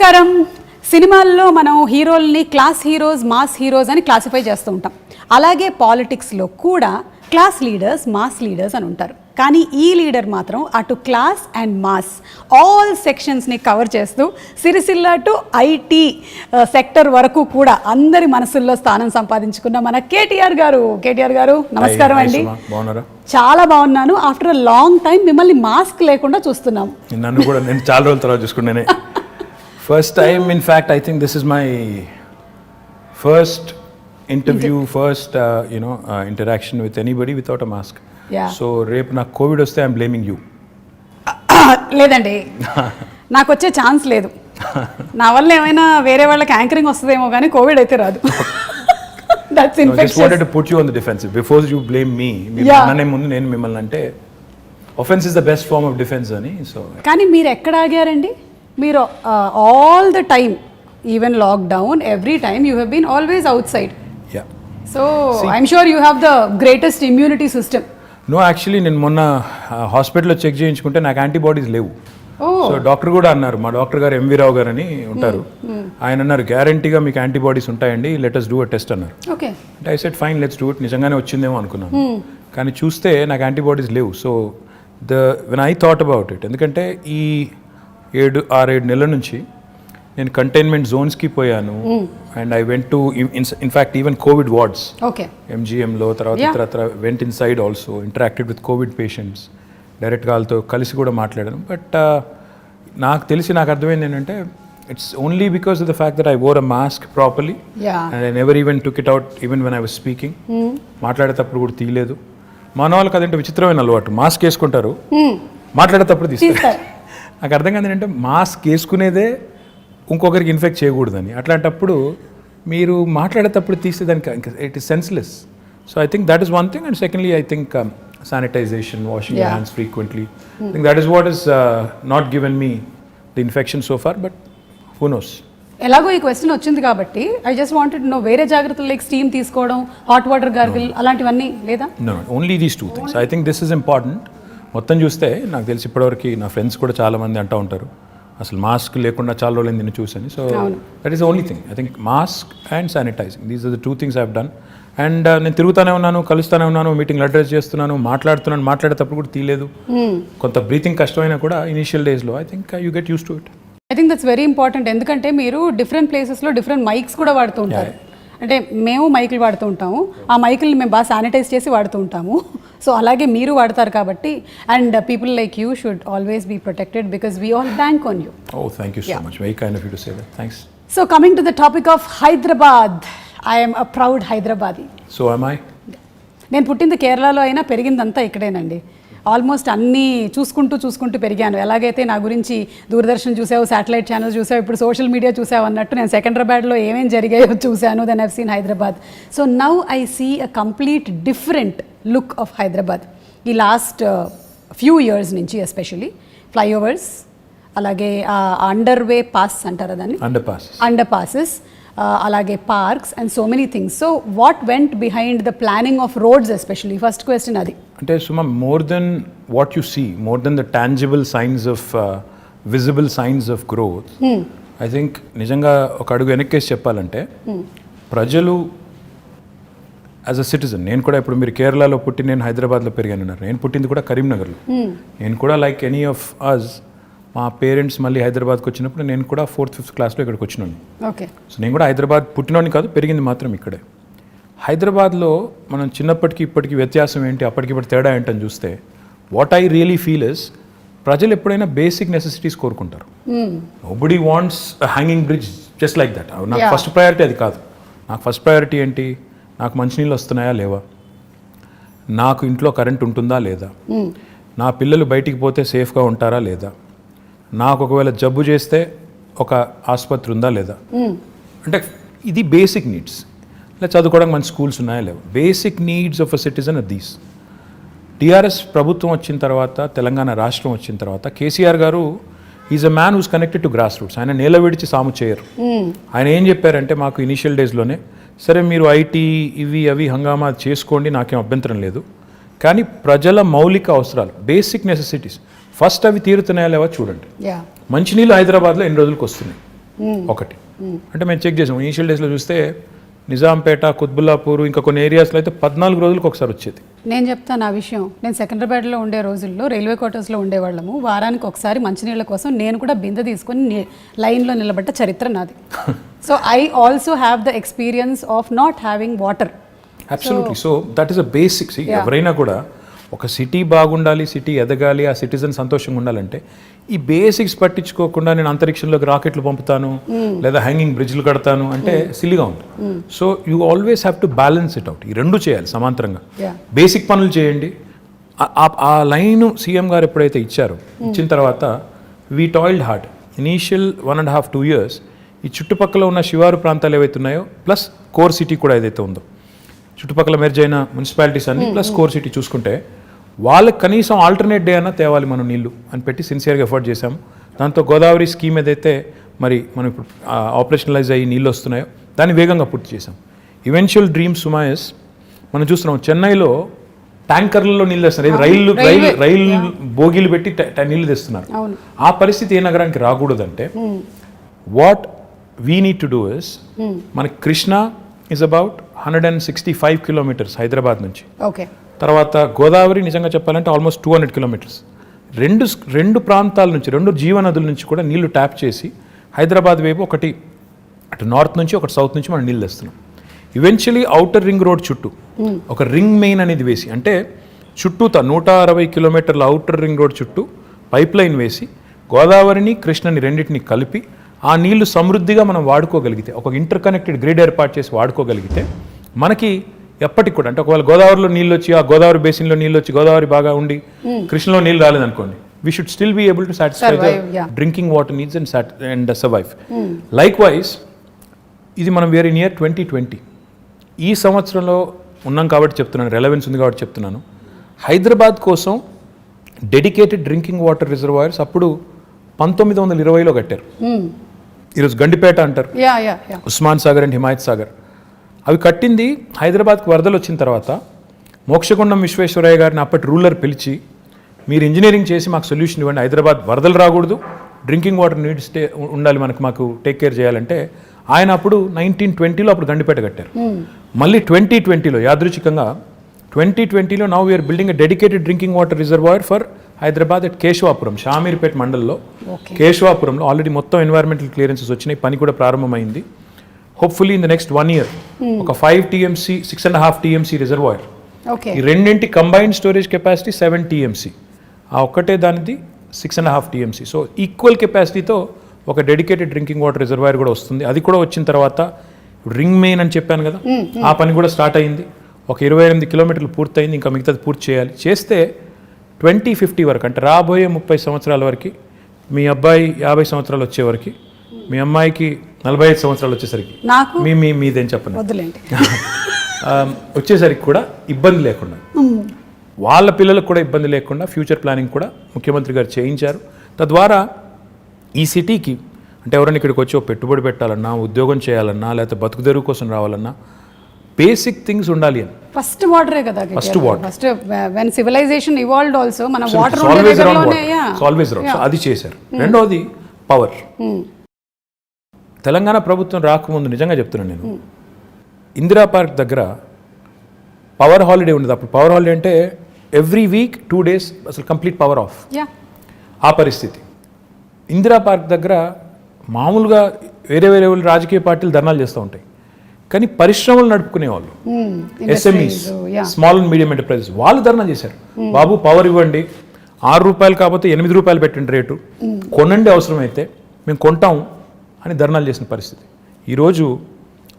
నమస్కారం. సినిమాల్లో మనం హీరోల్ని క్లాస్ హీరోస్, మాస్ హీరోస్ అని క్లాసిఫై చేస్తూ ఉంటాం. అలాగే పాలిటిక్స్లో కూడా క్లాస్ లీడర్స్, మాస్ లీడర్స్ అని ఉంటారు. కానీ ఈ లీడర్ మాత్రం అటు క్లాస్ అండ్ మాస్ ఆల్ సెక్షన్స్ని కవర్ చేస్తూ సిరిసిల్ల టు ఐటీ సెక్టర్ వరకు కూడా అందరి మనసుల్లో స్థానం సంపాదించుకున్న మన కేటీఆర్ గారు నమస్కారం అండి. చాలా బాగున్నాను. ఆఫ్టర్ అ లాంగ్ టైం మిమ్మల్ని మాస్క్ లేకుండా చూస్తున్నాం. నన్ను కూడా నేను చాలా రోజుల తర్వాత చూసుకున్నానే. First time in fact I think this is my first interview, first interaction with anybody without a mask. So రేపు నాకు కోవిడ్ వస్తే ఐఎమ్ బ్లేమింగ్ యూ. లేదండి, నాకు వచ్చే ఛాన్స్ లేదు. నా వల్ల ఏమైనా వేరే వాళ్ళకి యాంకరింగ్ వస్తుందేమో కానీ కోవిడ్ అయితే రాదు. That's infectious. I just wanted to put you on the defensive before you blame me. అనే ముందు నేను మిమ్మల్ని అంటే offense is the best form of defense అని. సో కానీ మీరు ఎక్కడ ఆగారండి? మీరు all the time, even lockdown, every time you have been always outside. Yeah, so I'm sure you have the greatest immunity system. No, actually నేను మొన్న హాస్పిటల్లో check చేయించుకుంటే నాకు యాంటీబాడీస్ లేవు. సో డాక్టర్ కూడా అన్నారు, మా డాక్టర్ గారు ఎంవి రావు గారు అని ఉంటారు, ఆయన అన్నారు గ్యారంటీగా మీకు యాంటీబాడీస్ ఉంటాయండి, లెటస్ డూ అ టెస్ట్ అన్నారు. అంటే I said fine, let's do it. నిజంగానే వచ్చిందేమో అనుకున్నాను, కానీ చూస్తే నాకు యాంటీబాడీస్ లేవు. So when I thought about it, ఎందుకంటే ఈ 6-7 నెలల నుంచి నేను కంటైన్మెంట్ జోన్స్కి పోయాను. And I went to in fact even covid wards ఎంజిఎంలో, తర్వాత went inside also, interacted with covid patients, డైరెక్ట్గా వాళ్ళతో కలిసి కూడా మాట్లాడాను. బట్ నాకు అర్థమైంది ఏంటంటే it's only because of the fact that I wore a mask properly and I never even took it out even when I was speaking. మాట్లాడేటప్పుడు కూడా తీయలేదు. మన వాళ్ళకి అదేంటే విచిత్రమైన అలవాటు, మాస్క్ వేసుకుంటారు, మాట్లాడేటప్పుడు తీస్తారు. నాకు అర్థం కాదు ఏంటంటే మాస్క్ వేసుకునేదే ఇంకొకరికి ఇన్ఫెక్ట్ చేయకూడదని. అట్లాంటప్పుడు మీరు మాట్లాడేటప్పుడు తీస్తే దానికి it is senseless. So I think that is one thing. And secondly I think sanitization, washing your hands frequently. I think that is what has not given me the infection so far, but who knows. ఎలాగో ఈ question వచ్చింది కాబట్టి I just wanted to know, వేరే జాగ్రత్తలు like steam తీసుకోవడం, hot water gargle అలాంటివన్నీ లేదా? No, only these two things. I think this is important. మొత్తం చూస్తే నాకు తెలిసి ఇప్పటివరకు నా ఫ్రెండ్స్ కూడా చాలా మంది అంటూ ఉంటారు అసలు మాస్క్ లేకుండా చాలా రోజులు నేను చూసాను. So that is the only thing. I think mask and sanitizing, these are the 2 things I have done. And నేను తిరుగుతూనే ఉన్నాను, కలుస్తూనే ఉన్నాను, మీటింగ్లు అడ్రస్ చేస్తున్నాను, మాట్లాడేటప్పుడు కూడా తీయలేదు. కొంత బ్రీతింగ్ కష్టమైనా కూడా ఇనిషియల్ డేస్లో I think you get use to it. I think that's very important. ఎందుకంటే మీరు డిఫరెంట్ ప్లేసెస్లో డిఫరెంట్ మైక్స్ కూడా వాడుతూ ఉంటారు. అంటే మేము మైకులు వాడుతూ ఉంటాము, ఆ మైకుల్ని మేము బాగా శానిటైజ్ చేసి వాడుతూ ఉంటాము. సో అలాగే మీరు వాడతారు కాబట్టి, and people like you should always be protected because we all bank on you. Oh, thank you so much, very kind of you to say that. Thanks. So coming to the topic of Hyderabad, I am a proud Hyderabadi. So am I. నేను పుట్టింది కేరళలో అయినా పెరిగిందంతా ఇక్కడేనండి. Almost అన్నీ చూసుకుంటూ పెరిగాను. ఎలాగైతే నా గురించి దూరదర్శన్ చూసావు, శాటిలైట్ ఛానల్స్ చూసావు, ఇప్పుడు సోషల్ మీడియా చూసావు అన్నట్టు నేను సెకండ్రాబాద్లో ఏమేమి జరిగాయో చూశాను. Then I've seen Hyderabad. So now I see a complete different look of Hyderabad. ఈ లాస్ట్ ఫ్యూ ఇయర్స్ నుంచి ఎస్పెషలీ ఫ్లైఓవర్స్, అలాగే అండర్వే పాస్ అంటారా దాన్ని, అండర్ పాసెస్, అలాగే parks and so many things. So what went behind the planning of roads especially? First question అది. అంటే Suma, more than what you see, more than the tangible signs of visible signs of growth, I think నిజంగా ఒక అడుగు వెనక్కేసి చెప్పాలంటే ప్రజలు as a citizen, నేను కూడా ఇప్పుడు మీరు కేరళలో పుట్టి నేను హైదరాబాద్లో పెరిగానన్నారు, నేను పుట్టింది కూడా కరీంనగర్లో. నేను కూడా లైక్ ఎనీ ఆఫ్ అస్, మా పేరెంట్స్ మళ్ళీ హైదరాబాద్కి వచ్చినప్పుడు నేను కూడా 4th, 5th క్లాస్లో ఇక్కడికి వచ్చినాను. ఓకే. సో నేను కూడా హైదరాబాద్ పుట్టినోని కాదు, పెరిగింది మాత్రం ఇక్కడే. హైదరాబాద్లో మనం చిన్నప్పటికి ఇప్పటికి వ్యత్యాసం ఏంటి, అప్పటికిప్పటి తేడా ఏంటని చూస్తే what I really feel is, ప్రజలు ఎప్పుడైనా బేసిక్ నెసెసిటీస్ కోరుకుంటారు. Nobody wants hanging bridge just like that. నాకు ఫస్ట్ ప్రయారిటీ అది కాదు. నాకు ఫస్ట్ ప్రయారిటీ ఏంటి, నాకు మంచినీళ్ళు వస్తున్నాయా లేవా, నాకు ఇంట్లో కరెంట్ ఉంటుందా లేదా, నా పిల్లలు బయటికి పోతే సేఫ్గా ఉంటారా లేదా, నాకు ఒకవేళ జబ్బు చేస్తే ఒక ఆసుపత్రి ఉందా లేదా. అంటే ఇది బేసిక్ నీడ్స్. ఇలా చదువుకోవడానికి మంచి స్కూల్స్ ఉన్నాయా లేవా, basic needs of a citizen are these. TRS ప్రభుత్వం వచ్చిన తర్వాత, తెలంగాణ రాష్ట్రం వచ్చిన తర్వాత, కేసీఆర్ గారు is a man who's connected to grass roots. ఆయన నేల విడిచి సాము చేయరు. ఆయన ఏం చెప్పారంటే మాకు ఇనిషియల్ డేస్లోనే, సరే మీరు ఐటీ ఇవి అవి హంగామా చేసుకోండి, నాకేం అభ్యంతరం లేదు, కానీ ప్రజల మౌలిక అవసరాలు, బేసిక్ నెసెసిటీస్ ఫస్ట్ అవి తీరుతున్నాయా లేవా చూడండి. మంచినీళ్ళు హైదరాబాద్లో ఎన్ని రోజులకు వస్తున్నాయి, ఒకటి. అంటే మేము చెక్ చేసాం ఇనీషియల్ డేస్లో చూస్తే నిజాంపేట, కుత్బుల్లాపూర్ ఇంకా కొన్ని ఏరియాస్లో అయితే 14 రోజులకు ఒకసారి వచ్చేది. నేను చెప్తాను ఆ విషయం. నేను సికింద్రాబాద్లో ఉండే రోజుల్లో రైల్వే క్వార్టర్స్లో ఉండేవాళ్ళము. వారానికి ఒకసారి మంచినీళ్ళ కోసం నేను కూడా బిందె తీసుకొని లైన్లో నిలబడ్డ చరిత్ర నాది. So I also have the experience of not having water. Absolutely. So that is a basics. ఎవరైనా కూడా ఒక సిటీ బాగుండాలి, సిటీ ఎదగాలి, ఆ సిటిజన్ సంతోషంగా ఉండాలంటే ఈ బేసిక్స్ పట్టించుకోకుండా నేను అంతరిక్షంలోకి రాకెట్లు పంపుతాను లేదా హ్యాంగింగ్ బ్రిడ్జ్లు కడతాను అంటే సిల్లీగా ఉంటుంది. So you always have to balance it out. ఈ రెండు చేయాలి సమాంతరంగా. బేసిక్ పనులు చేయండి. ఆ లైన్ సీఎం గారు ఎప్పుడైతే ఇచ్చిన తర్వాత we toiled hard. Initial 1.5-2 years ఈ చుట్టుపక్కల ఉన్న శివారు ప్రాంతాలు ఏవైతే ఉన్నాయో ప్లస్ కోర్ సిటీ కూడా ఏదైతే ఉందో, చుట్టుపక్కల మెర్జ్ అయిన మున్సిపాలిటీస్ అన్ని ప్లస్ కోర్ సిటీ చూసుకుంటే వాళ్ళకి కనీసం ఆల్టర్నేట్ డే అన్నా తేవాలి మనం నీళ్లు అని పెట్టి సిన్సియర్గా ఎఫర్ట్ చేశాము. దాంతో గోదావరి స్కీమ్ ఏదైతే మరి మనం ఇప్పుడు ఆపరేషనలైజ్ అయ్యి నీళ్ళు వస్తున్నాయో దాన్ని వేగంగా పూర్తి చేశాం. ఈవెన్చువల్ డ్రీమ్ సుమాయస్ మనం చూస్తున్నాం. చెన్నైలో ట్యాంకర్లలో నీళ్ళు తెస్తున్నారు. రైలు బోగీలు పెట్టి నీళ్లు తెస్తున్నారు. ఆ పరిస్థితి ఏ నగరానికి రాకూడదంటే what we need to do is, మనకి Krishna is about 165 kilometers Hyderabad నుంచి. తర్వాత గోదావరి నిజంగా చెప్పాలంటే ఆల్మోస్ట్ 200 kilometers. రెండు ప్రాంతాల నుంచి, రెండు జీవనదుల నుంచి కూడా నీళ్లు ట్యాప్ చేసి హైదరాబాద్ వైపు ఒకటి అటు నార్త్ నుంచి ఒకటి సౌత్ నుంచి మనం నీళ్ళు తెస్తున్నాం. ఈవెన్చువలీ ఔటర్ రింగ్ రోడ్ చుట్టూ ఒక రింగ్ మెయిన్ అనేది వేసి, అంటే చుట్టూతా 160 kilometers ఔటర్ రింగ్ రోడ్ చుట్టూ పైప్ లైన్ వేసి గోదావరిని కృష్ణని రెండింటిని కలిపి ఆ నీళ్లు సమృద్ధిగా మనం వాడుకోగలిగితే, ఒక ఇంటర్ కనెక్టెడ్ గ్రిడ్ ఏర్పాటు చేసి వాడుకోగలిగితే మనకి ఎప్పటికి కూడా, అంటే ఒకవేళ గోదావరిలో నీళ్ళు వచ్చి ఆ గోదావరి బేసిన్లో నీళ్ళు వచ్చి గోదావరి బాగా ఉండి కృష్ణలో నీళ్ళు రాలేదనుకోండి, we should still be able to satisfy the drinking water needs and survive. Likewise ఇది మనం వేరే నియర్ 2020 ఈ సంవత్సరంలో ఉన్నాం కాబట్టి చెప్తున్నాను, రెలవెన్స్ ఉంది కాబట్టి చెప్తున్నాను. హైదరాబాద్ కోసం డెడికేటెడ్ డ్రింకింగ్ వాటర్ రిజర్వాయర్స్ అప్పుడు 1920లో కట్టారు. ఈరోజు గండిపేట అంటారు, ఉస్మాన్ సాగర్ అండ్ హిమాయత్ సాగర్. అవి కట్టింది హైదరాబాద్కి వరదలు వచ్చిన తర్వాత మోక్షగుండం విశ్వేశ్వరయ్య గారిని అప్పటి రూలర్ పిలిచి, మీరు ఇంజనీరింగ్ చేసి మాకు సొల్యూషన్ ఇవ్వండి, హైదరాబాద్ వరదలు రాకూడదు, డ్రింకింగ్ వాటర్ నీడ్స్ ఉండాలి మాకు టేక్ కేర్ చేయాలంటే ఆయన అప్పుడు 1920లో అప్పుడు గండిపేట కట్టారు. మళ్ళీ 2020లో యాదృచ్ఛికంగా 2020లో now we are building a dedicated drinking water reservoir for Hyderabad at Keshavapuram, Shamirpet మండల్లో కేశవాపురంలో ఆల్రెడీ మొత్తం ఎన్వైరన్మెంటల్ క్లియరెన్సెస్ వచ్చినాయి, పని కూడా ప్రారంభమైంది. Hopefully in the next 1 year ఒక 5 TMC 6.5 TMC రిజర్వాయర్, ఈ రెండింటి కంబైన్డ్ స్టోరేజ్ కెపాసిటీ 7 TMC, ఆ ఒక్కటే దానిది 6.5 TMC. సో ఈక్వల్ కెపాసిటీతో ఒక డెడికేటెడ్ డ్రింకింగ్ వాటర్ రిజర్వాయర్ కూడా వస్తుంది. అది కూడా వచ్చిన తర్వాత రింగ్ మెయిన్ అని చెప్పాను కదా, ఆ పని కూడా స్టార్ట్ అయింది. ఒక 28 kilometers పూర్తయింది, ఇంకా మిగతాది పూర్తి చేయాలి. చేస్తే 2050 వరకు, అంటే రాబోయే 30 సంవత్సరాల వరకు, మీ అబ్బాయి 50 సంవత్సరాలు వచ్చేవరకు, మీ అమ్మాయికి 45 సంవత్సరాలు వచ్చేసరికి, మీదేం చెప్పండి వచ్చేసరికి కూడా ఇబ్బంది లేకుండా, వాళ్ళ పిల్లలకు కూడా ఇబ్బంది లేకుండా ఫ్యూచర్ ప్లానింగ్ కూడా ముఖ్యమంత్రి గారు చేయించారు. తద్వారా ఈ సిటీకి, అంటే ఎవరైనా ఇక్కడికి వచ్చి పెట్టుబడి పెట్టాలన్నా, ఉద్యోగం చేయాలన్నా, లేకపోతే బతుకు తెరువు కోసం రావాలన్నా బేసిక్ థింగ్స్ ఉండాలి అని. ఫస్ట్ వాటరే కదా, first water. First when civilization evolved also మన వాటర్ ఆల్వేస్ అరౌండ్, సో అది చేశారు. రెండోది పవర్. తెలంగాణ ప్రభుత్వం రాకముందు నిజంగా చెప్తున్నాను నేను, ఇందిరా పార్క్ దగ్గర పవర్ హాలిడే ఉండదు. అప్పుడు పవర్ హాలిడే అంటే ఎవ్రీ వీక్ 2 days అసలు కంప్లీట్ పవర్ ఆఫ్. ఆ పరిస్థితి. ఇందిరా పార్క్ దగ్గర మామూలుగా వేరే రాజకీయ పార్టీలు ధర్నాలు చేస్తూ ఉంటాయి, కానీ పరిశ్రమలు నడుపుకునే వాళ్ళు, SMEs, small and medium enterprises, వాళ్ళు ధర్నా చేశారు. బాబు పవర్ ఇవ్వండి, ₹6 కాకపోతే ₹8 పెట్టండి రేటు, కొనండి అవసరమైతే మేము కొంటాం అని ధర్నాలు చేసిన పరిస్థితి. ఈరోజు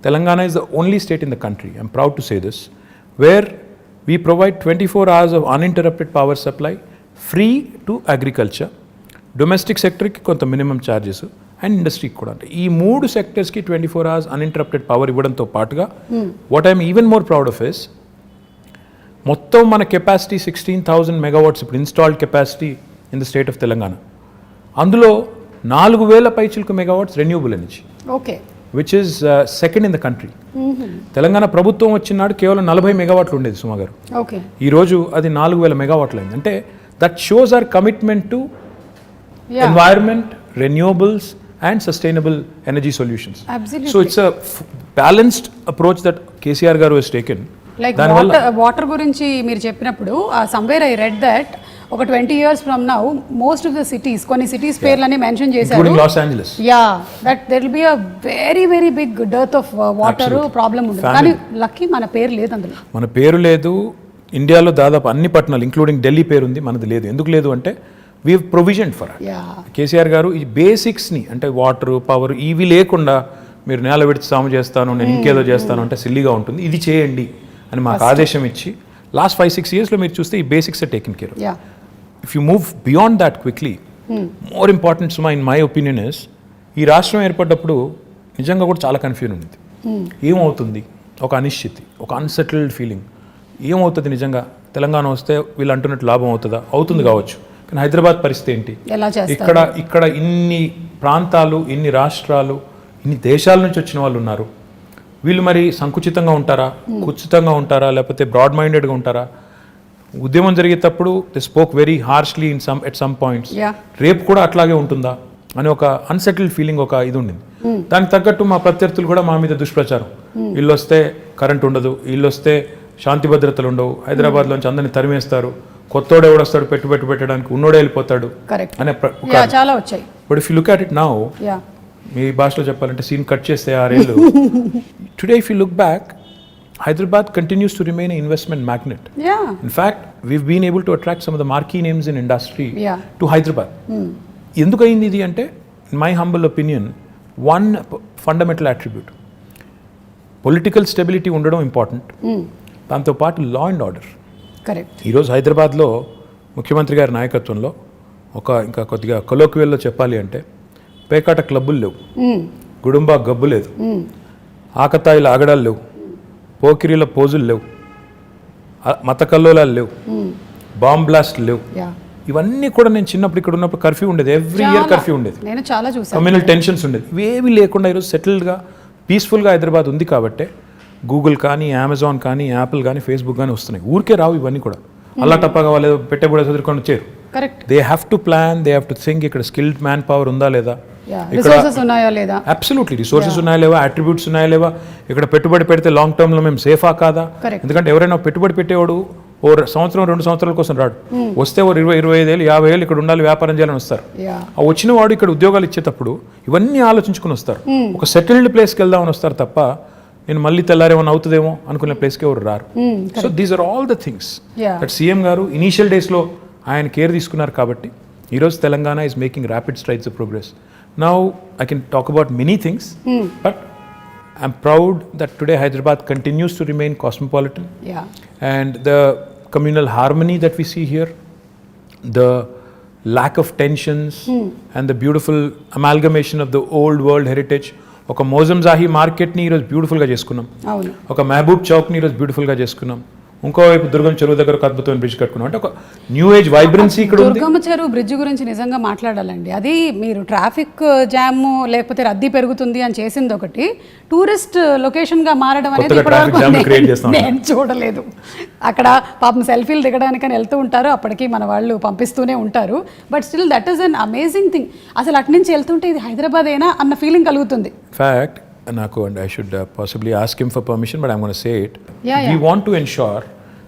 Telangana is the only state in the country, I'm proud to say this, where we provide 24 hours of uninterrupted power supply free to agriculture, domestic సెక్టర్కి కొంత మినిమం ఛార్జెస్ అండ్ ఇండస్ట్రీకి కూడా. అంటే ఈ 3 సెక్టర్స్కి 24 hours అన్ఇంటరప్టెడ్ పవర్ ఇవ్వడంతో పాటుగా what I'm even more proud of is, మొత్తం మన కెపాసిటీ 16,000 megawatts ఇప్పుడు installed capacity in the state of Telangana. అందులో 4,000 పైచిలకు megawatts renewable energy, which is second in the country. Telangana ప్రభుత్వం వచ్చినాడు కేవలం 40 megawatts ఉండేది సుమా గారు, ఈరోజు అది 4,000 megawatts అయింది. అంటే that shows our commitment to environment, renewables and sustainable energy solutions. Absolutely. So it's a balanced approach that KCR garu has taken. Like water గురించి మీరు చెప్పినప్పుడు సమ్వేర్ ఐ రెడ్ దట్ ఒక 20 years from now most of the cities కొన్ని cities పేర్లని mention చేశారు, including Los Angeles. Yeah that there will be a very very big dearth of water problem ఉంది. కానీ lucky మన పేరు లేదు అందులో. మన పేరు లేదు. ఇండియాలో దాదాపు అన్ని పట్టణాలు ఇంక్లూడింగ్ ఢిల్లీ పేరు ఉంది, మనది లేదు. ఎందుకు లేదు అంటే వీ ప్రొవిజన్ ఫర్ కేసీఆర్ గారు ఈ బేసిక్స్ని అంటే వాటర్ పవర్ ఇవి లేకుండా మీరు నేల విడిచి సాము చేస్తాను నేను ఇంకేదో చేస్తాను అంటే సిల్లీగా ఉంటుంది, ఇది చేయండి అని మాకు ఆదేశం ఇచ్చి లాస్ట్ 5-6 yearsలో మీరు చూస్తే ఈ basics are taken care. If you move beyond that quickly, more important సుమా ఇన్ మై ఒపీనియన్ ఇస్ ఈ రాష్ట్రం ఏర్పడ్డప్పుడు నిజంగా కూడా చాలా కన్ఫ్యూజన్ ఉంది. ఏమవుతుంది, ఒక అనిశ్చితి, ఒక అన్సెటిల్డ్ ఫీలింగ్, ఏమవుతుంది నిజంగా తెలంగాణ వస్తే వీళ్ళు అంటున్నట్టు లాభం అవుతుందా, అవుతుంది కావచ్చు, కానీ హైదరాబాద్ పరిస్థితి ఏంటి, ఇక్కడ ఇన్ని ప్రాంతాలు ఇన్ని రాష్ట్రాలు ఇన్ని దేశాల నుంచి వచ్చిన వాళ్ళు ఉన్నారు, వీళ్ళు మరి సంకుచితంగా ఉంటారా, కుచితంగా ఉంటారా, లేకపోతే బ్రాడ్ మైండెడ్గా ఉంటారా, ఉద్యమం జరిగేటప్పుడు they spoke very harshly at some points, రేపు కూడా అట్లాగే ఉంటుందా అని ఒక అన్సెటిల్డ్ ఫీలింగ్ ఒక ఇది ఉండింది. దానికి తగ్గట్టు మా ప్రత్యర్థులు కూడా మా మీద దుష్ప్రచారం, వీళ్ళు వస్తే కరెంట్ ఉండదు, వీళ్ళు వస్తే శాంతి భద్రతలు ఉండవు, హైదరాబాద్లోంచి అందరిని తరిమేస్తారు, కొత్తోడు ఎవడు వస్తాడు పెట్టుబెట్టు పెట్టడానికి, ఉన్నోడే వెళ్ళిపోతాడు అనే చాలా వచ్చాయి. But if you look at it now, మీ భాషలో చెప్పాలంటే సీన్ కట్ చేస్తే 6 ఏళ్ళు, today if you look back Hyderabad continues to remain an investment magnet. In fact, we've been able to attract some of the marquee names in industry to Hyderabad. ఎందుకు అయింది ఇది అంటే, in my humble opinion, one fundamental attribute, political stability ఉండడం important, దాంతోపాటు law and order. Correct. ఈరోజు హైదరాబాద్లో ముఖ్యమంత్రి గారి నాయకత్వంలో ఇంకా కొద్దిగా కొలోక్వియల్లో చెప్పాలి అంటే పేకాట క్లబ్బులు లేవు, గుడుంబా గబ్బు లేదు, ఆకతాయిల ఆగడాలు లేవు, పోకిరీల పోజులు లేవు, మత కల్లోలాలు లేవు, బాంబ్ బ్లాస్ట్లు లేవు. ఇవన్నీ కూడా నేను చిన్నప్పుడు ఇక్కడ ఉన్నప్పుడు కర్ఫ్యూ ఉండేది, ఎవ్రీ ఇయర్ కర్ఫ్యూ ఉండేది, కమ్యూనల్ టెన్షన్స్ ఉండేది, ఇవేవి లేకుండా ఈరోజు సెటిల్డ్గా పీస్ఫుల్గా హైదరాబాద్ ఉంది. కాబట్టి గూగుల్ కానీ అమెజాన్ కానీ యాపిల్ కానీ ఫేస్బుక్ కానీ వస్తున్నాయి, ఊరికే రావు ఇవన్నీ కూడా. అల్లా టప్పగా వాళ్ళు పెట్టబడి చదువుకొని వచ్చారు. They have to plan, they have to think ఇక్కడ స్కిల్డ్ మ్యాన్ పవర్ ఉందా లేదా, అబ్సల్యూట్లీ రిసోర్సెస్ ఉన్నాయా లేవా, అట్రిబ్యూట్స్ ఉన్నాయా లేవా, ఇక్కడ పెట్టుబడి పెడితే లాంగ్ టర్మ్ లో మేము సేఫా కాదా. ఎందుకంటే ఎవరైనా పెట్టుబడి పెట్టేవాడు ఓ సంవత్సరం 2 సంవత్సరాల కోసం రాడు, వస్తే ఓ 20-25 ఏళ్ళు 50 ఏళ్ళు ఇక్కడ ఉండాలి వ్యాపారం చేయాలని వస్తారు. ఆ వచ్చిన వాడు ఇక్కడ ఉద్యోగాలు ఇచ్చేటప్పుడు ఇవన్నీ ఆలోచించుకుని వస్తారు, ఒక సెటిల్డ్ ప్లేస్కి వెళ్దామని వస్తారు తప్ప నేను మళ్ళీ తెల్లారేమన్నా అవుతుందేమో అనుకునే ప్లేస్కి ఎవరు రారు. So these are all the things that CM గారు ఇనీషియల్ డేస్లో ఆయన కేర్ తీసుకున్నారు. కాబట్టి ఈరోజు Telangana is making rapid strides of progress. Now I can talk about many things, but I'm proud that today Hyderabad continues to remain cosmopolitan. And the communal harmony that we see here, the lack of tensions, and the beautiful amalgamation of the old world heritage. ఒక మోజంజాహి మార్కెట్ని ఈరోజు బ్యూటిఫుల్గా చేసుకున్నాం, ఒక మహబూబ్ చౌక్ని ఈరోజు బ్యూటిఫుల్గా చేసుకున్నాం, ఇంకోవైపు దుర్గం చెరువు దగ్గర ఒక అద్భుతమైన బ్రిడ్జ్ కట్టుకున్నాం. అంటే ఒక న్యూ ఏజ్ వైబ్రెన్సీ ఇక్కడ ఉంది. దుర్గం చెరువు బ్రిడ్జ్ గురించి నిజంగా మాట్లాడాలండి. అది మీరు ట్రాఫిక్ జామ్ లేకపోతే రద్దీ పెరుగుతుంది అని చేసింది ఒకటి, టూరిస్ట్ లొకేషన్గా మారడం అనేది నేను చూడలేదు. అక్కడ పాపం సెల్ఫీలు దిగడానికని వెళ్తూ ఉంటారు, అప్పటికి మన వాళ్ళు పంపిస్తూనే ఉంటారు. But still that is an amazing thing. అసలు అటు నుంచి వెళ్తుంటే ఇది హైదరాబాద్ అయినా అన్న ఫీలింగ్ కలుగుతుంది. ఫ్యాక్ట్ నాకు, and I should possibly ask him for permission, but I'm going to say it. We want to ensure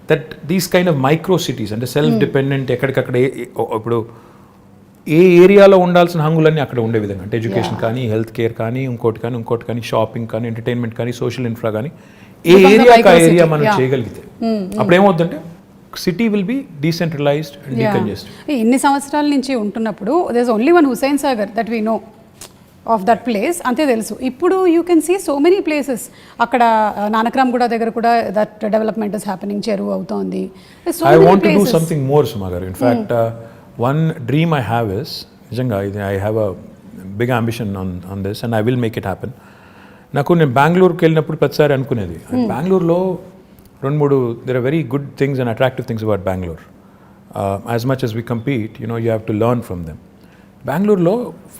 that these kind of micro cities and self dependent ఎక్కడికక్కడ ఇప్పుడు ఏ ఏరియాలో ఉండాల్సిన హంగులన్నీ అక్కడ ఉండే విధంగా, అంటే ఎడ్యుకేషన్ కానీ, హెల్త్ కేర్ కానీ, ఇంకోటి కానీ, షాపింగ్ కానీ, ఎంటర్టైన్మెంట్ కానీ, సోషల్ ఇన్ఫ్రా కానీ, ఏ ఏరియా మనం చేయగలిగితే అప్పుడు ఏమవుతుందంటే city will be decentralized and decongested. ఇన్ని సంవత్సరాల నుంచి ఉంటున్నప్పుడు there is only one Hussain Sagar that we know of that place, అంతే తెలుసు. ఇప్పుడు you can see so many places. అక్కడ నానక్రామ్గూడ దగ్గర కూడా దట్ డెవలప్మెంట్ ఇస్ హ్యాపెనింగ్, చెరువు అవుతోంది. I want to do something more Suma గారు. In fact one dream I have is, నిజంగా I have a big ambition on this and I will make it happen. నేను బెంగళూరుకి వెళ్ళినప్పుడు ప్రతిసారి అనుకునేది, బెంగళూరులో 2-3 there are very good things and attractive things about Bangalore. As much as we compete, you have to learn from them. బెంగళూరులో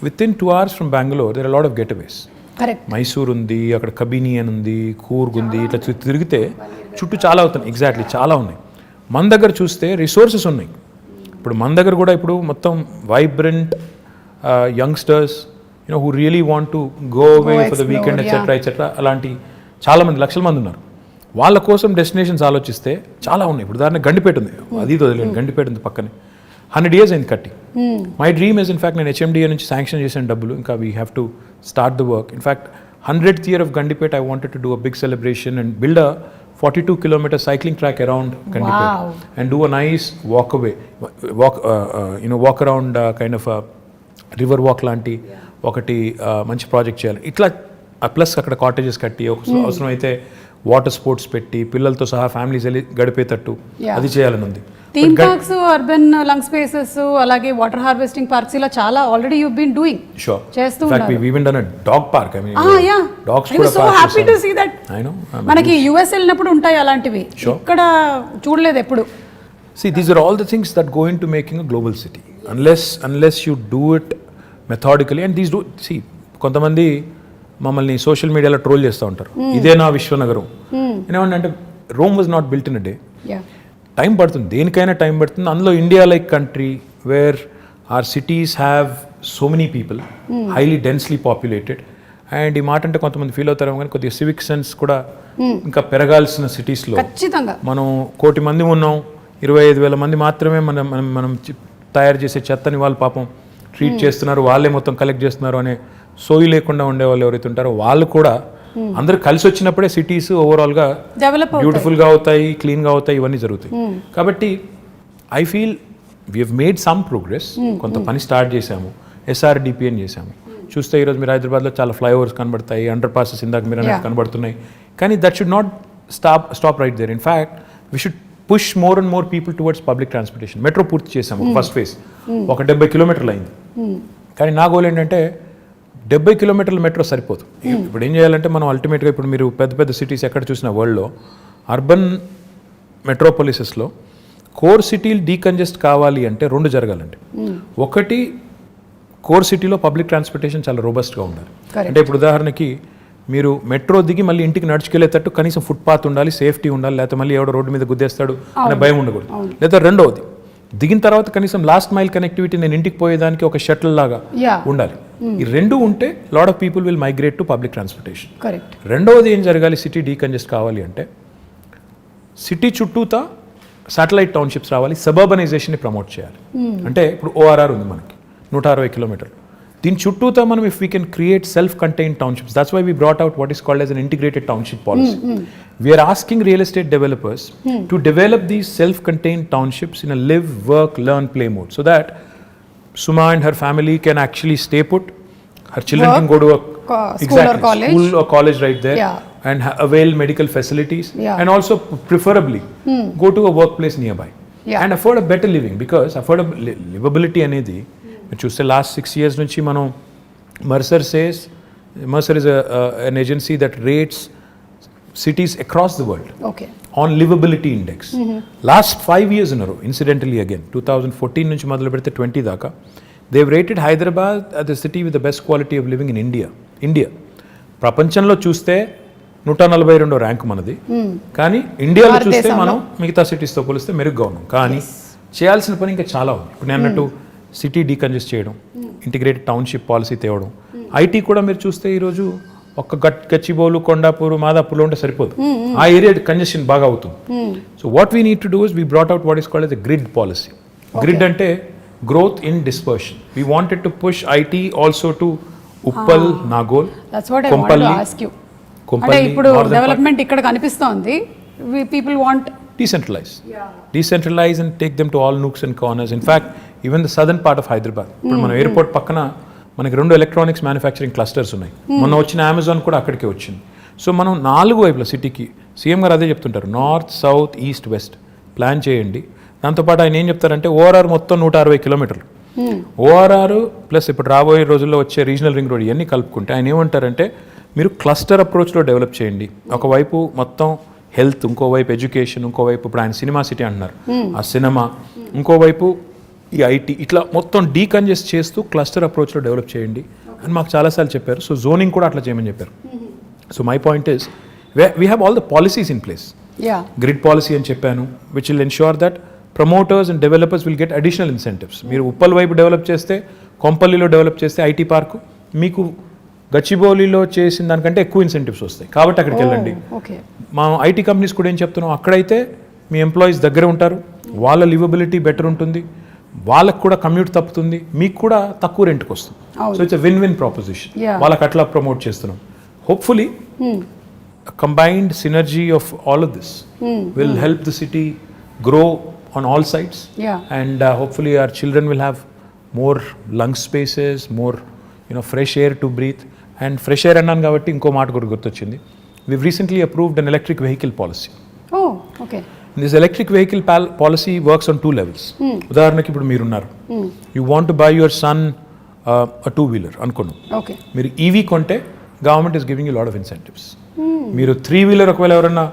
within 2 hours from Bangalore there are a lot of getaways. Correct. Mysore ఉంది, అక్కడ కబిని అని ఉంది, కూర్గ్ ఉంది, ఇట్లా తిరిగితే చుట్టూ చాలా అవుతాయి. ఎగ్జాక్ట్లీ చాలా ఉన్నాయి. మన దగ్గర చూస్తే రిసోర్సెస్ ఉన్నాయి. ఇప్పుడు మన దగ్గర కూడా ఇప్పుడు మొత్తం vibrant youngsters, who really want to go away for the weekend etcetera అలాంటి చాలామంది లక్షల మంది ఉన్నారు. వాళ్ళ కోసం డెస్టినేషన్స్ ఆలోచిస్తే చాలా ఉన్నాయి. ఇప్పుడు ఉదాహరణ గండిపేట ఉంది, అది వదిలేండి, గండిపేట ఉంది పక్కనే, 100 years అయింది కట్టి. మై డ్రీమ్ ఇస్ ఇన్ఫాక్ట్ నేను HMDA నుంచి శాంక్షన్ చేసిన డబ్బులు, ఇంకా we have to start the work. In fact 100th year of Gandipet I wanted to do a big celebration and build a 42-kilometer cycling track around Gandipet and do a nice walk around kind of a river walk లాంటి ఒకటి మంచి project చేయాలి. ఇట్లా plus అక్కడ cottages కట్టి అవసరం అయితే water sports పెట్టి పిల్లలతో సహా ఫ్యామిలీస్ వెళ్ళి గడిపేటట్టు అది చేయాలని ఉంది. Theme parks, urban lung spaces, అలాగే వాటర్ హార్వెస్టింగ్ పార్క్స్, ఇలా చాలా ఆల్రెడీ యు బీన్ డూయింగ్ చేస్తూ ఉన్నారు. we even done a dog park. I mean dogs I was so happy to see that. I know మనకి US వెళ్ళినప్పుడు ఉంటాయి అలాంటివి, ఇక్కడ చూడలేదు ఎప్పుడు. See, these are all the things that go into making a global city. Unless you do it methodically, and these do, see, కొంతమంది మమ్మల్ని social మీడియాలో ట్రోల్ చేస్తూ ఉంటారు, ఇదే నా విశ్వనగరం. ఏమంటే Rome was not built in a day. Time పడుతుంది, దేనికైనా టైం పడుతుంది. అందులో India like country where are cities have so many people, highly densely populated. And ఈ మాట అంటే కొంతమంది ఫీల్ అవుతారు కానీ కొద్దిగా సివిక్ సెన్స్ కూడా ఇంకా పెరగాల్సిన సిటీస్లో మనం 1 కోటి మంది ఉన్నాం, 25,000 మంది మాత్రమే మనం తయారు చేసే చెత్తని వాళ్ళు పాపం ట్రీట్ చేస్తున్నారు, వాళ్ళే మొత్తం కలెక్ట్ చేస్తున్నారు అనే సోయి లేకుండా ఉండే వాళ్ళు ఎవరైతే ఉంటారో వాళ్ళు కూడా అందరూ కలిసి వచ్చినప్పుడే సిటీస్ ఓవరాల్గా బ్యూటిఫుల్గా అవుతాయి, క్లీన్గా అవుతాయి, ఇవన్నీ జరుగుతాయి. కాబట్టి I feel we have made some progress. కొంత పని స్టార్ట్ చేశాము, SRDP అని చేశాము. చూస్తే ఈరోజు మీరు హైదరాబాద్లో చాలా ఫ్లైఓవర్స్ కనబడతాయి, అండర్ పాసెస్ ఇందాక మీరు అనేది కనబడుతున్నాయి. కానీ that should not stop right there. In fact we should push more and more people towards public transportation. Metro పూర్తి చేసాము, ఫస్ట్ ఫేజ్ ఒక 70 kilometers అయింది. కానీ నా గోల్ ఏంటంటే 70 kilometers మెట్రో సరిపోదు. ఇప్పుడు ఏం చేయాలంటే మనం అల్టిమేట్గా ఇప్పుడు మీరు పెద్ద సిటీస్ ఎక్కడ చూసిన వరల్డ్లో అర్బన్ మెట్రోపాలిసెస్లో కోర్ సిటీలు డీకంజెస్ట్ కావాలి అంటే 2 జరగాలండి. ఒకటి, కోర్ సిటీలో పబ్లిక్ ట్రాన్స్పోర్టేషన్ చాలా రోబస్ట్గా ఉండాలి. అంటే ఇప్పుడు ఉదాహరణకి మీరు మెట్రో దిగి మళ్ళీ ఇంటికి నడుచుకెళ్ళేటట్టు కనీసం ఫుట్పాత్ ఉండాలి, సేఫ్టీ ఉండాలి, లేకపోతే మళ్ళీ ఎవడో రోడ్డు మీద గుద్దేస్తాడు అనే భయం ఉండకూడదు. లేదా రెండవది, దిగిన తర్వాత కనీసం లాస్ట్ మైల్ కనెక్టివిటీ, నేను ఇంటికి పోయేదానికి ఒక షటిల్ లాగా ఉండాలి. ఈ 2 ఉంటే lot of people will migrate to public transportation. రెండవది ఏం జరగాలి, సిటీ డీకంజెస్ట్ కావాలి అంటే సిటీ చుట్టూతా శాటిలైట్ టౌన్షిప్స్ రావాలి, సబర్బనైజేషన్ని ప్రమోట్ చేయాలి. అంటే ఇప్పుడు ORR ఉంది మనకి 160 kilometers. దీని చుట్టూతా మనం if we can create self contained townships, that's why we brought out what is called as an integrated township policy. We are asking real estate developers to develop these self-contained townships in a live, work, learn, play mode, so that Suma and her family can actually stay put. Her children can go to a school or college right there, and avail medical facilities, and also preferably go to a workplace nearby, and afford a better living, because livability అనేది చూస్తే last 6 years నుంచి మనం Mercer is an agency that rates cities across the world on livability index. Last 5 years in a row, incidentally again 2014 నుంచి మొదలు పెడితే 20 దాకా, they've rated Hyderabad as the city with the best quality of living in India. ప్రపంచంలో చూస్తే 142వ rank మనది, కానీ ఇండియాలో చూస్తే మనం మిగతా సిటీస్తో పోలిస్తే మెరుగ్గా ఉన్నాం. కానీ చేయాల్సిన పని ఇంకా చాలా ఉంది. ఇప్పుడు నేను అన్నట్టు సిటీ డీకంజెస్ట్ చేయడం, ఇంటిగ్రేటెడ్ టౌన్షిప్ పాలసీ తేవడం, IT కూడా మీరు చూస్తే ఈరోజు ఒక్క గచ్చిబౌలు, కొండాపూర్, మాదాపూర్లో ఉంటే సరిపోదు, ఆ ఏరియా కంజెషన్ బాగా అవుతుంది. So what we need to do is we brought out what is called as a grid policy. Grid అంటే growth in dispersion. We wanted to push IT also to Uppal, Nagole, Kompally. ఇప్పుడు డెవలప్మెంట్ ఇక్కడ కనిపిస్తోంది. People want decentralize and take them to all nooks and corners. In fact, even the southern part of Hyderabad, ఇప్పుడు మన airport పక్కన మనకి 2 electronics manufacturing clusters ఉన్నాయి. మొన్న వచ్చిన అమెజాన్ కూడా అక్కడికే వచ్చింది. సో మనం 4 వైపుల సిటీకి, సీఎం గారు అదే చెప్తుంటారు, north, south, east, west plan చేయండి. దాంతోపాటు ఆయన ఏం చెప్తారంటే ORR మొత్తం 160 kilometers, ORR ప్లస్ ఇప్పుడు రాబోయే రోజుల్లో వచ్చే రీజనల్ రింగ్ రోడ్ ఇవన్నీ కలుపుకుంటే ఆయన ఏమంటారంటే మీరు క్లస్టర్ అప్రోచ్లో డెవలప్ చేయండి. ఒకవైపు మొత్తం హెల్త్, ఇంకోవైపు ఎడ్యుకేషన్, ఇంకోవైపు ఇప్పుడు ఆయన సినిమా సిటీ అంటున్నారు, ఆ సినిమా, ఇంకోవైపు ఈ IT, ఇట్లా మొత్తం డీకంజెస్ట్ చేస్తూ క్లస్టర్ అప్రోచ్లో డెవలప్ చేయండి అని మాకు చాలాసార్లు చెప్పారు. సో జోనింగ్ కూడా అట్లా చేయమని చెప్పారు. So my point is we have all the policies in place. Grid policy అని చెప్పాను, which will ensure that promoters and developers will get additional incentives. మీరు ఉప్పల్ వైపు డెవలప్ చేస్తే, కొంపల్లిలో డెవలప్ చేస్తే IT పార్కు, మీకు గచ్చిబౌలిలో చేసిన దానికంటే ఎక్కువ ఇన్సెంటివ్స్ వస్తాయి, కాబట్టి అక్కడికి వెళ్ళండి. ఓకే. మా ఐటీ కంపెనీస్ కూడా ఏం చెప్తున్నాం, అక్కడైతే మీ ఎంప్లాయీస్ దగ్గర ఉంటారు, వాళ్ళ లివబిలిటీ బెటర్ ఉంటుంది, వాళ్ళకు కూడా కమ్యూట్ తప్పుతుంది, మీకు కూడా తక్కువ రెంట్కి వస్తుంది. So it's win win proposition. వాళ్ళకి అట్లా ప్రమోట్ చేస్తున్నాం. Hopefully combined synergy of all of this will help the city grow on all sides. And hopefully our children will have more lung spaces, more fresh air to breathe. And fresh air అన్నాను కాబట్టి ఇంకో మాట కూడా గుర్తొచ్చింది. We've recently approved an electric vehicle policy. Oh, okay. This electric vehicle policy works on 2 levels. ఉదాహరణకి ఇప్పుడు మీరున్నారు, you want to buy your son a 2-wheeler అనుకోండి. Okay. మీరు ఈవీ కొంటే government is giving you a lot of incentives. మీరు 3-wheeler ఒకవేళ ఎవరన్నా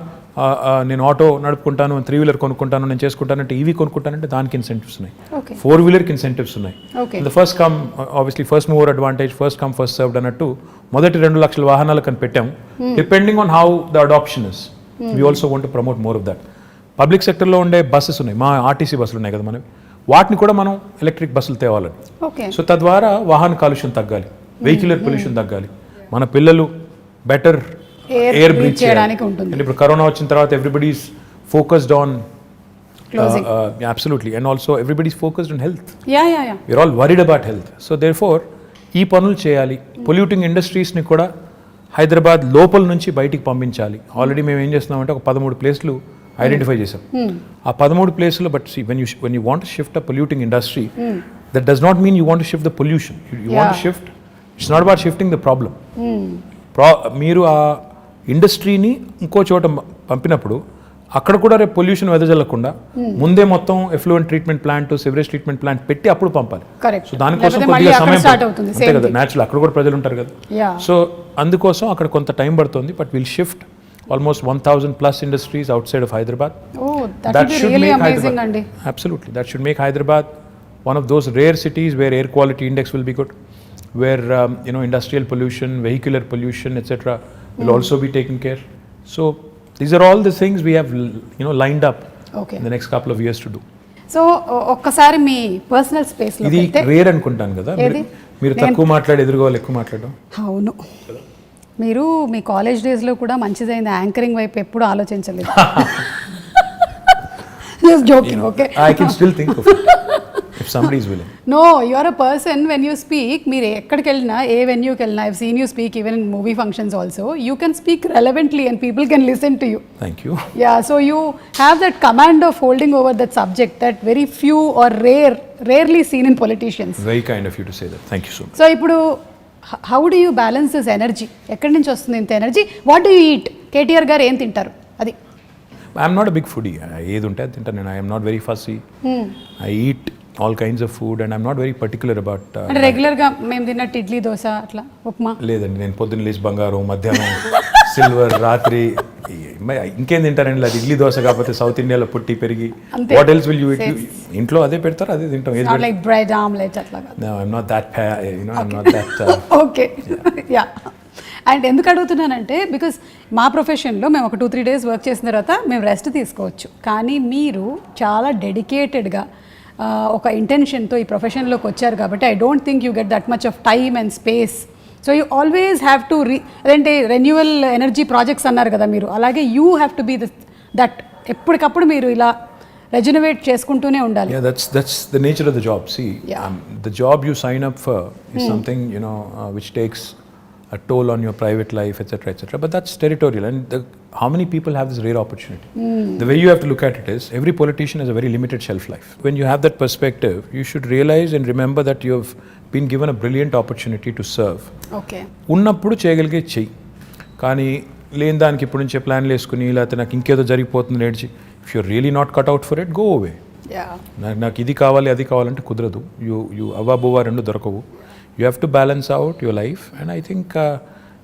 నేను ఆటో నడుపుకుంటాను, 3-wheeler కొనుక్కుంటాను, నేను చేసుకుంటానంటే ఈవీ కొనుక్కుంటానంటే దానికి ఇన్సెంటివ్స్ ఉన్నాయి. 4-wheelerకి ఇన్సెంటివ్స్ ఉన్నాయి. The first come obviously first mover advantage, first come first served అన్నట్టు మొదటి 2 లక్షల వాహనాలు కని పెట్టాము. Depending on how the adoption is, we also want to promote more of that. Public సెక్టర్లో ఉండే బస్సెస్ ఉన్నాయి, మా ఆర్టీసీ బస్సులు ఉన్నాయి కదా మనవి, వాటిని కూడా మనం ఎలక్ట్రిక్ బస్సులు తేవాలని. సో తద్వారా వాహన కాలుష్యం తగ్గాలి, వెహిక్యులర్ పొల్యూషన్ తగ్గాలి, మన పిల్లలు బెటర్ ఎయిర్ బ్రీత్ చేయడానికి ఉంటుంది. And ఇప్పుడు కరోనా వచ్చిన తర్వాత everybody is focused on absolutely, and also everybody is focused on health. Yeah. We're all worried about health. So therefore ఈ పనులు చేయాలి. పొల్యూటింగ్ ఇండస్ట్రీస్ని కూడా హైదరాబాద్ లోపల నుంచి బయటికి పంపించాలి. ఆల్రెడీ మేము ఏం చేస్తున్నామంటే ఒక 13 ప్లేస్లు ఐడెంటిఫై చేసాం. ఆ 13 ప్లేస్లో but when you want to shift a polluting industry, that does not mean you want to shift the pollution. You want to shift, it's not about shifting the problem. మీరు ఆ ఇండస్ట్రీని ఇంకో చోట పంపినప్పుడు అక్కడ కూడా రేపు పొల్యూషన్ వెదజల్లకుండా ముందే మొత్తం effluent treatment plant, sewerage treatment plant పెట్టి అప్పుడు పంపాలి. సో దానికోసం కొద్దిగా సమయం అంతే కదా, న్యాచురల్ అక్కడ కూడా ప్రజలు ఉంటారు కదా. సో అందుకోసం అక్కడ కొంత టైం పడుతుంది. But will shift almost 1,000 plus industries outside of Hyderabad. That should really make amazing, Hyderabad, absolutely, that should make Hyderabad one of those rare cities where air quality index will be good, where industrial pollution, vehicular pollution, etc. will also be taken care. So these are all the things we have lined up in the next couple of years to do. So ఒక్కసారి మీ personal space లో ఇది rare అనుకుంటాను కదా, మీరు తక్కువ మాట్లాడి ఎదురుగా ఎక్కువ మాట్లాడడం. అవును, మీరు మీ కాలేజ్ డేస్లో కూడా మంచిదైంది, యాంకరింగ్ వైపు ఎప్పుడు ఆలోచించలేదు. Just joking, okay? I can still think of it if somebody is willing. No, you are a person when you speak, మీరు ఎక్కడికి వెళ్ళినా, ఏ వెన్యూకి వెళ్ళినా, I've seen you speak even in movie functions also, you can speak relevantly and people can listen to you. Thank you. Yeah, so you have that command of holding over that subject that very few or rarely seen in politicians. Very kind of you to say that. Thank you so much. So ఇప్పుడు how do you balance this energy? ఎక్కడి నుంచి వస్తుంది ఇంత energy? What do you eat? KTR గారు ఏం తింటారు? అది I'm not a big foodie. ఏది ఉంటే అది తింటాను నేను. I'm not very fussy. I eat all kinds of food and I'm not very particular about. అంటే రెగ్యులర్గా మేము తిన్నట్టు ఇడ్లీ, దోశ, అట్లా ఉప్మా లేదండి. నేను పొద్దున్న లేచి బంగారం, మధ్యాహ్నం సిల్వర్, రాత్రి ఇంకేం తింటారండి? అది ఇడ్లీ దోశ కాకపోతే సౌత్ ఇండియాలో పుట్టి పెరిగి what else will you eat? ఇంట్లో అదే పెడతారు, అదే తింటాం. లైక్ బ్రెడ్ ఆమ్లెట్ అట్లా కాదు. No, I'm not that I'm not that okay. Yeah. And ఎందుకు అడుగుతున్నానంటే బికాస్ మా ప్రొఫెషన్లో మేము ఒక 2-3 days వర్క్ చేసిన తర్వాత మేము రెస్ట్ తీసుకోవచ్చు, కానీ మీరు చాలా డెడికేటెడ్గా ఒక ఇంటెన్షన్తో ఈ ప్రొఫెషన్లోకి వచ్చారు కాబట్టి I don't think you get that much of time and space. So you always have to అదేంటే రెన్యువల్ ఎనర్జీ ప్రాజెక్ట్స్ అన్నారు కదా మీరు, అలాగే you have to be that ఎప్పటికప్పుడు మీరు ఇలా రెజనవేట్ చేసుకుంటూనే ఉండాలి. Yeah, that's the nature of the job. See, the job you sign up for is something which takes a toll on your private life, etc. But that's territorial, and how many people have this rare opportunity? The way you have to look at it is every politician has a very limited shelf life. When you have that perspective, you should realize and remember that you have been given a brilliant opportunity to serve. Okay. ఉన్నప్పుడు చేయగలిగే చెయ్యి, కానీ లేని దానికి ఇప్పుడు నుంచే ప్లాన్లు వేసుకుని లేకపోతే నాకు ఇంకేదో జరిగిపోతుంది నేర్చి, if you're really not cut out for it, go away. నాకు ఇది కావాలి అది కావాలంటే కుదరదు. యూ అవ్వబోవా రెండు దొరకవు. You have to balance out your life, and I think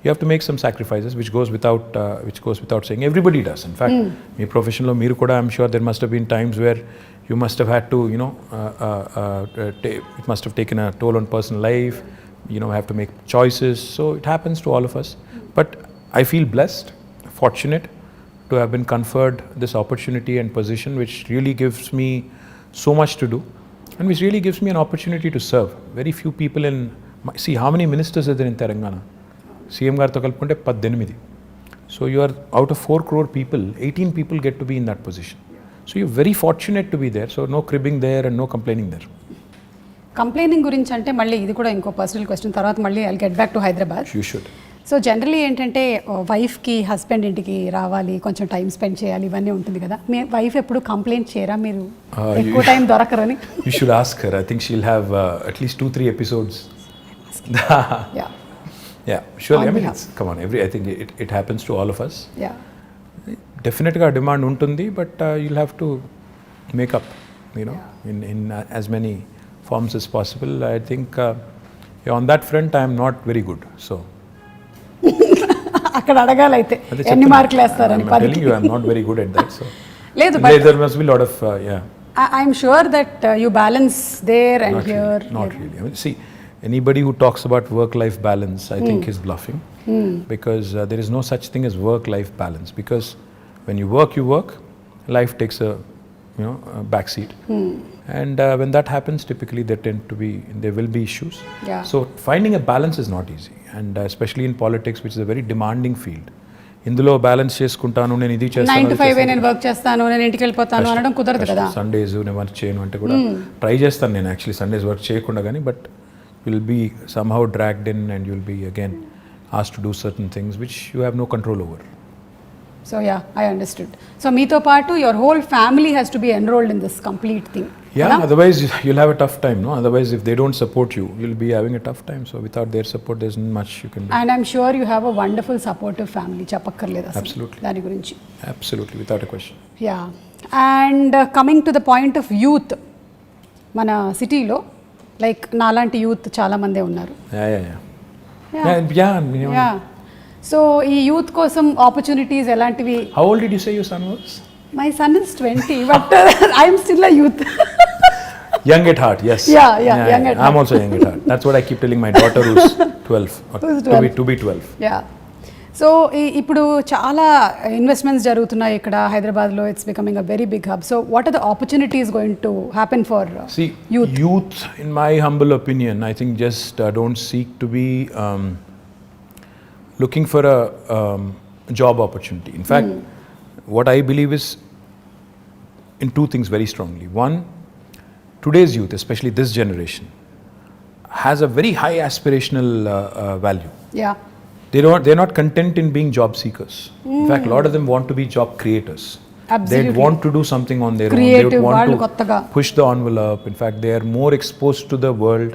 you have to make some sacrifices, which goes without saying. Everybody does. In fact, my profession lo meeru kuda, I'm sure there must have been times where you must have had to, it must have taken a toll on personal life. Have to make choices. So it happens to all of us. But I feel blessed, fortunate to have been conferred this opportunity and position, which really gives me so much to do, and which really gives me an opportunity to serve. Very few people in See, how many ministers are there in Telangana? CM గారితో కలుపుకుంటే 18. So you are out of 4 crore people, 18 people get to be in that position. So you're very fortunate to be there. So no cribbing there and no complaining there. Complaining గురించి అంటే మళ్ళీ ఇది కూడా ఇంకో personal question, తర్వాత మళ్ళీ I get back to Hyderabad. You should. So generally ఏంటంటే వైఫ్కి హస్బెండ్ ఇంటికి రావాలి, కొంచెం టైం స్పెండ్ చేయాలి, ఇవన్నీ ఉంటుంది కదా. మీ వైఫ్ ఎప్పుడు కంప్లైంట్ చేయరా మీరు ఎక్కువ time దొరకరని? You should ask her. I think she'll have at least 2-3 episodes. Yeah. Yeah, surely. On I mean, behalf. come on. I think it happens to all of us. Yeah. డెఫినెట్గా demand ఉంటుంది, but you'll have to make up, you know, in as many forms as possible. I think on that front I am not very good. So అక్కడ అడగాలైతే ఎన్ని మార్కులు వేస్తారని? I'm telling you, I'm not very good at that. So లేదు, there must be a lot of I'm sure that you balance there and not here. really, not really. I mean, see, anybody who talks about work-life balance, I think is bluffing, because there is no such thing as work-life balance. Because when you work, life takes a back seat, and when that happens, typically there will be issues. Yeah. So finding a balance is not easy, and especially in politics, which is a very demanding field. ఇందులో balance చేసుకుంటాను, నేను ఇది 9 to 5 నేను work చేస్తాను, నేను ఇంటికి వెళ్ళిపోతాను అనడం కుదరదు కదా. సండేస్ నేను వర్క్ చేయను అంటే కూడా ట్రై చేస్తాను నేను యాక్చువల్లీ సండేస్ వర్క్ చేయకుండా, కానీ but will be somehow dragged in and will be again asked to do certain things which you have no control over. So yeah, I understood. So మీతో పాటు your whole family has to be enrolled in this complete thing. Yeah, otherwise you'll have a tough time, no? Otherwise if they don't support you, you'll be having a tough time. So without their support, there's not much you can do. And I'm sure you have a wonderful supportive family. చెప్పక్కర్లేదు అసలు Absolutely. దాని గురించి. Absolutely, without a question. Yeah. And coming to the point of youth, మన సిటీలో like నాలాంటి youth చాలా మందే ఉన్నారు. Yeah. సో ఈ యూత్ కోసం ఆపర్చునిటీస్ ఎలాంటివి? How old did you say your son was? My son is 20, but I'm still a youth. Young at heart, yes. Yeah, young at heart. I'm also young at heart. That's what I keep telling my daughter who's 12. Who's 12? To be 12. Yeah. So ఇప్పుడు చాలా investments జరుగుతున్నాయి ఇక్కడ హైదరాబాద్లో. It's becoming a very big hub. So what are the opportunities going to happen for youth? In my humble opinion, I think just don't seek to be looking for a job opportunity. In fact, what I believe is in two things very strongly. One, today's youth, especially this generation, has a very high aspirational value. Yeah. They're not content in being job seekers. In fact, a lot of them want to be job creators. Absolutely. They want to do something on their Creative, own. They want to kottaga push the envelope. In fact, they are more exposed to the world.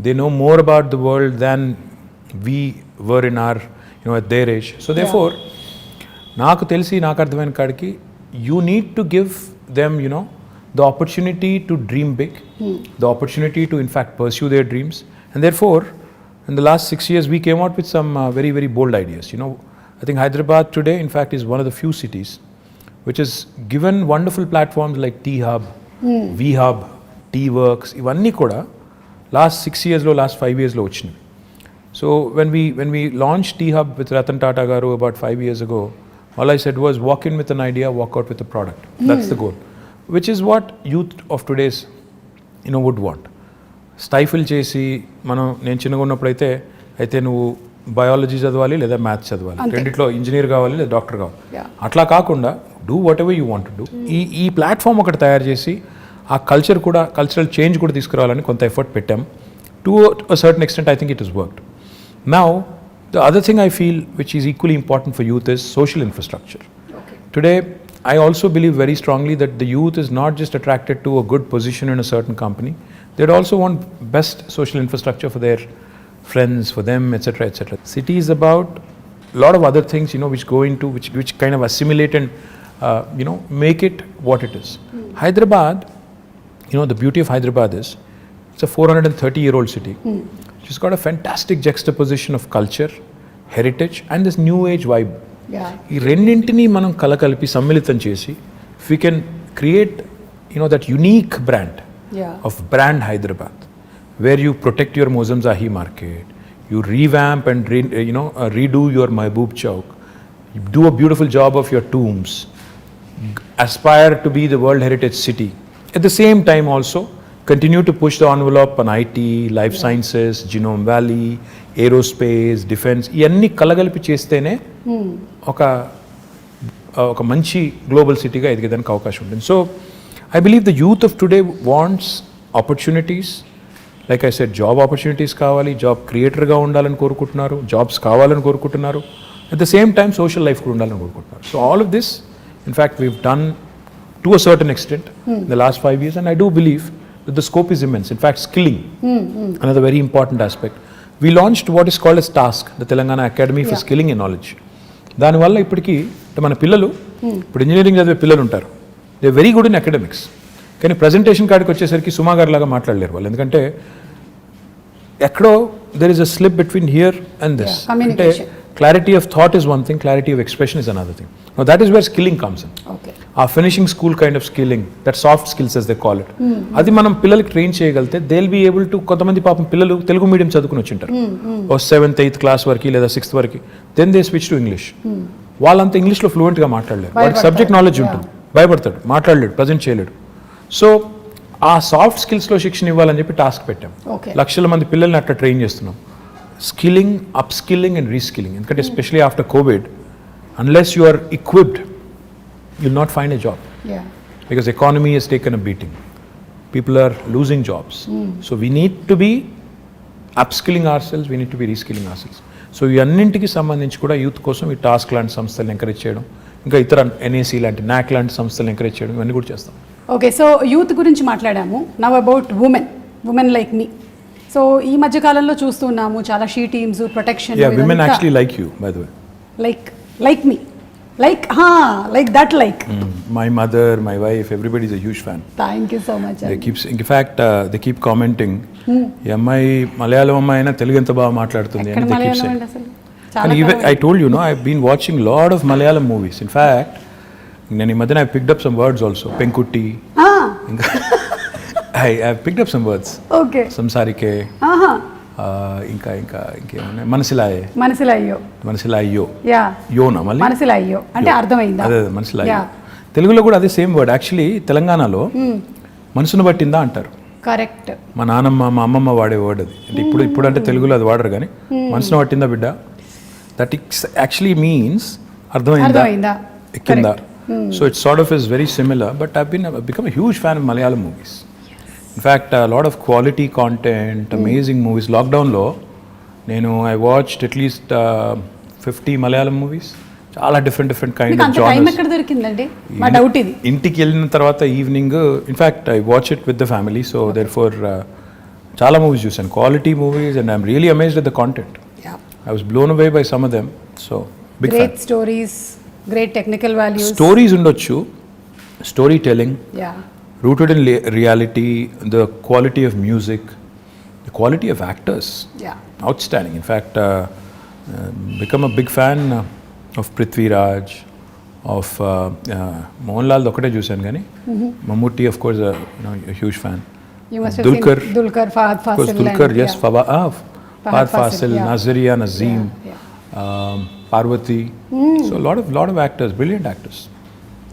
They know more about the world than we were in our, at their age. So therefore, నాకు అర్థమైన కాడికి you need to give them, the opportunity to dream big, the opportunity to in fact pursue their dreams. And therefore, in the last 6 years, we came out with some very, very bold ideas. I think Hyderabad today, in fact, is one of the few cities which has given wonderful platforms like T-Hub, V-Hub, T-Works, ఇవన్నీ కూడా last 6 years లో, last 5 years లో వచ్చినాయి. So when we launched T-Hub with Ratan Tata Garu about 5 years ago, all I said was walk in with an idea, walk out with a product. That's the goal, which is what youth of today's would want. స్టైఫిల్ చేసి నేను చిన్నగా ఉన్నప్పుడు అయితే నువ్వు biology చదవాలి లేదా maths చదవాలి, రెండిట్లో ఇంజనీర్ కావాలి లేదా డాక్టర్ కావాలి, అట్లా కాకుండా do what ever you want to do. ఈ ప్లాట్ఫామ్ ఒకటి తయారు చేసి ఆ కల్చరల్ చేంజ్ కూడా తీసుకురావాలని కొంత ఎఫర్ట్ పెట్టాం. To a certain extent I think it is worked. Now, the other thing I feel which is equally important for youth is social infrastructure. Okay. Today, I also believe very strongly that the youth is not just attracted to a good position in a certain company. They also want best social infrastructure for their friends, for them, etc., etc. City is about a lot of other things, which go into, which kind of assimilate and, make it what it is. Hyderabad, the beauty of Hyderabad is, it's a 430-year-old city. She's got a fantastic juxtaposition of culture, heritage and this new age vibe. ఈ రెండింటిని మనం కలకలిపి సమ్మిళితం చేసి if we can create that unique brand of brand Hyderabad, where you protect your Mozamzahi market, you revamp and redo your Mehboob Chowk, you do a beautiful job of your tombs, aspire to be the World Heritage City. At the same time also, continue to push the envelope on IT, life sciences, Genome Valley, aerospace, defense, ఇవన్నీ కలగలిపి చేస్తేనే ఒక మంచి global సిటీగా ఎదిగేదానికి అవకాశం ఉంటుంది. So I believe the youth of today wants opportunities. Like I said, job opportunities కావాలి, job క్రియేటర్గా ఉండాలని కోరుకుంటున్నారు, జాబ్స్ కావాలని కోరుకుంటున్నారు, at the same time social life కూడా ఉండాలని కోరుకుంటున్నారు. So all of this in fact weave done to a certain extent in the last 5 years, and I do believe that the scope is immense. In fact, skilling, another very important aspect. We launched what is called as TASK, the Telangana Academy for Skilling and Knowledge. దానివల్ల ఇప్పటికీ మన పిల్లలు, ఇప్పుడు engineering చదివే పిల్లలు ఉంటారు, they very good in academics, కానీ presentation కాడికి వచ్చేసరికి సుమా గారి లాగా మాట్లాడలేరు వాళ్ళు. ఎందుకంటే ఎక్కడో there is a slip between here and this. అంటే clarity of thought is one thing, clarity of expression is another thing. Now that is where skilling comes in. Okay. Our finishing school kind of skilling, that soft skills as they call it. అది మనం పిల్లలకి train చేయగలిగితే they will be able to, కొంతమంది పాపం పిల్లలు Telugu medium చదువుకుని వచ్చింటారు ఓ 7th 8th class వరకు లేదా 6th వరకు, then they switch to English. వాళ్ళంతా ఇంగ్లీష్లో ఫ్లూయెంట్గా మాట్లాడలేరు, వాడికి సబ్జెక్ట్ నాలెడ్జ్ ఉంటుంది, భయపడతాడు, మాట్లాడలేడు, ప్రజెంట్ చేయలేడు. సో ఆ సాఫ్ట్ స్కిల్స్లో శిక్షణ ఇవ్వాలని చెప్పి టాస్క్ పెట్టాం. లక్షల మంది పిల్లల్ని అట్లా ట్రైన్ చేస్తున్నాం. Skilling, upskilling and reskilling. Because especially after COVID, unless you are equipped, you'll not find a job. Yeah. Because economy has taken a beating. People are losing jobs. So we need to be upskilling ourselves, we need to be reskilling ourselves. So ఈ అన్నింటికి సంబంధించి కూడా youth కోసం ఈ task లాంటి సంస్థలను encourage చేయడం, ఇంకా ఇతర NAC లాంటి NAC లాంటి సంస్థలను ఎంకరేజ్ చేయడం, ఇవన్నీ కూడా చేస్తాం. ఓకే, సో యూత్ గురించి మాట్లాడాము. Now about women like me. So ఈ మధ్య కాలంలో చూస్తున్నాము చాలా she teams, protection. Yeah, women actually like you, by the way. Like me. Like that. My mother, my wife, everybody is a huge fan. Thank you so much. In fact, they keep commenting, ఈ అమ్మాయి మలయాళం అమ్మాయి అయినా తెలుగు ఎంత బాగా మాట్లాడుతుంది అని they keep saying. And even I told you, no, I've been watching lot of Malayalam movies. In fact, నేను ఈ మధ్యన I picked up some words also. Penkutti. I've picked up some words. Okay. Samsarike. ఇంకా ఇంకేమన్నా మనసిలాయో. యోనా మళ్ళీ మనసిలాయో అంటే అర్థమైందా? అదే మనసిలాయో. తెలుగులో కూడా అదే సేమ్ వర్డ్. యాక్చువల్లీ తెలంగాణలో మనసును పట్టిందా అంటారు. కరెక్ట్. మా నాన్నమ్మ మా అమ్మమ్మ వాడే వర్డ్ అది. అంటే ఇప్పుడు అంటే తెలుగులో అది వాడరు, కానీ మనసును పట్టిందా బిడ్డ, దట్ యాక్చువల్లీ మీన్స్ అర్థమైందా, ఎక్కిందా. So it's sort of is very similar, but I've become a huge fan of Malayalam movies. In fact, a lot of quality content, amazing movies. Lockdown lo I watched at least 50 Malayalam movies. Chaala different kind of genres. Time ekkada dorikindandi? Ma doubt idi. Intiki ellina tarvata evening, in fact I watch it with the family, so therefore chaala movies chusanu, quality movies, and I'm really amazed at the content. Yeah. I was blown away by some of them. So big fan. Great stories, great technical values. Stories undochu, storytelling. Yeah. Rooted in reality, the quality of music, the quality of actors. Yeah. Outstanding. In fact, become a big fan of Prithvi Raj, of Mohanlal ఒకటే చూశాను కానీ Mammootty, of course, a huge fan. You must have seen Dulquer, Fahad Fasil. Of course, Dulquer, yes. Fahad Fasil, Nazariya, Nazeem, Parvati. So a lot of actors, brilliant actors.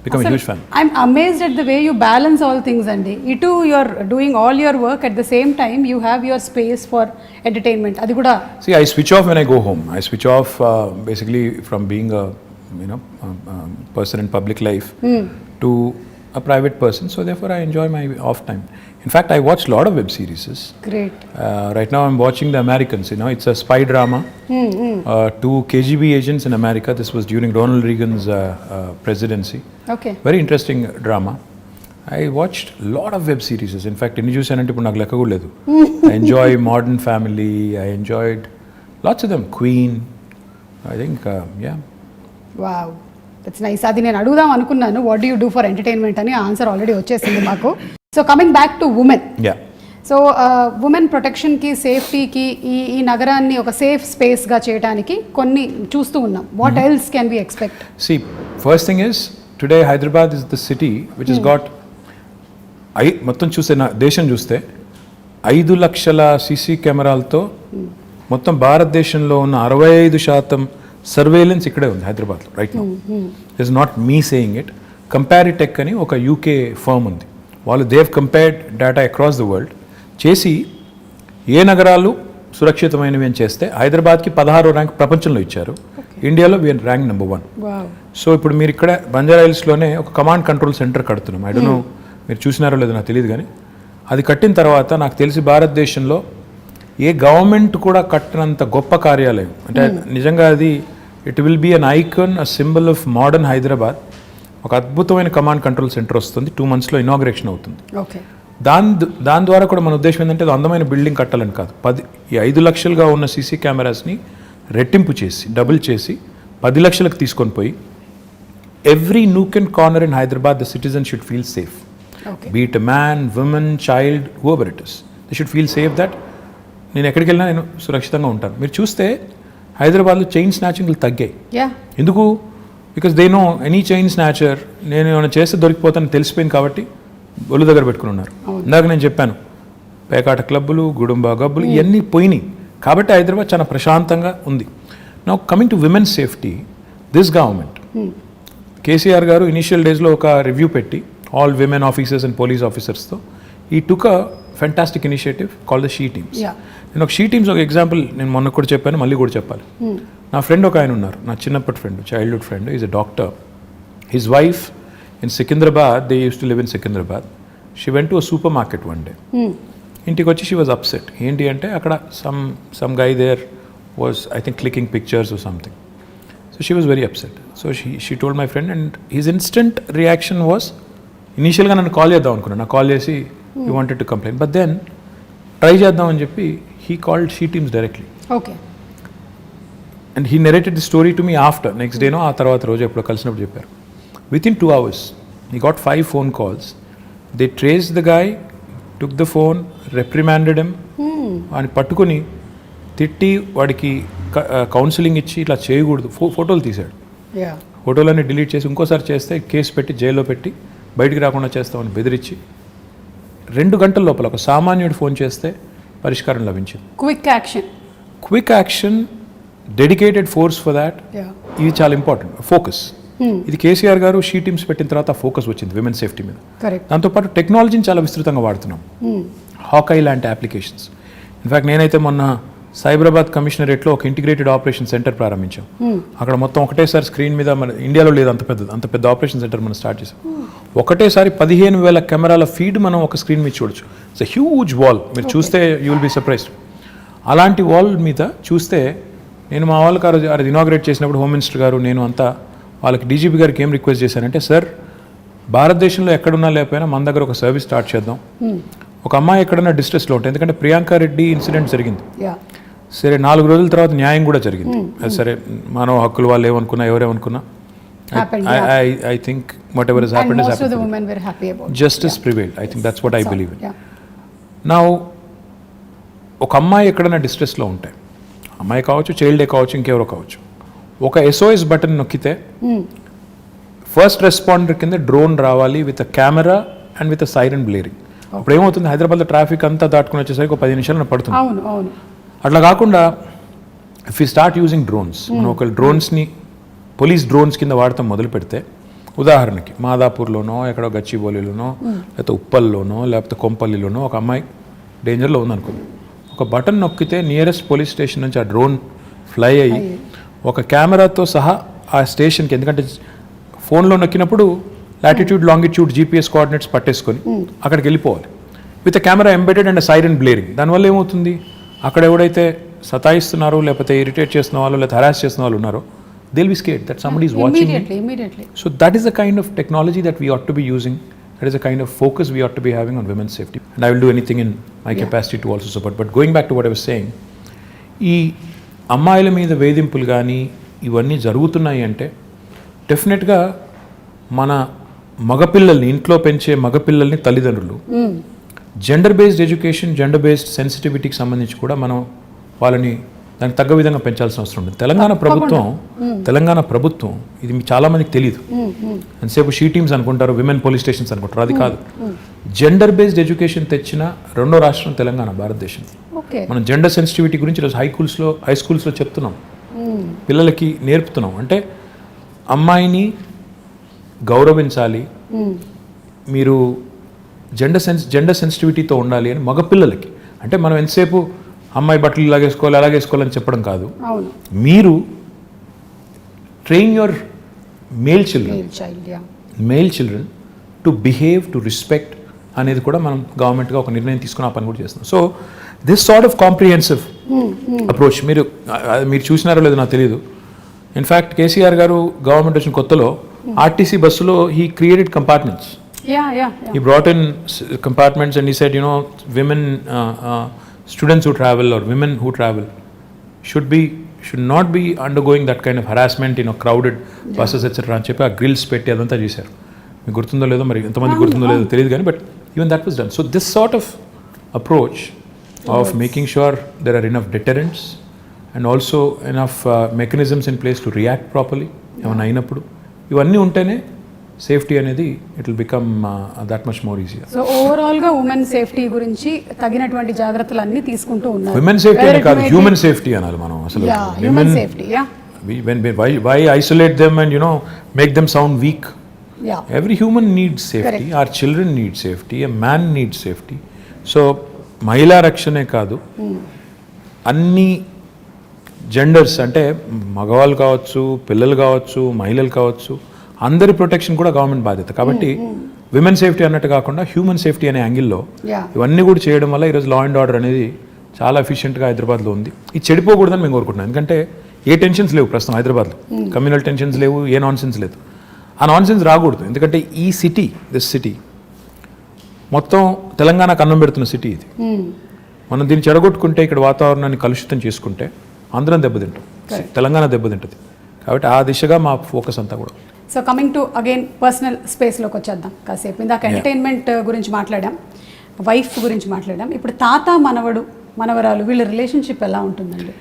Become a huge fan. I'm amazed at the way you balance all things, Andy. Itu you're doing all your work at the same time you have your space for entertainment. Adi kuda. See, I switch off when I go home. I switch off basically from being a person in public life to a private person. So therefore I enjoy my off time. In fact, I watch a lot of web series. Great. Right now I'm watching The Americans. It's a spy drama. Two KGB agents in America. This was during Ronald Reagan's presidency. Okay. Very interesting drama. I watched a lot of web series. In fact, inni chusanante ippudu naaku lekka kuda ledu. I enjoy Modern Family. I enjoyed lots of them. Queen. I think, yeah. Wow. That's nice. Adi nenu adugudam anukunnanu, what do you do for entertainment ani answer already vachesindi maaku. So coming back to women. Yeah. So women ప్రొటెక్షన్కి, సేఫ్టీకి, ఈ నగరాన్ని ఒక safe స్పేస్గా చేయడానికి కొన్ని చూస్తూ ఉన్నాం. What else can we expect? See, first thing is today Hyderabad is the city which is got మొత్తం చూస్తే దేశం చూస్తే 5 లక్షల సీసీ కెమెరాలతో మొత్తం భారతదేశంలో ఉన్న 65% సర్వేలెన్స్ ఇక్కడే ఉంది హైదరాబాద్లో right now. Is not me saying it. Comparitech అని ఒక యూకే ఫర్మ్ ఉంది, వాళ్ళు they compared data across the world చేసి ఏ నగరాలు సురక్షితమైనవి అని చేస్తే హైదరాబాద్కి 16వ ర్యాంక్ ప్రపంచంలో ఇచ్చారు. ఇండియాలో వీఆర్ ర్యాంక్ నెంబర్ 1. సో ఇప్పుడు మీరు ఇక్కడ బంజారాహిల్స్లోనే ఒక కమాండ్ కంట్రోల్ సెంటర్ కడుతున్నాం. ఐ డోంట్ నో మీరు చూసినారో లేదో నాకు తెలియదు, కానీ అది కట్టిన తర్వాత నాకు తెలిసి భారతదేశంలో ఏ గవర్నమెంట్ కూడా కట్టినంత గొప్ప కార్యాలయం. అంటే నిజంగా అది it will be an icon, a symbol of modern Hyderabad. ఒక అద్భుతమైన కమాండ్ కంట్రోల్ సెంటర్ వస్తుంది. 2 monthsలో ఇనాగ్రేషన్ అవుతుంది. దాని ద్వారా కూడా మన ఉద్దేశం ఏంటంటే అందమైన బిల్డింగ్ కట్టాలని కాదు, 5 లక్షలుగా ఉన్న సీసీ కెమెరాస్ని రెట్టింపు చేసి డబుల్ చేసి 10 లక్షలకు తీసుకొని పోయి every nook and corner in Hyderabad the citizen should feel safe. Be it a man, women, child, whoever it is, they should feel safe that నేను ఎక్కడికి వెళ్ళినా నేను సురక్షితంగా ఉంటాను. మీరు చూస్తే హైదరాబాద్లో చైన్ స్నాచింగ్లు తగ్గాయి. ఎందుకు? Because they know any chain snatcher నేను ఏమైనా చేస్తే దొరికిపోతాను తెలిసిపోయింది కాబట్టి ఒళ్ళు దగ్గర పెట్టుకుని ఉన్నారు. ఇందాక నేను చెప్పాను పేకాట క్లబ్బులు, గుడుంబా గబ్బులు ఇవన్నీ పోయినాయి కాబట్టి హైదరాబాద్ చాలా ప్రశాంతంగా ఉంది. Now coming to women safety, this government KCR గారు ఇనిషియల్ డేస్లో ఒక రివ్యూ పెట్టి all women officers and police ఆఫీసర్స్తో ఈ took a fantastic initiative call the she teams. నేను ఒక షీ టీమ్స్ ఒక ఎగ్జాంపుల్ నేను మొన్న కూడా చెప్పాను, మళ్ళీ కూడా చెప్పాలి. నా ఫ్రెండ్ ఒక ఆయన ఉన్నారు, నా చిన్నప్పటి friend, childhood friend, is a doctor. His wife in Secunderabad, they uses to live in Secunderabad. She went to a super market one day. ఇంటికి వచ్చి షీ వాజ్ అప్సెట్. ఏంటి అంటే అక్కడ some guy there was I think clicking pictures or something. So she was very upset. So she told my friend and his instant reaction was, ఇనీషియల్గా నన్ను call చేద్దాం అనుకున్నాను, నాకు కాల్ చేసి you wanted to complaint, but then try చేద్దామని చెప్పి he called she teams directly. Okay. And he narrated the story to me after, next డేనో ఆ తర్వాత రోజు ఎప్పుడో కలిసినప్పుడు చెప్పారు. Within 2 hours he got 5 phone calls. They traced the guy, took the phone, reprimanded him, అని పట్టుకొని తిట్టి వాడికి కౌన్సిలింగ్ ఇచ్చి ఇట్లా చేయకూడదు, ఫోటోలు తీశాడు. ఫోటోలన్నీ డిలీట్ చేసి ఇంకోసారి చేస్తే కేసు పెట్టి జైల్లో పెట్టి బయటికి రాకుండా చేస్తామని బెదిరించి 2 గంటల లోపల ఒక సామాన్యుడు ఫోన్ చేస్తే పరిష్కారం లభించింది. Quick action, dedicated force for that. ఇది చాలా ఇంపార్టెంట్. ఫోకస్, ఇది కేసీఆర్ గారు షీ టీమ్స్ పెట్టిన తర్వాత ఫోకస్ వచ్చింది విమెన్ సేఫ్టీ మీద. దాంతోపాటు టెక్నాలజీని చాలా విస్తృతంగా వాడుతున్నాం. హాకై లాంటి అప్లికేషన్స్. ఇన్ఫ్యాక్ట్ నేనైతే మొన్న సైబరాబాద్ కమిషనరేట్లో ఒక ఇంటిగ్రేటెడ్ ఆపరేషన్ సెంటర్ ప్రారంభించాం. అక్కడ మొత్తం ఒకటేసారి స్క్రీన్ మీద, మన ఇండియాలో లేదు అంత పెద్ద ఆపరేషన్ సెంటర్ మనం స్టార్ట్ చేసాం. ఒకటేసారి 15,000 కెమెరాల ఫీడ్ మనం ఒక స్క్రీన్ మీద చూడొచ్చు. It's a huge wall. మీరు చూస్తే యూ విల్ బి సర్ప్రైజ్డ్. అలాంటి వాల్ మీద చూస్తే నేను మా వాళ్ళకి అది ఇనాగ్రేట్ చేసినప్పుడు హోమ్ మినిస్టర్ గారు నేను అంతా వాళ్ళకి డీజీపీ గారికి ఏం రిక్వెస్ట్ చేశానంటే, సార్ భారతదేశంలో ఎక్కడున్నా లేకపోయినా మన దగ్గర ఒక సర్వీస్ స్టార్ట్ చేద్దాం. ఒక అమ్మాయి ఎక్కడన్నా డిస్ట్రెస్లో ఉంటుంది, ఎందుకంటే ప్రియాంక రెడ్డి ఇన్సిడెంట్ జరిగింది, సరే 4 రోజుల తర్వాత న్యాయం కూడా జరిగింది. సరే మానవ హక్కులు వాళ్ళు ఏమనుకున్నా ఎవరేమనుకున్నా I think whatever has happened has happened. And most of the women were happy about it. Justice prevailed. I think that's what I believe in. Now ఒక అమ్మాయి ఎక్కడైనా డిస్ట్రెస్లో ఉంటే, అమ్మాయి కావచ్చు, చైల్డే కావచ్చు, ఇంకెవరో కావచ్చు, ఒక SOS బటన్ నొక్కితే ఫస్ట్ రెస్పాండర్ కింద డ్రోన్ రావాలి with a camera and with a siren blaring. అప్పుడు ఏమవుతుంది, హైదరాబాద్లో ట్రాఫిక్ అంతా దాటుకుని వచ్చేసరికి ఒక 10 నిమిషాలు పడుతుంది. అట్లా కాకుండా if you start using drones, మనం ఒక డ్రోన్స్ని పోలీస్ డ్రోన్స్ కింద వాడటం మొదలు పెడితే, ఉదాహరణకి మాదాపూర్లోనో ఎక్కడో గచ్చిబౌలిలోనో లేకపోతే ఉప్పల్లోనో లేకపోతే కొంపల్లిలోనో ఒక అమ్మాయి డేంజర్లో ఉందనుకోండి, ఒక బటన్ నొక్కితే నియరెస్ట్ పోలీస్ స్టేషన్ నుంచి ఆ డ్రోన్ ఫ్లై అయ్యి ఒక కెమెరాతో సహా ఆ స్టేషన్కి, ఎందుకంటే ఫోన్లో నొక్కినప్పుడు లాటిట్యూడ్ లాంగిట్యూడ్ GPS కోఆర్డినేట్స్ పట్టేసుకొని అక్కడికి వెళ్ళిపోవాలి with camera embedded and siren blaring. దానివల్ల ఏమవుతుంది, అక్కడ ఎవడైతే సతాయిస్తున్నారో లేకపోతే ఇరిటేట్ చేస్తున్న వాళ్ళు లేకపోతే హరాస్ చేస్తున్న వాళ్ళు ఉన్నారో, they'll be scared that somebody is watching immediately. So that is the kind of technology that we ought to be using. That is the kind of focus we ought to be having on women's safety. And I will do anything in my capacity to also support. But going back to what I was saying, ఈ అమ్మాయిల మీద వేధింపులు కానీ ఇవన్నీ జరుగుతున్నాయి అంటే డెఫినెట్గా మన మగపిల్లల్ని, ఇంట్లో పెంచే మగపిల్లల్ని తల్లిదండ్రులు gender based education, gender based సెన్సిటివిటీకి సంబంధించి కూడా మనం వాళ్ళని దానికి తగ్గ విధంగా పెంచాల్సిన అవసరం ఉంది. తెలంగాణ ప్రభుత్వం ఇది చాలా మందికి తెలియదు. ఎంతసేపు షీ టీమ్స్ అనుకుంటారు, విమెన్ పోలీస్ స్టేషన్స్ అనుకుంటారు, అది కాదు. జెండర్ బేస్డ్ ఎడ్యుకేషన్ తెచ్చిన 2వ రాష్ట్రం తెలంగాణ, భారతదేశం. మనం జెండర్ సెన్సిటివిటీ గురించి ఈరోజు హై స్కూల్స్లో చెప్తున్నాం, పిల్లలకి నేర్పుతున్నాం. అంటే అమ్మాయిని గౌరవించాలి, మీరు జెండర్ సెన్సిటివిటీతో ఉండాలి అని మగపిల్లలకి. అంటే మనం ఎంతసేపు అమ్మాయి బట్టలు ఇలాగేసుకోవాలి అలాగేసుకోవాలని చెప్పడం కాదు. అవును, మీరు train your male children to behave, to respect అనేది కూడా మనం గవర్నమెంట్గా ఒక నిర్ణయం తీసుకుని ఆ పని కూడా చేస్తున్నాం. So this sort of comprehensive approach మీరు చూసినారో లేదో నాకు తెలియదు. ఇన్ఫ్యాక్ట్ కేసీఆర్ గారు గవర్నమెంట్ వచ్చిన కొత్తలో ఆర్టీసీ బస్సులో he created compartments. He brought in compartments and he said, women, students who travel or women who travel should not be undergoing that kind of harassment in crowded buses etc. అని చెప్పి ఆ grills పెట్టి అదంతా చేశారు. మీకు గుర్తుందో లేదో, మరి ఎంతమంది గుర్తుందో లేదో తెలియదు కానీ, but even that was done. So this sort of approach of making sure there are enough deterrents and also enough mechanisms in place to react properly ఏమైనా అయినప్పుడు, ఇవన్నీ ఉంటేనే సేఫ్టీ అనేది it will become that much more easier. So overall గా women safety గురించి తగినటువంటి జాగ్రత్తలు అన్ని తీసుకుంటూ ఉన్నారు. విమెన్ సేఫ్టీ అని కాదు, హ్యూమన్ సేఫ్టీ అనాలి మనం అసలు. Human safety, why isolate them and make them sound weak? Every human needs safety. Correct. Our children need safety, a man needs safety. So మహిళా రక్షణే కాదు, అన్ని జెండర్స్ అంటే మగవాళ్ళు కావచ్చు, పిల్లలు కావచ్చు, మహిళలు కావచ్చు, అందరి ప్రొటెక్షన్ కూడా గవర్నమెంట్ బాధ్యత. కాబట్టి విమెన్ సేఫ్టీ అన్నట్టు కాకుండా హ్యూమన్ సేఫ్టీ అనే యాంగిల్లో ఇవన్నీ కూడా చేయడం వల్ల ఈరోజు లా అండ్ ఆర్డర్ అనేది చాలా ఎఫిషియెంట్గా హైదరాబాద్లో ఉంది. ఇది చెడిపోకూడదని మేము కోరుకుంటున్నాం. ఎందుకంటే ఏ టెన్షన్స్ లేవు ప్రస్తుతం హైదరాబాద్లో, కమ్యూనల్ టెన్షన్స్ లేవు, ఏ నాన్సెన్స్ లేదు. ఆ నాన్సెన్స్ రాకూడదు. ఎందుకంటే ఈ సిటీ, దిస్ సిటీ మొత్తం తెలంగాణకు అన్నం పెడుతున్న సిటీ ఇది. మనం దీన్ని చెడగొట్టుకుంటే, ఇక్కడ వాతావరణాన్ని కలుషితం చేసుకుంటే అందరం దెబ్బతింటాం, తెలంగాణ దెబ్బతింటుంది. కాబట్టి ఆ దిశగా మా ఫోకస్ అంతా కూడా. So coming to again personal స్పేస్లోకి వచ్చేద్దాం కాసేపు. ఇందాక ఎంటర్టైన్మెంట్ గురించి మాట్లాడాం, వైఫ్ గురించి మాట్లాడాం. ఇప్పుడు తాత మనవడు మనవరాలు వీళ్ళ రిలేషన్షిప్ ఎలా ఉంటుందండి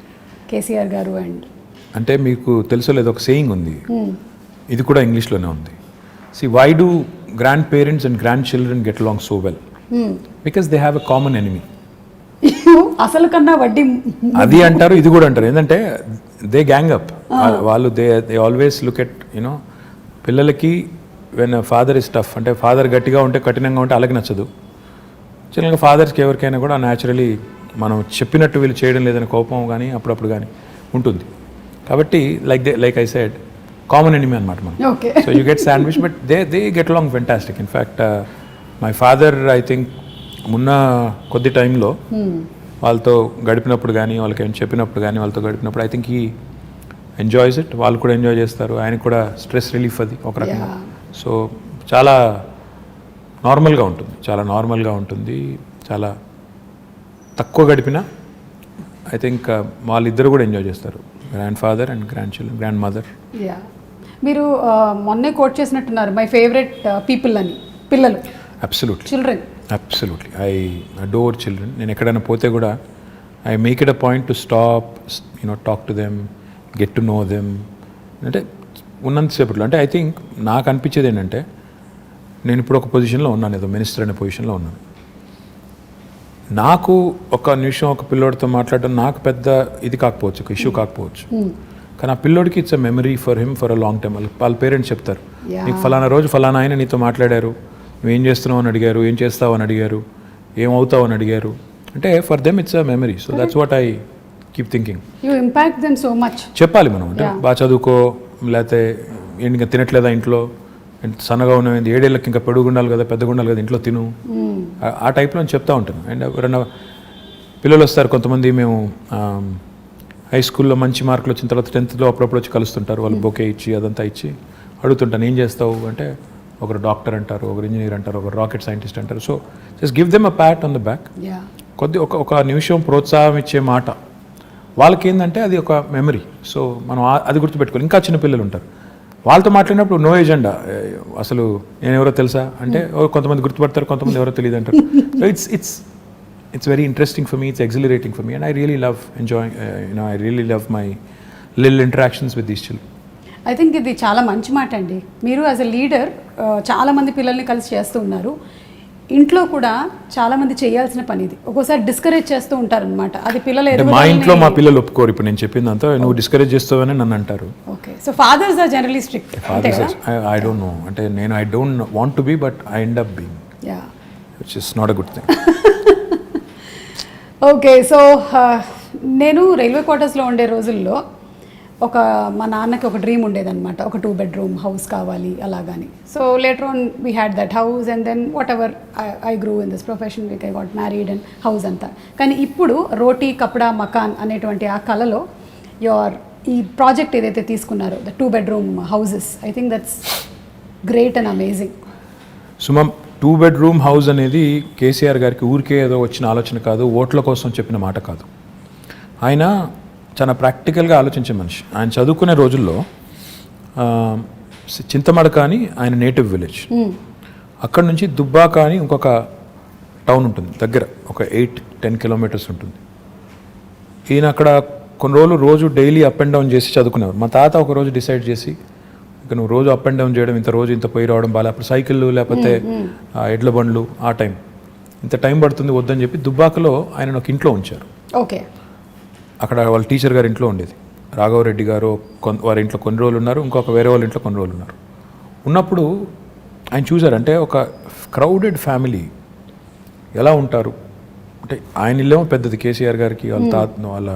కేసీఆర్ గారు అండ్? అంటే మీకు తెలుసో లేదో ఒక సేయింగ్ ఉంది, ఇది కూడా ఇంగ్లీష్లోనే ఉంది. See, why do grandparents and grandchildren get along so well? Because they have a common enemy. అసలు కన్నా వడ్డీ అది అంటారు, ఇది కూడా అంటారు. ఏంటంటే దే గ్యాంగ్ అప్. వాళ్ళు దే ఆల్వేస్ లుక్ ఎట్ పిల్లలకి వెన్ ఫాదర్ ఇస్ టఫ్, అంటే ఫాదర్ గట్టిగా ఉంటే కఠినంగా ఉంటే అలాగే నచ్చదు. చిన్నగా ఫాదర్స్కి ఎవరికైనా కూడా న్యాచురలీ మనం చెప్పినట్టు వీళ్ళు చేయడం లేదని కోపం కానీ అప్పుడప్పుడు కానీ ఉంటుంది. కాబట్టి like I said, common enemy అనమాట మనం. So you get sandwich, but they get along fantastic. In fact my father I think మొన్న కొద్ది టైంలో వాళ్ళతో గడిపినప్పుడు కానీ, వాళ్ళకి ఏమైనా చెప్పినప్పుడు కానీ, వాళ్ళతో గడిపినప్పుడు I think he enjoys it. వాళ్ళు కూడా ఎంజాయ్ చేస్తారు, ఆయనకు కూడా స్ట్రెస్ రిలీఫ్ అది ఒక రకంగా. సో చాలా నార్మల్గా ఉంటుంది, చాలా నార్మల్గా ఉంటుంది. చాలా తక్కువ గడిపినా ఐ థింక్ వాళ్ళిద్దరు కూడా ఎంజాయ్ చేస్తారు, grand father and grand children, grand mother. మీరు మొన్నే కోట్ చేసినట్టున్నారు మై ఫేవరెట్ పీపుల్ అని, పిల్లలు. Absolutely, children. Absolutely, I adore children. నేను ఎక్కడైనా పోతే కూడా I make it a point to stop, talk to them, get to know them. అంటే ఉన్నంతసేపట్లో అంటే ఐ థింక్ నాకు అనిపించేది ఏంటంటే, నేను ఇప్పుడు ఒక పొజిషన్లో ఉన్నాను, ఏదో మినిస్టర్ అనే పొజిషన్లో ఉన్నాను. నాకు ఒక నిమిషం ఒక పిల్లోడితో మాట్లాడడం నాకు పెద్ద ఇది కాకపోవచ్చు, ఒక ఇష్యూ కాకపోవచ్చు. కానీ ఆ పిల్లోడికి it's a memory for him for a long time. వాళ్ళ పేరెంట్స్ చెప్తారు, నీకు ఫలానా రోజు ఫలానా ఆయన నీతో మాట్లాడారు, నువ్వు ఏం చేస్తున్నావు అని అడిగారు, ఏం చేస్తావు అని అడిగారు, ఏమవుతావు అని అడిగారు. అంటే for them it's a memory. So that's what I keep thinking. You impact them so much. చెప్పాలి మనం, అంటే బాగా చదువుకో, లేకపోతే ఇంకా తినట్లేదా ఇంట్లో, సన్నగా ఉన్నది, 7 ఏళ్ళకి ఇంకా పెడుగు ఉండాలి కదా, పెద్దగా ఉండాలి కదా, ఇంట్లో తిను, ఆ టైప్లో చెప్తా ఉంటాను. అండ్ ఎవరైనా పిల్లలు వస్తారు కొంతమంది, మేము హై స్కూల్లో మంచి మార్కులు వచ్చిన తర్వాత 10th అప్పుడప్పుడు వచ్చి కలుస్తుంటారు. వాళ్ళు బొకే ఇచ్చి అదంతా ఇచ్చి అడుగుతుంటాను, ఏం చేస్తావు అంటే, ఒకరు డాక్టర్ అంటారు, ఒకరు ఇంజనీర్ అంటారు, ఒకరు రాకెట్ సైంటిస్ట్ అంటారు. So just give them a Pat on the back. ఒక నిమిషం ప్రోత్సాహం ఇచ్చే మాట వాళ్ళకి ఏంటంటే అది ఒక మెమరీ. సో మనం అది గుర్తుపెట్టుకోవాలి. ఇంకా చిన్న పిల్లలు ఉంటారు, వాళ్ళతో మాట్లాడినప్పుడు నో ఎజెండా, అసలు నేను ఎవరో తెలుసా అంటే కొంతమంది గుర్తుపడతారు, కొంతమంది ఎవరో తెలియదు అంటారు. So it's very interesting for me, it's exhilarating for me, and I really love enjoying, I really love my little interactions with these children. I think ఇది చాలా మంచి మాట అండి. మీరు యాజ్ ఎ లీడర్ చాలా మంది పిల్లల్ని కలిసి చేస్తూ ఉన్నారు. ఇంట్లో కూడా చాలా మంది చేయాల్సిన పని ఇది. ఒక్కోసారి డిస్కరేజ్ చేస్తూ ఉంటారనమాట. అది పిల్లలు మా ఇంట్లో మా పిల్లలు ఒప్పుకోరు. ఇప్పుడు నేను చెప్పిందంతా నువ్వు డిస్కరేజ్ చేస్తావని నన్ను అంటారు. Okay, so fathers are generally strict. Fathers I don't know, అంటే నేను I don't want to be, but I end up being. Which is not a good thing. Okay, so నేను రైల్వే క్వార్టర్స్లో ఉండే రోజుల్లో మా నాన్నకి ఒక డ్రీమ్ ఉండేదన్నమాట, ఒక 2 bedroom హౌస్ కావాలి అలాగని. So later on we had that house and then what ever I grew in this profession, I got married and house అంతా. కానీ ఇప్పుడు రోటీ కపడా మకాన్ అనేటువంటి ఆ కళలో ఈ ప్రాజెక్ట్ ఏదైతే తీసుకున్నారో the 2 bedroom houses, I think that's great and amazing. Suma, 2 bedroom house అనేది కేసీఆర్ గారికి ఊరికే ఏదో వచ్చిన ఆలోచన కాదు, ఓట్ల కోసం చెప్పిన మాట కాదు. ఆయన చాలా ప్రాక్టికల్గా ఆలోచించే మనిషి. ఆయన చదువుకునే రోజుల్లో చింతమడక అని ఆయన నేటివ్ విలేజ్, అక్కడ నుంచి దుబ్బాక అని ఇంకొక టౌన్ ఉంటుంది దగ్గర, ఒక 8-10 kilometers ఉంటుంది. ఈయన అక్కడ కొన్ని రోజులు రోజు డైలీ అప్ అండ్ డౌన్ చేసి చదువుకునేవారు. మా తాత ఒక రోజు డిసైడ్ చేసి, ఇక నువ్వు రోజు అప్ అండ్ డౌన్ చేయడం, ఇంత పోయి రావడం బాగా, అప్పుడు సైకిళ్ళు లేకపోతే ఎడ్ల బండ్లు, ఆ టైం ఇంత టైం పడుతుంది వద్దని చెప్పి దుబ్బాకలో ఆయన ఒక ఇంట్లో ఉంచారు. ఓకే, అక్కడ వాళ్ళ టీచర్ గారి ఇంట్లో ఉండేది. రాఘవరెడ్డి గారు వారి ఇంట్లో కొన్ని రోజులు ఉన్నారు, ఇంకొక వేరే వాళ్ళ ఇంట్లో కొన్ని రోజులు ఉన్నారు. ఉన్నప్పుడు ఆయన చూసారంటే ఒక క్రౌడెడ్ ఫ్యామిలీ ఎలా ఉంటారు అంటే, ఆయన ఇల్లేమో పెద్దది, కేసీఆర్ గారికి వాళ్ళ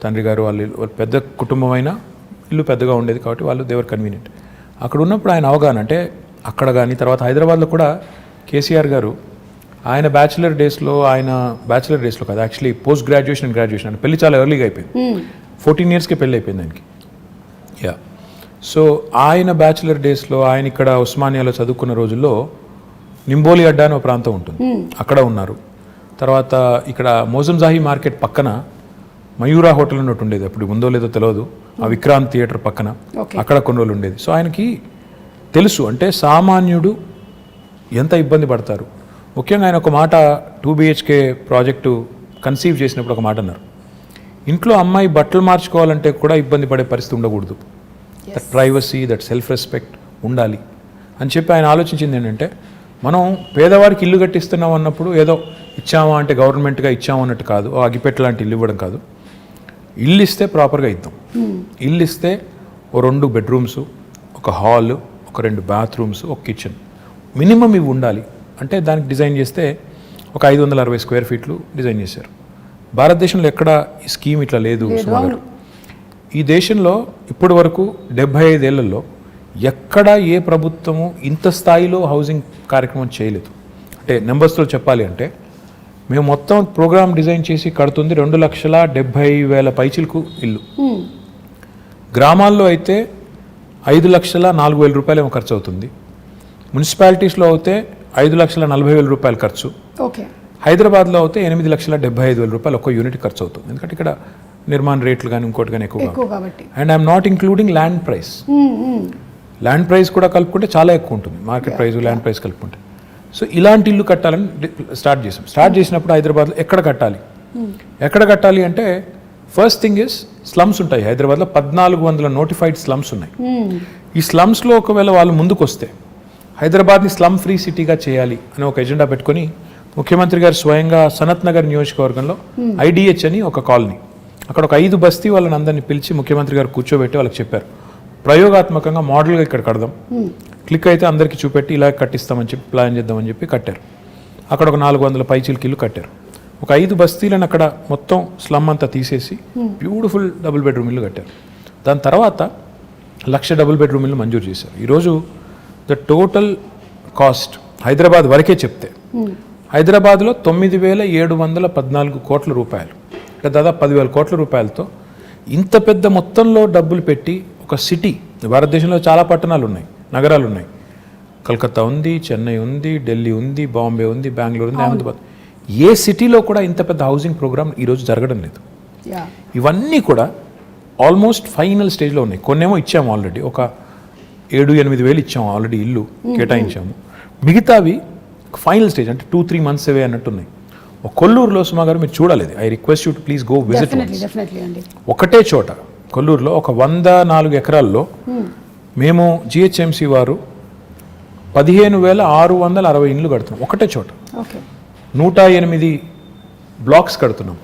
తండ్రి గారు వాళ్ళ పెద్ద కుటుంబం అయినా ఇల్లు పెద్దగా ఉండేది కాబట్టి వాళ్ళు దేవర్ కన్వీనియంట్. అక్కడ ఉన్నప్పుడు ఆయన అవగాహన అంటే, అక్కడ కానీ తర్వాత హైదరాబాద్లో కూడా కేసీఆర్ గారు ఆయన బ్యాచిలర్ డేస్లో కాదు, actually post graduation and graduation అంటే పెళ్లి చాలా ఎర్లీగా అయిపోయింది. 14 yearsకే పెళ్ళి అయిపోయింది ఆయనకి. సో ఆయన బ్యాచిలర్ డేస్లో ఆయన ఇక్కడ ఉస్మానియాలో చదువుకున్న రోజుల్లో నింబోలి అడ్డా అని ఒక ప్రాంతం ఉంటుంది, అక్కడ ఉన్నారు. తర్వాత ఇక్కడ మోజంజాహి మార్కెట్ పక్కన మయూరా హోటల్ ఉన్నట్టు ఉండేది, అప్పుడు ఉందో లేదో తెలియదు, ఆ విక్రాంత్ థియేటర్ పక్కన, అక్కడ కొన్ని రోజులు ఉండేది. సో ఆయనకి తెలుసు అంటే సామాన్యుడు ఎంత ఇబ్బంది పడతారు. ముఖ్యంగా ఆయన ఒక మాట 2 BHK ప్రాజెక్టు కన్సీవ్ చేసినప్పుడు ఒక మాట అన్నారు, ఇంట్లో అమ్మాయి బట్టలు మార్చుకోవాలంటే కూడా ఇబ్బంది పడే పరిస్థితి ఉండకూడదు, that privacy, that self respect ఉండాలి అని చెప్పి ఆయన ఆలోచించింది ఏంటంటే, మనం పేదవారికి ఇల్లు కట్టిస్తున్నాం అన్నప్పుడు ఏదో ఇచ్చామా అంటే గవర్నమెంట్గా ఇచ్చాము అన్నట్టు కాదు, అగిపెట్ట లాంటి ఇల్లు ఇవ్వడం కాదు, ఇల్లు ఇస్తే ప్రాపర్గా ఇద్దాం. ఇల్లు ఇస్తే ఓ 2 bedrooms, ఒక హాల్, ఒక 2 bathrooms, ఒక కిచెన్ మినిమం ఇవి ఉండాలి అంటే దానికి డిజైన్ చేస్తే ఒక 560 square feet డిజైన్ చేశారు. భారతదేశంలో ఎక్కడ ఈ స్కీమ్ ఇట్లా లేదు. ఈ దేశంలో ఇప్పటి వరకు 75 ఏళ్లలో ఎక్కడా ఏ ప్రభుత్వము ఇంత స్థాయిలో హౌసింగ్ కార్యక్రమం చేయలేదు. అంటే నెంబర్స్లో చెప్పాలి అంటే, మేము మొత్తం ప్రోగ్రామ్ డిజైన్ చేసి కడుతుంది 2,70,000 పైచిలకు ఇల్లు. గ్రామాల్లో అయితే 5,04,000 రూపాయలు ఏమో ఖర్చు అవుతుంది. మున్సిపాలిటీస్లో అయితే 5,40,000 రూపాయలు ఖర్చు. ఓకే, హైదరాబాద్లో అయితే 8,75,000 రూపాయలు ఒక్క యూనిట్ ఖర్చు అవుతుంది. ఎందుకంటే ఇక్కడ నిర్మాణ రేట్లు కానీ ఇంకోటి కానీ ఎక్కువ కాబట్టి. And I'm not including land price. Land price కూడా కలుపుకుంటే చాలా ఎక్కువ ఉంటుంది, మార్కెట్ ప్రైస్ ల్యాండ్ ప్రైస్ కలుపుకుంటే. సో ఇలాంటి ఇల్లు కట్టాలని స్టార్ట్ చేసినప్పుడు హైదరాబాద్లో ఎక్కడ కట్టాలి అంటే, ఫస్ట్ థింగ్ ఇస్ స్లమ్స్ ఉంటాయి హైదరాబాద్లో. 1400 నోటిఫైడ్ స్లమ్స్ ఉన్నాయి. ఈ స్లమ్స్లో ఒకవేళ వాళ్ళు ముందుకు వస్తే హైదరాబాద్ని స్లమ్ ఫ్రీ సిటీగా చేయాలి అని ఒక ఎజెండా పెట్టుకొని ముఖ్యమంత్రి గారు స్వయంగా సనత్ నగర్ నియోజకవర్గంలో IDH అని ఒక కాలనీ, అక్కడ ఒక 5 బస్తీ వాళ్ళని అందరినీ పిలిచి ముఖ్యమంత్రి గారు కూర్చోబెట్టి వాళ్ళకి చెప్పారు, ప్రయోగాత్మకంగా మోడల్గా ఇక్కడ కడదాం, క్లిక్ అయితే అందరికీ చూపెట్టి ఇలా కట్టిస్తామని చెప్పి ప్లాన్ చేద్దామని చెప్పి కట్టారు. అక్కడ ఒక 400 పైచిలకి ఇల్లు కట్టారు. ఒక 5 బస్తీలను అక్కడ మొత్తం స్లమ్ అంతా తీసేసి బ్యూటిఫుల్ డబుల్ బెడ్రూమ్ ఇల్లు కట్టారు. దాని తర్వాత 1,00,000 డబుల్ బెడ్రూమ్ ఇల్లు మంజూరు చేశారు. ఈరోజు ద టోటల్ కాస్ట్ హైదరాబాద్ వరకే చెప్తే హైదరాబాద్లో 9,714 కోట్ల రూపాయలు, అంటే దాదాపు 10,000 కోట్ల రూపాయలతో ఇంత పెద్ద మొత్తంలో డబ్బులు పెట్టి ఒక సిటీ, భారతదేశంలో చాలా పట్టణాలు ఉన్నాయి, నగరాలు ఉన్నాయి, కలకత్తా ఉంది, చెన్నై ఉంది, ఢిల్లీ ఉంది, బాంబే ఉంది, బెంగళూరు ఉంది, అహ్మదాబాద్, ఏ సిటీలో కూడా ఇంత పెద్ద హౌసింగ్ ప్రోగ్రామ్ ఈరోజు జరగడం లేదు. ఇవన్నీ కూడా ఆల్మోస్ట్ ఫైనల్ స్టేజ్లో ఉన్నాయి. కొన్నేమో ఇచ్చాము ఆల్రెడీ, ఒక 7-8 వేలు ఇచ్చాము ఆల్రెడీ, ఇల్లు కేటాయించాము. మిగతావి ఫైనల్ స్టేజ్, అంటే 2-3 months అవే అన్నట్టు ఉన్నాయి. కొల్లూరులో సుమా గారు మీరు చూడలేదు, I request you to please go visit. ఒకటే చోట కొల్లూరులో ఒక 104 ఎకరాల్లో మేము GHMC వారు 15,660 ఇండ్లు కడుతున్నాం ఒకటే చోట. 108 బ్లాక్స్ కడుతున్నాం.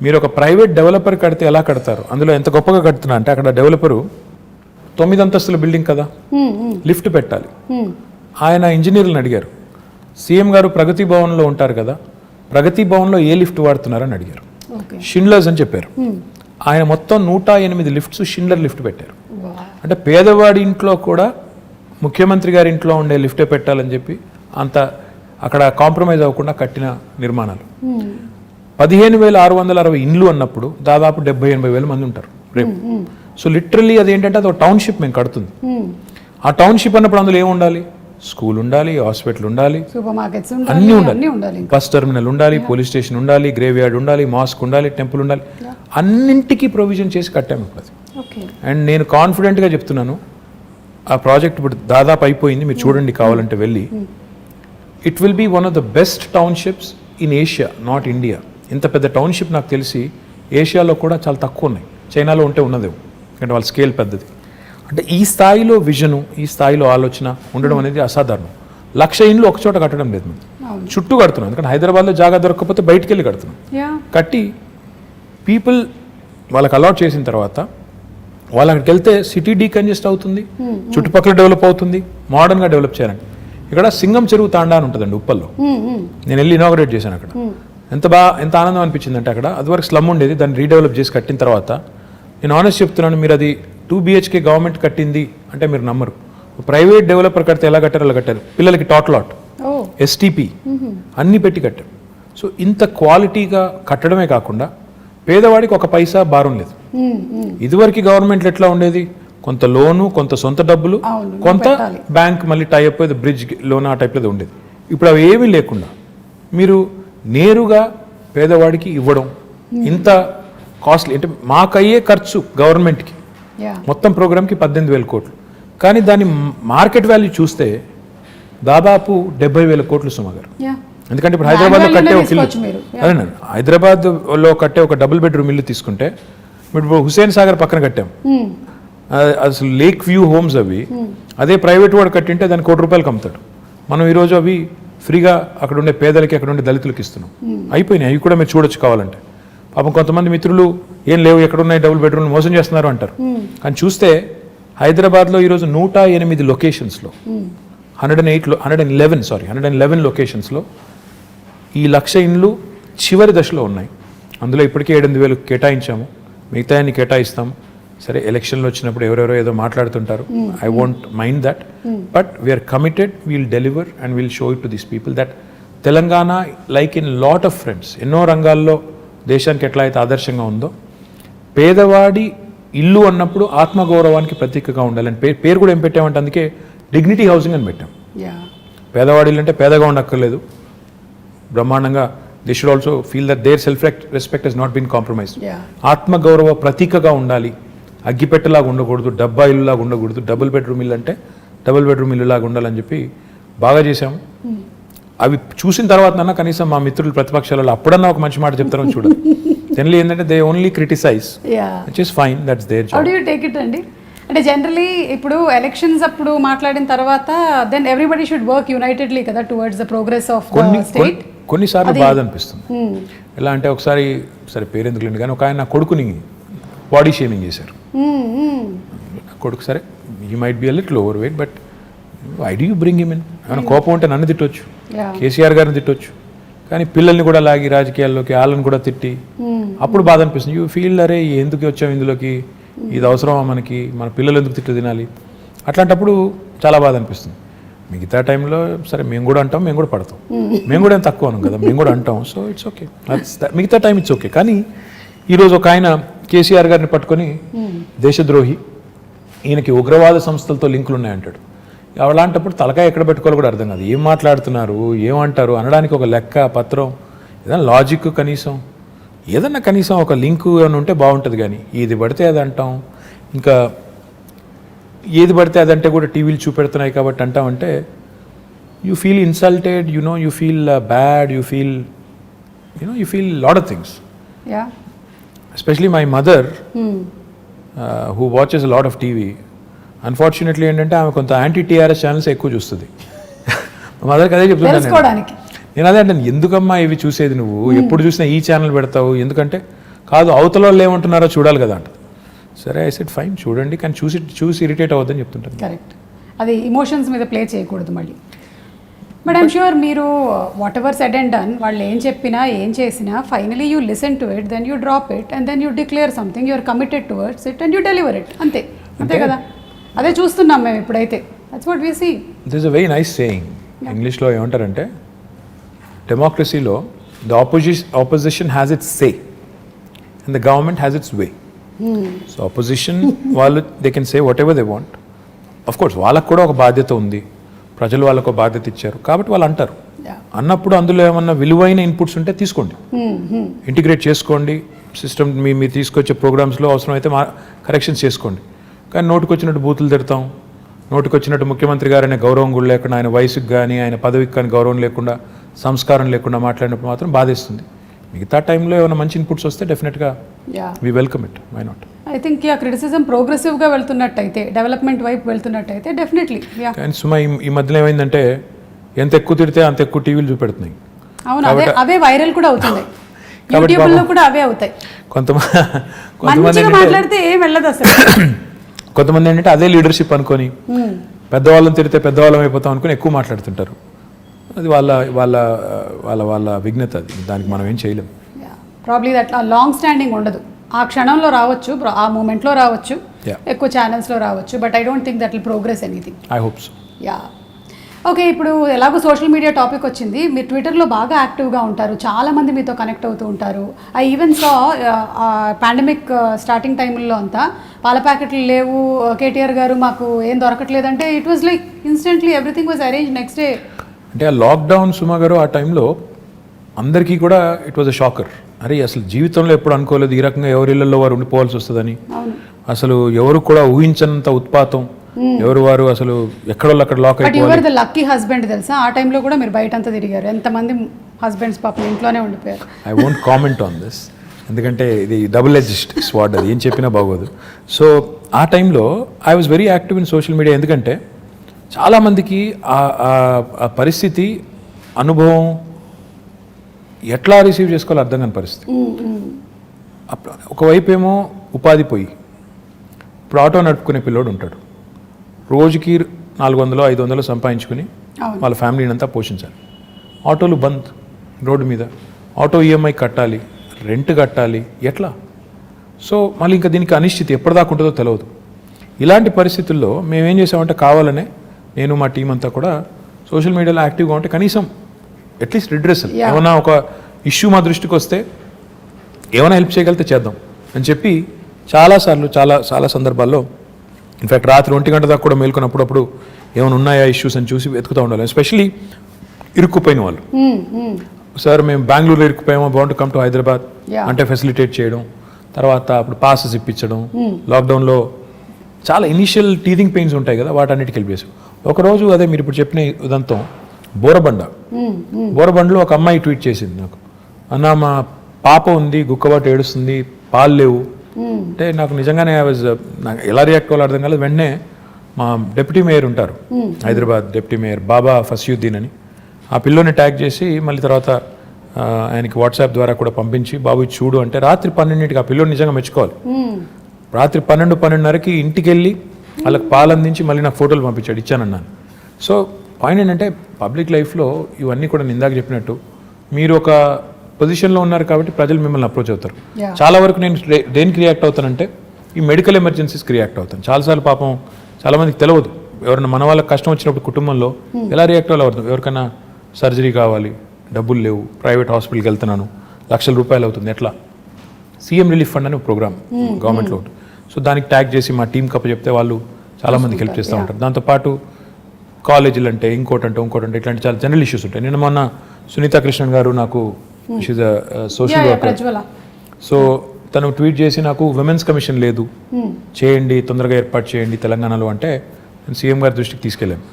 మీరు ఒక ప్రైవేట్ డెవలపర్ కడితే ఎలా కడతారు, అందులో ఎంత గొప్పగా కడుతున్నా అంటే, అక్కడ డెవలపరు 9 అంతస్తుల బిల్డింగ్ కదా, లిఫ్ట్ పెట్టాలి. ఆయన ఇంజనీర్లను అడిగారు, సీఎం గారు ప్రగతి భవన్లో ఉంటారు కదా, ప్రగతి భవన్లో ఏ లిఫ్ట్ వాడుతున్నారని అడిగారు. షిండ్లర్స్ అని చెప్పారు. ఆయన మొత్తం 108 లిఫ్ట్స్ షిండ్లర్ లిఫ్ట్ పెట్టారు. అంటే పేదవాడి ఇంట్లో కూడా ముఖ్యమంత్రి గారి ఇంట్లో ఉండే లిఫ్టే పెట్టాలని చెప్పి అంత అక్కడ కాంప్రమైజ్ అవ్వకుండా కట్టిన నిర్మాణాలు. 15,660 ఇండ్లు అన్నప్పుడు దాదాపు 70,000-80,000 మంది ఉంటారు రేపు. సో లిటరల్లీ అదేంటంటే అది ఒక టౌన్షిప్ మేము కడుతుంది. ఆ టౌన్షిప్ అన్నప్పుడు అందులో ఏముండాలి? స్కూల్ ఉండాలి, హాస్పిటల్ ఉండాలి, సూపర్ మార్కెట్స్ అన్నీ ఉండాలి, బస్ టెర్మినల్ ఉండాలి, పోలీస్ స్టేషన్ ఉండాలి, గ్రేవ్ యార్డ్ ఉండాలి, మాస్క్ ఉండాలి, టెంపుల్ ఉండాలి, అన్నింటికీ ప్రొవిజన్ చేసి కట్టాము ఇప్పుడు అది. అండ్ నేను కాన్ఫిడెంట్గా చెప్తున్నాను, ఆ ప్రాజెక్ట్ ఇప్పుడు దాదాపు అయిపోయింది, మీరు చూడండి కావాలంటే వెళ్ళి. It will be one of the best townships in Asia, not India. ఇంత పెద్ద టౌన్షిప్ నాకు తెలిసి ఏషియాలో కూడా చాలా తక్కువ ఉన్నాయి. చైనాలో ఉంటే ఉన్నదేమో, ఎందుకంటే వాళ్ళ స్కేల్ పెద్దది. అంటే ఈ స్థాయిలో విజను, ఈ స్థాయిలో ఆలోచన ఉండడం అనేది అసాధారణం. 1,00,000 ఇండ్లు ఒక చోట కట్టడం లేదు, మేము చుట్టూ కడుతున్నాం. ఎందుకంటే హైదరాబాద్లో జాగా దొరకకపోతే బయటికి వెళ్ళి కడుతున్నాం. కట్టి పీపుల్ వాళ్ళకి అలాట్ చేసిన తర్వాత వాళ్ళు అక్కడికి వెళ్తే సిటీ డీకంజెస్ట్ అవుతుంది, చుట్టుపక్కల డెవలప్ అవుతుంది, మోడర్న్గా డెవలప్ చేయాలండి. ఇక్కడ సింగం చెరువు తాండా అని ఉంటుందండి ఉప్పల్లో. నేను వెళ్ళి ఇనాగరేట్ చేశాను అక్కడ. ఎంత ఆనందం అనిపించిందంటే అక్కడ అదివరకు స్లమ్ ఉండేది, దాన్ని రీడెవలప్ చేసి కట్టిన తర్వాత నేను ఆనెస్ట్ చెప్తున్నాను, మీరు అది 2 BHK గవర్నమెంట్ కట్టింది అంటే మీరు నమ్మరు. ప్రైవేట్ డెవలపర్ కడితే ఎలా కట్టారు అలా కట్టారు. పిల్లలకి టాట్లాట్, STP అన్నీ పెట్టి కట్టారు. సో ఇంత క్వాలిటీగా కట్టడమే కాకుండా పేదవాడికి ఒక పైసా భారం లేదు. ఇదివరకు గవర్నమెంట్లో ఎట్లా ఉండేది? కొంత లోను, కొంత సొంత డబ్బులు, కొంత బ్యాంక్ మళ్ళీ టైప్ అయితే బ్రిడ్జ్ లోన్ ఆ టైప్లో ఉండేది. ఇప్పుడు అవి ఏమీ లేకుండా మీరు నేరుగా పేదవాడికి ఇవ్వడం, ఇంత కాస్ట్లీ అంటే మాకయ్యే ఖర్చు గవర్నమెంట్కి మొత్తం ప్రోగ్రామ్కి 18,000 కోట్లు. కానీ దాని మార్కెట్ వాల్యూ చూస్తే దాదాపు 70,000 కోట్లు సుమ గారు. ఎందుకంటే ఇప్పుడు హైదరాబాద్లో కట్టే ఒక ఇల్లు, అదేనండి, హైదరాబాద్లో కట్టే ఒక డబుల్ బెడ్రూమ్ ఇల్లు తీసుకుంటే ఇప్పుడు హుస్సేన్ సాగర్ పక్కన కట్టాం, అసలు లేక్ వ్యూ హోమ్స్ అవి. అదే ప్రైవేట్ వాడు కట్టింటే దాన్ని ₹1,00,00,000 అమ్ముతాడు. మనం ఈరోజు అవి ఫ్రీగా అక్కడ ఉండే పేదలకి, అక్కడ ఉండే దళితులకి ఇస్తున్నాం. అయిపోయినాయి, అవి కూడా మీరు చూడొచ్చు కావాలంటే. పాపం కొంతమంది మిత్రులు ఏం లేవు, ఎక్కడున్నాయి డబుల్ బెడ్రూమ్, మోసం చేస్తున్నారు అంటారు. కానీ చూస్తే హైదరాబాద్లో ఈరోజు 108 లొకేషన్స్లో 111 లొకేషన్స్లో ఈ 1,00,000 ఇండ్లు చివరి దశలో ఉన్నాయి. అందులో ఇప్పటికే 8,000 కేటాయించాము, మిగతాన్ని కేటాయిస్తాము. సరే, ఎలక్షన్లు వచ్చినప్పుడు ఎవరెవరో ఏదో మాట్లాడుతుంటారు, I won't mind that, but we're committed, we'll deliver and we'll show it to these people that Telangana like in lot of fronts, ఎన్నో రంగాల్లో దేశానికి ఎట్లా అయితే ఆదర్శంగా ఉందో, పేదవాడి ఇల్లు అన్నప్పుడు ఆత్మగౌరవానికి ప్రతీకగా ఉండాలి. అని పేరు కూడా ఏం పెట్టామంటే అందుకే డిగ్నిటీ హౌసింగ్ అని పెట్టాం. పేదవాడి ఇల్లు అంటే పేదగా ఉండక్కర్లేదు, బ్రహ్మాండంగా they should also feel that their self respect has not been compromised. ఆత్మగౌరవ ప్రతీకగా ఉండాలి, అగ్గిపెట్టలాగా ఉండకూడదు, డబ్బా ఇల్లులాగా ఉండకూడదు, డబుల్ బెడ్రూమ్ ఇల్లు అంటే డబుల్ బెడ్రూమ్ ఇల్లులాగా ఉండాలని చెప్పి బాగా చేశాము. అవి చూసిన తర్వాత కనీసం మా మిత్రులు ప్రతిపక్షాలలో అప్పుడన్నా ఒక మంచి మాట చెప్తారని చూడదు. జనరలీ ఏంటంటే they only criticize, which is fine, that's their job. How do you take it అండి? అంటే జనరలీ ఇప్పుడు ఎలక్షన్స్ అప్పుడు మాట్లాడిన తర్వాత then everybody should work unitedly కదా towards the progress of the state. కొన్నిసార్లు బాధ అనిపిస్తుంది. ఎలా అంటే ఒకసారి, సరే పేరెందుకు లేండి కానీ, ఒక ఆయన నా కొడుకుని బాడీ షేమింగ్ చేశారు. కొడుకు సరే, you might be a little over weight, but why do you bring him in? ఏమైనా కోపం ఉంటే నన్ను తిట్టొచ్చు, KCR గారిని తిట్టొచ్చు, కానీ పిల్లల్ని కూడా లాగి రాజకీయాల్లోకి వాళ్ళని కూడా తిట్టి అప్పుడు బాధ అనిపిస్తుంది. యూ ఫీల్ అరే ఎందుకు వచ్చాం ఇందులోకి, ఇది అవసరమా మనకి, మన పిల్లలు ఎందుకు తిట్లు తినాలి, అట్లాంటప్పుడు చాలా బాధ అనిపిస్తుంది. మిగతా టైంలో సరే మేము కూడా అంటాం, మేము కూడా పడతాం, మేము కూడా ఏం తక్కువ అనం కదా, మేము కూడా అంటాం. సో ఇట్స్ ఓకే, మిగతా టైం ఇట్స్ ఓకే. కానీ ఈరోజు ఒక ఆయన KCR గారిని పట్టుకొని దేశద్రోహి, ఈయనకి ఉగ్రవాద సంస్థలతో లింకులు ఉన్నాయంటాడు. అలాంటప్పుడు తలకాయ ఎక్కడ పెట్టుకోవాలో కూడా అర్థం కాదు. ఏం మాట్లాడుతున్నారు, ఏమంటారు అనడానికి ఒక లెక్క పత్రం, ఏదైనా లాజిక్ కనీసం, ఏదన్నా కనీసం ఒక లింకు అని ఉంటే బాగుంటుంది. కానీ ఏది పడితే అది అంటాం, ఇంకా ఏది పడితే అదంటే కూడా టీవీలు చూపెడుతున్నాయి కాబట్టి అంటామంటే you feel insulted, you feel bad, you feel lot of things. Especially my mother who watches lot of TV, unfortunately ఏంటంటే ఆమె కొంత యాంటీ TRS ఛానల్స్ ఎక్కువ చూస్తుంది. మా మదర్కి అదే చెప్తున్నాను నేను అదే అంటే, ఎందుకమ్మా ఇవి చూసేది నువ్వు, ఎప్పుడు చూసినా ఈ ఛానల్ పెడతావు, ఎందుకంటే కాదు అవతల వాళ్ళు ఏమంటున్నారో చూడాలి కదా అంట. సరే ఐ సెడ్ ఫైన్ చూడండి, కానీ చూసి ఇరిటేట్ అవ్వద్దని చెప్తుంటాను. కరెక్ట్, అది ఇమోషన్స్ మీద ప్లే చేయకూడదు. మళ్ళీ బట్ ఐమ్ షూర్ మీరు whatever said and done వాళ్ళు ఏం చెప్పినా ఏం చేసినా finally you listen to it, then you drop it and then you declare something, you are committed towards it and you deliver it. అంతే కదా, అదే చూస్తున్నాం మేము ఇప్పుడైతే. That's what we see. This is a very nice saying. ఇంగ్లీష్లో ఏమంటారంటే డెమోక్రసీలో the opposition has its say and the government has it's way. So opposition వాళ్ళు they can say what ever they want. Of course వాళ్ళకు కూడా ఒక బాధ్యత ఉంది, ప్రజలు వాళ్ళకు బాధ్యత ఇచ్చారు కాబట్టి వాళ్ళు అంటారు. అన్నప్పుడు అందులో ఏమన్నా విలువైన ఇన్పుట్స్ ఉంటే తీసుకోండి, ఇంటిగ్రేట్ చేసుకోండి సిస్టమ్. మీరు తీసుకొచ్చే ప్రోగ్రామ్స్లో అవసరమైతే కరెక్షన్స్ చేసుకోండి. కానీ నోటికి వచ్చినట్టు బూతులు తిడతాం, నోటికి వచ్చినట్టు ముఖ్యమంత్రి గారు అనే గౌరవం కూడా లేకుండా, ఆయన వయసుకి కానీ ఆయన పదవికి కానీ గౌరవం లేకుండా, సంస్కారం లేకుండా మాట్లాడినప్పుడు మాత్రం బాధేస్తుంది. మిగతా టైంలో ఏమైనా మంచి ఇన్పుట్స్ వస్తే డెఫినెట్గా we welcome it, why not. I think criticism ప్రోగ్రెసివ్గా వెళ్తున్నట్టయితే, డెవలప్మెంట్ వైపు వెళ్తున్నట్టయితే డెఫినెట్లీ. కానీ సుమా ఈ మధ్యలో ఏమైందంటే ఎంత ఎక్కువ తిడితే అంత ఎక్కువ టీవీలు చూపెడుతున్నాయి. అవును, అవే వైరల్ కూడా అవుతుంది, యూట్యూబ్లో కూడా అవే అవుతాయి. కొంతమంది మాట్లాడితే ఏం వెళ్ళదు అసలు. కొంతమంది ఏంటంటే అదే లీడర్షిప్ అనుకొని పెద్దవాళ్ళని తిడితే పెద్దవాళ్ళం అయిపోతాం అనుకుని ఎక్కువ మాట్లాడుతుంటారు. అది వాళ్ళ వాళ్ళ వాళ్ళ వాళ్ళ విఘ్నత, అది దానికి మనం ఏం చేయలేం. ప్రాబ్లీ దట్ లాంగ్ స్టాండింగ్ ఉండదు. ఆ క్షణంలో రావచ్చు, ఆ మూమెంట్లో రావచ్చు, ఎక్కువ ఛానల్స్లో రావచ్చు, but I don't think that will progress anything. I hope so. Yeah. Okay, ఇప్పుడు ఎలాగో సోషల్ మీడియా టాపిక్ వచ్చింది, మీరు ట్విట్టర్లో బాగా యాక్టివ్గా ఉంటారు, చాలామంది మీతో కనెక్ట్ అవుతూ ఉంటారు. I even saw pandemic starting టైంలో అంతా పాల ప్యాకెట్లు లేవు, కేటీఆర్ గారు మాకు ఏం దొరకట్లేదంటే it was like instantly everything was arrange next day. అంటే ఆ లాక్డౌన్ సుమా గారు ఆ టైంలో అందరికీ కూడా ఇట్ వాజ్ అ షాకర్. అరే అసలు జీవితంలో ఎప్పుడు అనుకోలేదు ఈ రకంగా ఎవరి ఇళ్లలో వారు ఉండిపోవాల్సి వస్తుందని. అసలు ఎవరు కూడా ఊహించనంత ఉత్పాతం, ఎవరు వారు అసలు ఎక్కడో అక్కడ లాక్ అయిపోయారు. ద లక్కీ హస్బెండ్ తెలుసా, ఆ టైంలో కూడా మీరు బయట అంతా తిరిగారు, ఎంతమంది హస్బెండ్స్ పాపం ఇంట్లోనే ఉండిపోయారు. I won't comment on this, ఎందుకంటే ఇది డబుల్ ఎడ్జ్డ్ స్వార్డ్, అది ఏం చెప్పినా బాగోదు. సో ఆ టైంలో I was very active in social media, ఎందుకంటే చాలామందికి ఆ పరిస్థితి అనుభవం ఎట్లా రిసీవ్ చేసుకోవాలో అర్థం కాని పరిస్థితి. ఒకవైపు ఏమో ఉపాధి పోయి, ఇప్పుడు ఆటో నడుపుకునే పిల్లోడు ఉంటాడు, రోజుకి 400-500 సంపాదించుకుని వాళ్ళ ఫ్యామిలీని అంతా పోషించాలి. ఆటోలు బంద్ రోడ్డు మీద, ఆటో ఈఎంఐ కట్టాలి, రెంట్ కట్టాలి, ఎట్లా? సో మళ్ళీ ఇంకా దీనికి అనిశ్చితి ఎప్పటిదాకా ఉంటుందో తెలియదు. ఇలాంటి పరిస్థితుల్లో మేమేం చేసామంటే కావాలనే నేను మా టీం అంతా కూడా సోషల్ మీడియాలో యాక్టివ్గా ఉంటే కనీసం అట్లీస్ట్ రిడ్రెసల్, ఏమైనా ఒక ఇష్యూ మా దృష్టికి వస్తే ఏమైనా హెల్ప్ చేయగలిగితే చేద్దాం అని చెప్పి చాలాసార్లు చాలా సందర్భాల్లో, ఇన్ఫ్యాక్ట్ రాత్రి 1 గంట దాకా కూడా మేల్కొన్నప్పుడు ఏమైనా ఉన్నాయా ఇష్యూస్ అని చూసి వెతుకుతూ ఉండాలి. ఎస్పెషలీ ఇరుక్కుపోయిన వాళ్ళు, సార్ మేము బెంగళూరులో ఇరుక్కుపోయామో, బాగుంటు కమ్ టు హైదరాబాద్ అంటే ఫెసిలిటేట్ చేయడం, తర్వాత అప్పుడు పాసెస్ ఇప్పించడం. లాక్డౌన్లో చాలా ఇనిషియల్ టీథింగ్ పెయిన్స్ ఉంటాయి కదా, వాటన్నిటికి హెల్ప్ చేసాం. ఒకరోజు అదే మీరు ఇప్పుడు చెప్పిన ఇదంతా బోరబండలో ఒక అమ్మాయి ట్వీట్ చేసింది నాకు, అన్న మా పాప ఉంది, గుక్కబాటు ఏడుస్తుంది, పాలు లేవు అంటే నాకు నిజంగానే నాకు ఎలా రియాక్ట్ అవ్వాలో అర్థం కాలేదు. వెంటనే మా డిప్యూటీ మేయర్ ఉంటారు హైదరాబాద్, డిప్యూటీ మేయర్ బాబా ఫస్యుద్దీన్ అని, ఆ పిల్లోని ట్యాగ్ చేసి మళ్ళీ తర్వాత ఆయనకి వాట్సాప్ ద్వారా కూడా పంపించి బాబు చూడు అంటే రాత్రి 12ంటికి ఆ పిల్లోని నిజంగా మెచ్చుకోవాలి. రాత్రి 12-12:30కి ఇంటికి వెళ్ళి వాళ్ళకి పాలు అందించి మళ్ళీ నాకు ఫోటోలు పంపించాడు, ఇచ్చానన్నాను. సో పాయింట్ ఏంటంటే పబ్లిక్ లైఫ్లో ఇవన్నీ కూడా నేను ఇందాక చెప్పినట్టు మీరు ఒక పొజిషన్లో ఉన్నారు కాబట్టి ప్రజలు మిమ్మల్ని అప్రోచ్ అవుతారు. చాలా వరకు నేను దేనికి రియాక్ట్ అవుతానంటే ఈ మెడికల్ ఎమర్జెన్సీస్కి రియాక్ట్ అవుతాను. చాలాసార్లు పాపం చాలామందికి తెలియదు, ఎవరైనా మన వాళ్ళకి కష్టం వచ్చినప్పుడు కుటుంబంలో ఎలా రియాక్ట్ అవ్వాలి. ఎవరికైనా సర్జరీ కావాలి, డబ్బులు లేవు, ప్రైవేట్ హాస్పిటల్కి వెళ్తున్నాను, లక్షల రూపాయలు అవుతుంది, ఎట్లా? సీఎం రిలీఫ్ ఫండ్ అనే ప్రోగ్రామ్ గవర్నమెంట్లో ఉంటుంది. సో దానికి ట్యాగ్ చేసి మా టీం కప్ప చెప్తే వాళ్ళు చాలామందికి హెల్ప్ చేస్తూ ఉంటారు. దాంతోపాటు కాలేజీలు అంటే ఇంకోటంటే ఇట్లాంటి చాలా జనరల్ ఇష్యూస్ ఉంటాయి. నిన్న మొన్న సునీతా కృష్ణన్ గారు నాకు, షీజ్ సోషల్ వర్కర్, సో తను ట్వీట్ చేసి నాకు విమెన్స్ కమిషన్ లేదు, చేయండి, తొందరగా ఏర్పాటు చేయండి తెలంగాణలో అంటే సీఎం గారి దృష్టికి తీసుకెళ్ళాను.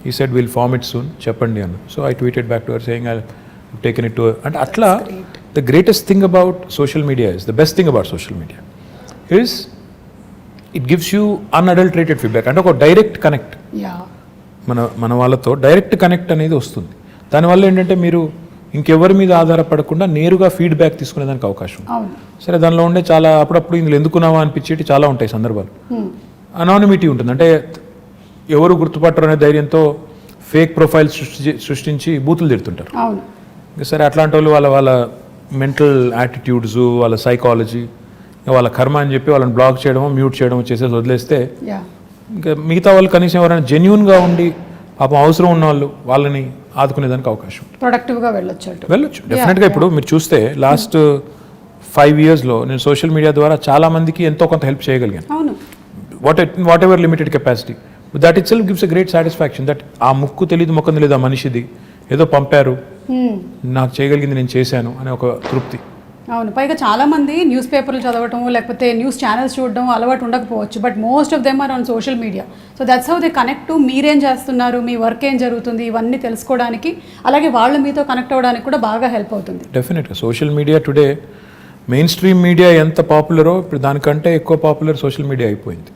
He said will form it soon, చెప్పండి అన్న. So I tweeted back to her saying I taken it to her. అంటే అట్లా the greatest thing about social media is, the best thing about social media is it gives you unadulterated feedback. అంటే ఒక direct connect, మన వాళ్ళతో direct connect అనేది వస్తుంది. దానివల్ల ఏంటంటే మీరు ఇంకెవరి మీద ఆధారపడకుండా నేరుగా ఫీడ్బ్యాక్ తీసుకునేదానికి అవకాశం. సరే, దానిలో ఉండే చాలా అప్పుడప్పుడు ఇందులో ఎందుకున్నావా అనిపించేటి చాలా ఉంటాయి సందర్భాలు. అనానిమిటీ ఉంటుంది, అంటే ఎవరు గుర్తుపట్టరు అనే ధైర్యంతో ఫేక్ ప్రొఫైల్ సృష్టించి బూతులు తిడుతుంటారు. అవును. సరే అట్లాంటి వాళ్ళు వాళ్ళ మెంటల్ యాటిట్యూడ్స్, వాళ్ళ సైకాలజీ, వాళ్ళ కర్మ అని చెప్పి వాళ్ళని బ్లాక్ చేయడమో మ్యూట్ చేయడమో చేసేసి వదిలేస్తే ఇంకా మిగతా వాళ్ళు కనీసం ఎవరైనా జెన్యున్గా ఉండి పాపం అవసరం ఉన్న వాళ్ళని ఆదుకునేదానికి అవకాశం ప్రొడక్టివ్గా వెళ్ళొచ్చు డెఫినెట్గా. ఇప్పుడు మీరు చూస్తే లాస్ట్ 5 yearsలో నేను సోషల్ మీడియా ద్వారా చాలా మందికి ఎంతో కొంత హెల్ప్ చేయగలిగాను. అవును. What ever limited capacity, that it self gives a great satisfaction. That ఆ ముక్కు తెలియదు మొక్కం తెలియదు ఆ మనిషిది ఏదో పంపారు, నాకు చేయగలిగింది నేను చేశాను అనే ఒక తృప్తి. అవును. పైగా చాలామంది న్యూస్ పేపర్లు చదవటం లేకపోతే న్యూస్ ఛానల్స్ చూడడం అలవాటు ఉండకపోవచ్చు, but most of them are on social media. So that's how they connect to మీరేం చేస్తున్నారు, మీ వర్క్ ఏం జరుగుతుంది, ఇవన్నీ తెలుసుకోవడానికి, అలాగే వాళ్ళు మీతో కనెక్ట్ అవ్వడానికి కూడా బాగా హెల్ప్ అవుతుంది. డెఫినెట్గా social media today main stream media ఎంత పాపులరో ఇప్పుడు దానికంటే ఎక్కువ పాపులర్ సోషల్ మీడియా అయిపోయింది.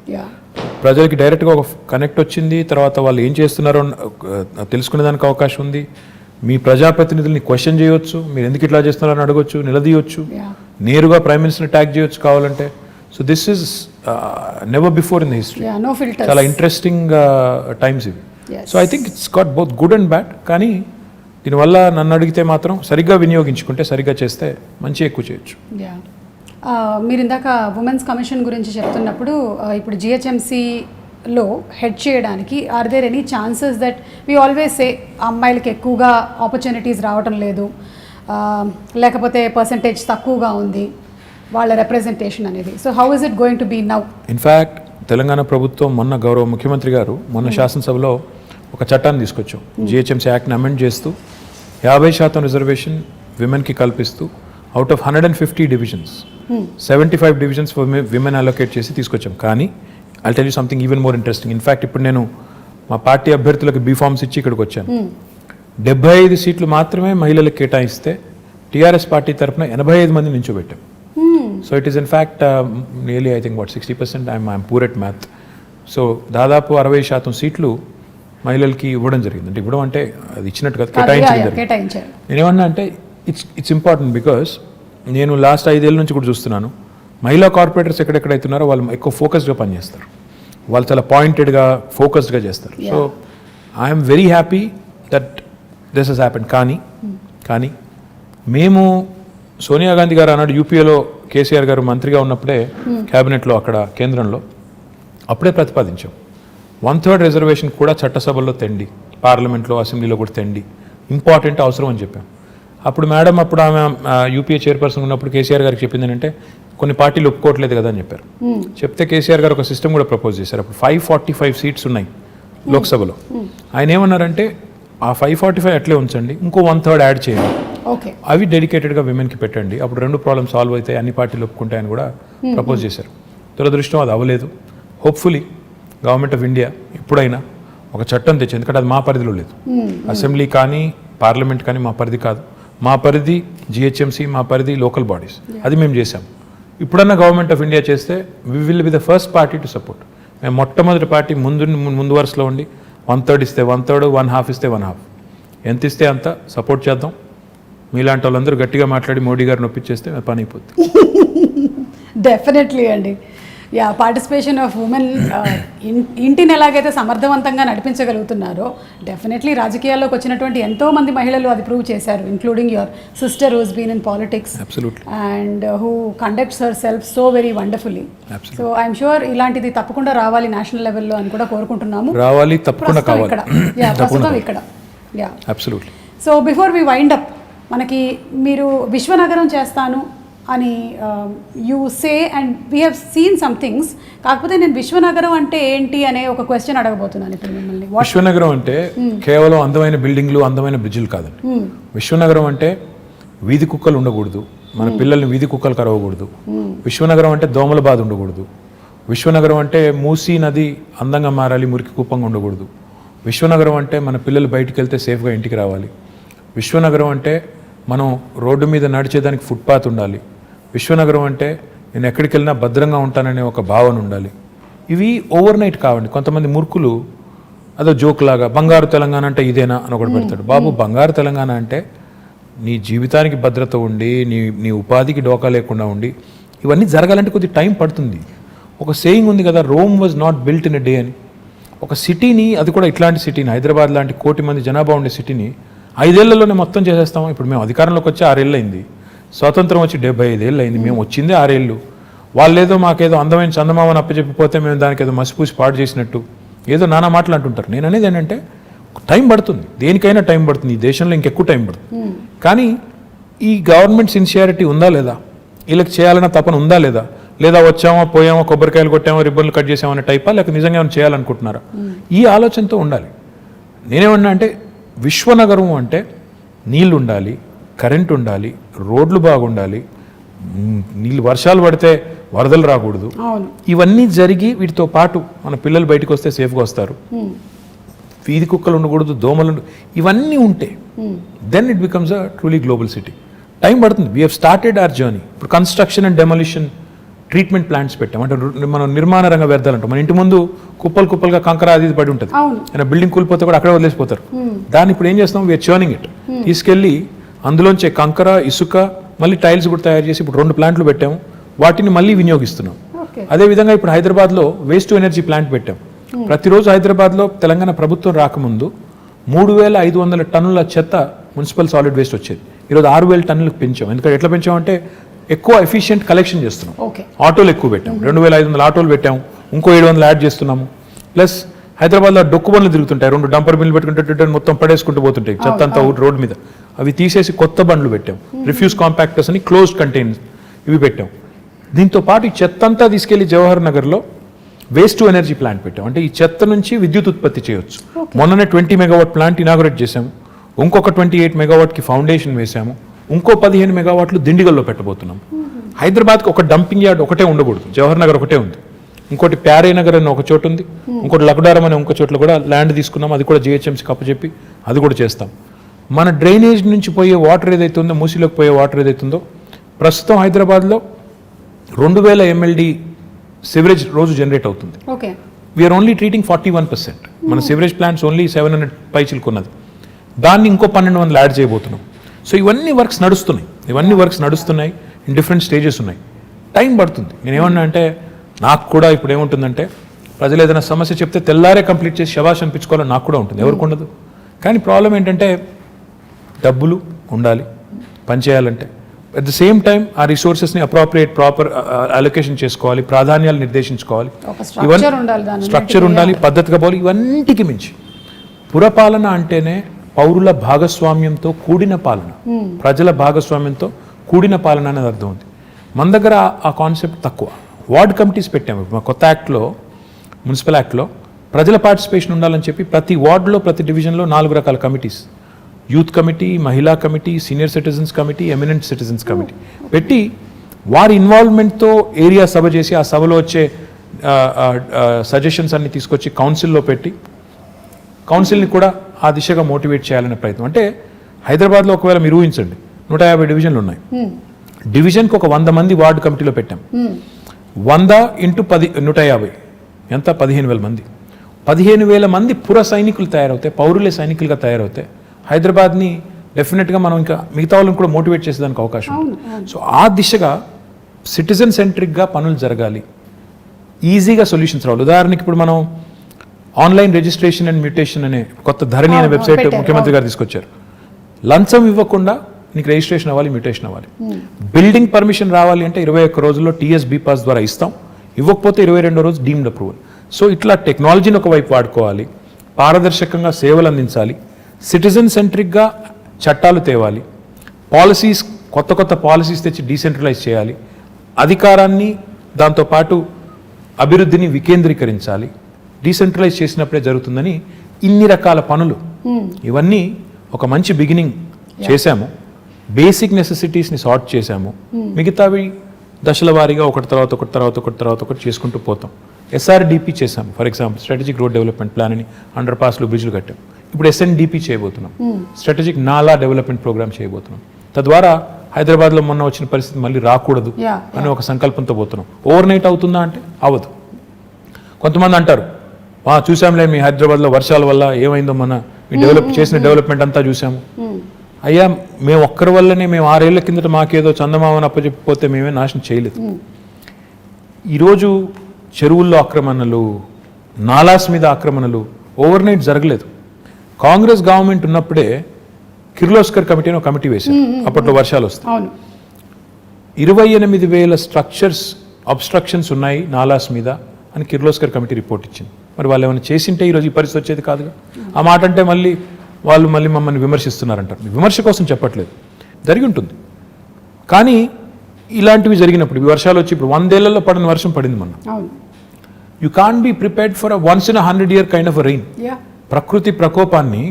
ప్రజలకి డైరెక్ట్గా ఒక కనెక్ట్ వచ్చింది, తర్వాత వాళ్ళు ఏం చేస్తున్నారో తెలుసుకునేదానికి అవకాశం ఉంది. మీ ప్రజాప్రతినిధుల్ని క్వశ్చన్ చేయొచ్చు, మీరు ఎందుకు ఇట్లా చేస్తున్నారని అడగొచ్చు, నిలదీయొచ్చు, నేరుగా ప్రైమ్ మినిస్టర్ ట్యాగ్ చేయొచ్చు కావాలంటే. So this is never before in the history. చాలా ఇంట్రెస్టింగ్ టైమ్స్ ఇవి. So I think it's got both good and bad. కానీ దీనివల్ల నన్ను అడిగితే మాత్రం సరిగ్గా వినియోగించుకుంటే, సరిగ్గా చేస్తే మంచి ఎక్కువ చేయొచ్చు. మీరు ఇందాక ఉమెన్స్ కమిషన్ గురించి చెప్తున్నప్పుడు ఇప్పుడు జిహెచ్ఎంసీలో హెడ్ చేయడానికి are there any chances that we always say అమ్మాయిలకి ఎక్కువగా ఆపర్చునిటీస్ రావటం లేదు, లేకపోతే పర్సంటేజ్ తక్కువగా ఉంది వాళ్ళ రిప్రజెంటేషన్ అనేది. So how is it going to be now? In fact Telangana ప్రభుత్వం మొన్న గౌరవ ముఖ్యమంత్రి గారు మొన్న శాసనసభలో ఒక చట్టాన్ని తీసుకొచ్చాం. జిహెచ్ఎంసీ యాక్ట్ని అమెండ్ చేస్తూ 50% రిజర్వేషన్ విమెన్కి కల్పిస్తూ out of 150 divisions 75 divisions women allocate చేసి తీసుకొచ్చాం. కానీ I'll tell you something even more interesting. In fact ఇప్పుడు నేను మా పార్టీ అభ్యర్థులకు బీఫామ్స్ ఇచ్చి ఇక్కడికి వచ్చాను. 75 సీట్లు మాత్రమే మహిళలకు కేటాయిస్తే టీఆర్ఎస్ పార్టీ తరఫున 85 మంది నించోబెట్టాం. So it is in fact nearly I think 60%. I'm poor at math. So దాదాపు 60% సీట్లు మహిళలకి ఇవ్వడం జరిగింది. అంటే ఇవ్వడం అంటే అది ఇచ్చినట్టు కాదు, కేటాయించారు. నేనేమన్నా అంటే ఇట్స్ ఇంపార్టెంట్ బికాస్ నేను లాస్ట్ 5 ఏళ్ళ నుంచి కూడా చూస్తున్నాను మహిళా కార్పొరేటర్స్ ఎక్కడెక్కడైతున్నారో వాళ్ళు ఎక్కువ ఫోకస్డ్గా పనిచేస్తారు, వాళ్ళు చాలా పాయింటెడ్గా ఫోకస్డ్గా చేస్తారు. So I'm very happy that this has happened. కానీ మేము సోనియా గాంధీ గారు అన్నాడు యూపీఏలో కేసీఆర్ గారు మంత్రిగా ఉన్నప్పుడే క్యాబినెట్లో అక్కడ కేంద్రంలో అప్పుడే ప్రతిపాదించాం 1/3 రిజర్వేషన్ కూడా చట్టసభల్లో తెండి, పార్లమెంట్లో అసెంబ్లీలో కూడా తెండి, ఇంపార్టెంట్ అవసరం అని చెప్పాం. అప్పుడు మేడం అప్పుడు ఆమె యూపీఏ చైర్పర్సన్ ఉన్నప్పుడు కేసీఆర్ గారికి చెప్పింది ఏంటంటే కొన్ని పార్టీలు ఒప్పుకోవట్లేదు కదా అని చెప్పారు. చెప్తే కేసీఆర్ గారు ఒక సిస్టమ్ కూడా ప్రపోజ్ చేశారు. అప్పుడు 545 సీట్స్ ఉన్నాయి లోక్సభలో. ఆయన ఏమన్నారంటే ఆ 545 అట్లే ఉంచండి, ఇంకో 1/3 యాడ్ చేయండి, అవి డెడికేటెడ్గా విమెన్కి పెట్టండి, అప్పుడు 2 ప్రాబ్లమ్స్ సాల్వ్ అవుతాయి, అన్ని పార్టీలు ఒప్పుకుంటాయని కూడా ప్రపోజ్ చేశారు. దురదృష్టం అది అవ్వలేదు. హోప్ఫుల్లీ గవర్నమెంట్ ఆఫ్ ఇండియా ఎప్పుడైనా ఒక చట్టం తెచ్చి, ఎందుకంటే అది మా పరిధిలో లేదు, అసెంబ్లీ కానీ పార్లమెంట్ కానీ మా పరిధి కాదు, మా పరిధి జిహెచ్ఎంసీ, మా పరిధి లోకల్ బాడీస్, అది మేము చేసాం. ఇప్పుడన్నా గవర్నమెంట్ ఆఫ్ ఇండియా చేస్తే we will be the first party to support. మేము మొట్టమొదటి పార్టీ ముందు వరుసలో ఉండి 1/3 ఇస్తే 1/3, 1/2 ఇస్తే 1/2, ఎంత ఇస్తే అంత సపోర్ట్ చేద్దాం. మీలాంటి వాళ్ళందరూ గట్టిగా మాట్లాడి మోడీ గారిని ఒప్పించేస్తే పని అయిపోతుంది. డెఫినెట్లీ అండి. పార్టిసిపేషన్ ఆఫ్ ఉమెన్ ఇంటిని ఎలాగైతే సమర్థవంతంగా నడిపించగలుగుతున్నారో డెఫినెట్లీ రాజకీయాల్లోకి వచ్చినటువంటి ఎంతోమంది మహిళలు అది ప్రూవ్ చేశారు, including your sister who's been in politics and who conducts her self so very wonderfully. So I'm sure ఇలాంటిది తప్పకుండా రావాలి నేషనల్ లెవెల్లో అని కూడా కోరుకుంటున్నాము. రావాలి, తప్పకుండా కావాలి. ప్రస్తుతం ఇక్కడ. So before we wind up, మనకి మీరు విశ్వనగరం చేస్తాను అని you say and we have seen some things. కాకపోతే నేను విశ్వనగరం అంటే ఏంటి అనే ఒక క్వశ్చన్ అడగబోతున్నాను ఇప్పుడు మిమ్మల్ని. విశ్వనగరం అంటే కేవలం అందమైన బిల్డింగ్లు, అందమైన బ్రిడ్జిలు కాదండి. విశ్వనగరం అంటే వీధి కుక్కలు ఉండకూడదు, మన పిల్లల్ని వీధి కుక్కలు కరవకూడదు. విశ్వనగరం అంటే దోమల బాధ ఉండకూడదు. విశ్వనగరం అంటే మూసీ నది అందంగా మారాలి, మురికి కూపంగా ఉండకూడదు. విశ్వనగరం అంటే మన పిల్లలు బయటికి వెళ్తే సేఫ్గా ఇంటికి రావాలి. విశ్వనగరం అంటే మనం రోడ్డు మీద నడిచేదానికి ఫుట్పాత్ ఉండాలి. విశ్వనగరం అంటే నేను ఎక్కడికి వెళ్ళినా భద్రంగా ఉంటాననే ఒక భావన ఉండాలి. ఇవి ఓవర్ నైట్ కావండి. కొంతమంది మూర్ఖులు అదో జోక్ లాగా బంగారు తెలంగాణ అంటే ఇదేనా అని ఒకటి పెడతాడు. బాబు, బంగారు తెలంగాణ అంటే నీ జీవితానికి భద్రత ఉండి, నీ ఉపాధికి డోకా లేకుండా ఉండి, ఇవన్నీ జరగాలంటే కొద్ది టైం పడుతుంది. ఒక సేయింగ్ ఉంది కదా, Rome was not built in a day అని. ఒక సిటీని, అది కూడా ఇట్లాంటి సిటీని, హైదరాబాద్ లాంటి 1 కోటి మంది జనాభా ఉండే సిటీని 5 ఏళ్లలోనే మొత్తం చేసేస్తాము. ఇప్పుడు మేము అధికారంలోకి వచ్చి 6 ఏళ్ళు అయింది, స్వాతంత్రం వచ్చి 75 ఏళ్ళు అయింది, మేము వచ్చిందే 6 ఏళ్ళు. వాళ్ళేదో మాకేదో అందమైన చందమామని అప్పచెప్పిపోతే మేము దానికి ఏదో మసిపూసి పాడు చేసినట్టు ఏదో నానా మాటలు అంటుంటారు. నేను అనేది ఏంటంటే టైం పడుతుంది, దేనికైనా టైం పడుతుంది, ఈ దేశంలో ఇంకెక్కువ టైం పడుతుంది. కానీ ఈ గవర్నమెంట్ సిన్సియారిటీ ఉందా లేదా, వీళ్ళకి చేయాలన్న తపన ఉందా లేదా, లేదా వచ్చామో పోయామో కొబ్బరికాయలు కొట్టామో రిబ్బన్లు కట్ చేసామనే టైపా, లేక నిజంగా ఏమైనా చేయాలనుకుంటున్నారా, ఈ ఆలోచనతో ఉండాలి. నేనేమన్నా అంటే విశ్వనగరం అంటే నీళ్ళు ఉండాలి, కరెంట్ ఉండాలి, రోడ్లు బాగుండాలి, నీళ్ళు వర్షాలు పడితే వరదలు రాకూడదు, ఇవన్నీ జరిగి వీటితో పాటు మన పిల్లలు బయటకు వస్తే సేఫ్గా వస్తారు, వీధి కుక్కలు ఉండకూడదు, దోమలు ఇవన్నీ ఉంటే then it becomes a truly global city. Time పడుతుంది. We have started our journey. ఇప్పుడు construction and demolition treatment plants పెట్టాం. అంటే మనం నిర్మాణ రంగ వ్యర్థాలు అంటాం. మన ఇంటి ముందు కుప్పలు కుప్పలుగా కంకర అది పడి ఉంటుంది, ఆయన బిల్డింగ్ కూలిపోతే కూడా అక్కడే వదిలేసిపోతారు. దాన్ని ఇప్పుడు ఏం చేస్తాం, వీఆర్ చర్నింగ్ ఇట్, తీసుకెళ్ళి అందులోంచే కంకర, ఇసుక, మళ్ళీ టైల్స్ కూడా తయారు చేసి ఇప్పుడు 2 ప్లాంట్లు పెట్టాము, వాటిని మళ్ళీ వినియోగిస్తున్నాం. అదేవిధంగా ఇప్పుడు హైదరాబాద్లో వేస్ట్ టు ఎనర్జీ ప్లాంట్ పెట్టాం. ప్రతిరోజు హైదరాబాద్లో తెలంగాణ ప్రభుత్వం రాకముందు 3500 టన్నుల చెత్త మున్సిపల్ సాలిడ్ వేస్ట్ వచ్చేది. ఈరోజు 6000 టన్నులకు పెంచాం. ఎందుకంటే ఎట్లా పెంచామంటే ఎక్కువ ఎఫిషియెంట్ కలెక్షన్ చేస్తున్నాం. ఆటోలు ఎక్కువ పెట్టాం, 2500 ఆటోలు పెట్టాము, ఇంకో 700 యాడ్ చేస్తున్నాము. ప్లస్ హైదరాబాద్లో డొక్కు బండ్లు తిరుగుతుంటాయి, 2 డంపర్ బిల్లు పెట్టుకుంటే మొత్తం పడేసుకుంటూ పోతుంటాయి చెత్త అంతా రోడ్డు మీద. అవి తీసేసి కొత్త బండ్లు పెట్టాం, రిఫ్యూజ్ కాంపాక్టర్స్ అని క్లోజ్డ్ కంటైనర్స్ ఇవి పెట్టాం. దీంతో పాటు ఈ చెత్త అంతా తీసుకెళ్లి జవహర్ నగర్లో వేస్ట్ టు ఎనర్జీ ప్లాంట్ పెట్టాం. అంటే ఈ చెత్త నుంచి విద్యుత్ ఉత్పత్తి చేయొచ్చు. మొన్ననే 20 మెగావాట్ ప్లాంట్ ఇనాగరేట్ చేశాము, ఇంకొక 28 మెగావాట్కి ఫౌండేషన్ వేశాము, ఇంకో 15 మెగావాట్లు దిండిగల్లో పెట్టబోతున్నాం. హైదరాబాద్కి ఒక డంపింగ్ యార్డ్ ఒకటే ఉండకూడదు, జవహర్ నగర్ ఒకటే ఉంది, ఇంకోటి ప్యారే నగర్ అని ఒక చోటు ఉంది, ఇంకోటి లక్డారం అనే ఇంకో చోట్ల కూడా ల్యాండ్ తీసుకున్నాం, అది కూడా జిహెచ్ఎంసీకి అప్పచెప్పి అది కూడా చేస్తాం. మన డ్రైనేజ్ నుంచి పోయే వాటర్ ఏదైతే ఉందో, మూసీలోకి పోయే వాటర్ ఏదైతుందో, ప్రస్తుతం హైదరాబాద్లో 2000 MLD సివరేజ్ రోజు జనరేట్ అవుతుంది. We're only treating 41%. మన సివరేజ్ ప్లాంట్స్ ఓన్లీ 700 పైచిలుకున్నది, దాన్ని ఇంకో 1200 యాడ్ చేయబోతున్నాం. సో ఇవన్నీ వర్క్స్ నడుస్తున్నాయి, ఇన్ డిఫరెంట్ స్టేజెస్ ఉన్నాయి. టైం పడుతుంది. నేనేమన్నా అంటే నాకు కూడా ఇప్పుడు ఏముంటుందంటే, ప్రజలు ఏదైనా సమస్య చెప్తే తెల్లారే కంప్లీట్ చేసి శబాష్ అనిపించుకోవాలని నాకు కూడా ఉంటుంది, ఎవరికి ఉండదు. కానీ ప్రాబ్లం ఏంటంటే డబ్బులు ఉండాలి పనిచేయాలంటే. అట్ ద సేమ్ టైం ఆ రిసోర్సెస్ని ప్రాపర్ అలొకేషన్ చేసుకోవాలి, ప్రాధాన్యాలు నిర్దేశించుకోవాలి, స్ట్రక్చర్ ఉండాలి, పద్ధతిగా పోవాలి. ఇవన్నిటికి మించి పురపాలన అంటేనే పౌరుల భాగస్వామ్యంతో కూడిన పాలన, ప్రజల భాగస్వామ్యంతో కూడిన పాలన అనేది అర్థం ఉంది. మన దగ్గర ఆ కాన్సెప్ట్ తక్కువ. వార్డ్ కమిటీస్ పెట్టాము. మా కొత్త యాక్ట్లో, మున్సిపల్ యాక్ట్లో ప్రజల పార్టిసిపేషన్ ఉండాలని చెప్పి ప్రతి వార్డులో, ప్రతి డివిజన్లో 4 రకాల కమిటీస్, యూత్ కమిటీ, మహిళా committee, senior citizens committee, eminent citizens committee పెట్టి వారి ఇన్వాల్వ్మెంట్తో ఏరియా సభ చేసి ఆ సభలో వచ్చే సజెషన్స్ అన్ని తీసుకొచ్చి కౌన్సిల్లో పెట్టి కౌన్సిల్ని కూడా ఆ దిశగా మోటివేట్ చేయాలనే ప్రయత్నం. అంటే హైదరాబాద్లో ఒకవేళ మీరు ఊహించండి, 150 డివిజన్లు ఉన్నాయి. డివిజన్కి ఒక 100 మంది వార్డు కమిటీలో పెట్టాం. 100 × 10 150 ఎంత, 15,000 మంది. 15,000 మంది పుర సైనికులు తయారవుతాయి, పౌరులే సైనికులుగా తయారవుతాయి. హైదరాబాద్ని డెఫినెట్గా మనం ఇంకా మిగతా వాళ్ళని కూడా మోటివేట్ చేసేదానికి అవకాశం ఉంది. సో ఆ దిశగా సిటిజన్ సెంట్రిక్గా పనులు జరగాలి, ఈజీగా సొల్యూషన్స్ రావాలి. ఉదాహరణకి ఇప్పుడు మనం ఆన్లైన్ రిజిస్ట్రేషన్ అండ్ మ్యూటేషన్ అనే కొత్త ధరణి అనే వెబ్సైట్ ముఖ్యమంత్రి గారు తీసుకొచ్చారు. లంచం ఇవ్వకుండా నీకు రిజిస్ట్రేషన్ అవ్వాలి, మ్యూటేషన్ అవ్వాలి. బిల్డింగ్ పర్మిషన్ రావాలి అంటే 21 రోజుల్లో TS BPAS ద్వారా ఇస్తాం, ఇవ్వకపోతే 22వ రోజు డీమ్డ్ అప్రూవల్. సో ఇట్లా టెక్నాలజీని ఒకవైపు వాడుకోవాలి, పారదర్శకంగా సేవలు అందించాలి, సిటిజన్ సెంట్రిక్గా చట్టాలు తేవాలి, పాలసీస్ కొత్త పాలసీస్ తెచ్చి డీసెంట్రలైజ్ చేయాలి, అధికారాన్ని దాంతోపాటు అభివృద్ధిని వికేంద్రీకరించాలి. డీసెంట్రలైజ్ చేసినప్పుడే జరుగుతుందని ఇన్ని రకాల పనులు, ఇవన్నీ ఒక మంచి బిగినింగ్ చేశాము. బేసిక్ నెసెసిటీస్ని సార్ట్ చేశాము, మిగతావి దశల వారీగా ఒకటి తర్వాత ఒకటి చేసుకుంటూ పోతాం. SRDP చేశాము, for example strategic road development plan అని, అండర్ పాస్లు, బ్రిడ్జ్లు కట్టాం. ఇప్పుడు SNDP చేయబోతున్నాం, స్ట్రాటజిక్ నాలా డెవలప్మెంట్ ప్రోగ్రామ్ చేయబోతున్నాం. తద్వారా హైదరాబాద్లో మొన్న వచ్చిన పరిస్థితి మళ్ళీ రాకూడదు అని ఒక సంకల్పంతో పోతున్నాం. ఓవర్ నైట్ అవుతుందా అంటే అవ్వదు. కొంతమంది అంటారు, చూసాంలే మీ హైదరాబాద్లో వర్షాల వల్ల ఏమైందో, మీ చేసిన డెవలప్మెంట్ అంతా చూసాము. అయ్యా, మేము ఒక్కరి వల్లనే, మేము 6 ఏళ్ల కిందట మాకేదో చందమామని అప్పచెప్పిపోతే మేమే నాశనం చేయలేదు. ఈరోజు చెరువుల్లో ఆక్రమణలు, నాలాస్ మీద ఆక్రమణలు ఓవర్ నైట్ జరగలేదు. కాంగ్రెస్ గవర్నమెంట్ ఉన్నప్పుడే కిర్లోస్కర్ కమిటీ అని ఒక కమిటీ వేశారు. అప్పట్లో వర్షాలు వస్తాయి. 28,000 స్ట్రక్చర్స్ అబ్స్ట్రక్షన్స్ ఉన్నాయి నాలాస్ మీద అని కిర్లోస్కర్ కమిటీ రిపోర్ట్ ఇచ్చింది. మరి వాళ్ళు ఏమైనా చేసింటే ఈరోజు ఈ పరిస్థితి వచ్చేది కాదుగా. ఆ మాట అంటే మళ్ళీ మమ్మల్ని విమర్శిస్తున్నారంటారు. విమర్శ కోసం చెప్పట్లేదు, జరిగి ఉంటుంది. కానీ ఇలాంటివి జరిగినప్పుడు ఈ వర్షాలు వచ్చి ఇప్పుడు 100 ఏళ్లలో పడిన వర్షం పడింది మొన్న. You can't be prepared for once in 100 year kind of rain. ప్రకృతి ప్రకోపాన్ని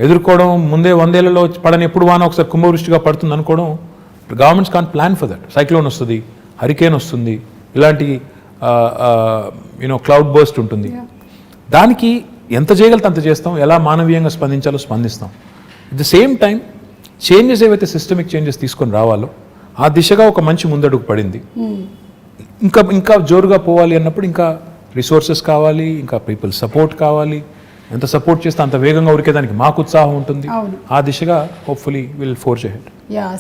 ఎదుర్కోవడం ముందే 100 ఏళ్లలో పడని ఎప్పుడు వాన ఒకసారి కుంభవృష్టిగా పడుతుంది అనుకోవడం, governments can't plan for that. Cyclone వస్తుంది, హరికేన్ వస్తుంది, ఇలాంటి క్లౌడ్ బర్స్ట్ ఉంటుంది. దానికి ఎంత చేయగలితే అంత చేస్తాం, ఎలా మానవీయంగా స్పందించాలో స్పందిస్తాం. At the same time changes ఏవైతే సిస్టమిక్ చేంజెస్ తీసుకొని రావాలో ఆ దిశగా ఒక మంచి ముందడుగు పడింది. ఇంకా జోరుగా పోవాలి అన్నప్పుడు ఇంకా రిసోర్సెస్ కావాలి, ఇంకా పీపుల్ సపోర్ట్ కావాలి. ఎంత సపోర్ట్ చేస్తే అంత వేగంగా ఉరికేదానికి మాకు ఉత్సాహం ఉంటుంది. ఆ దిశగా hopefully will forge ahead.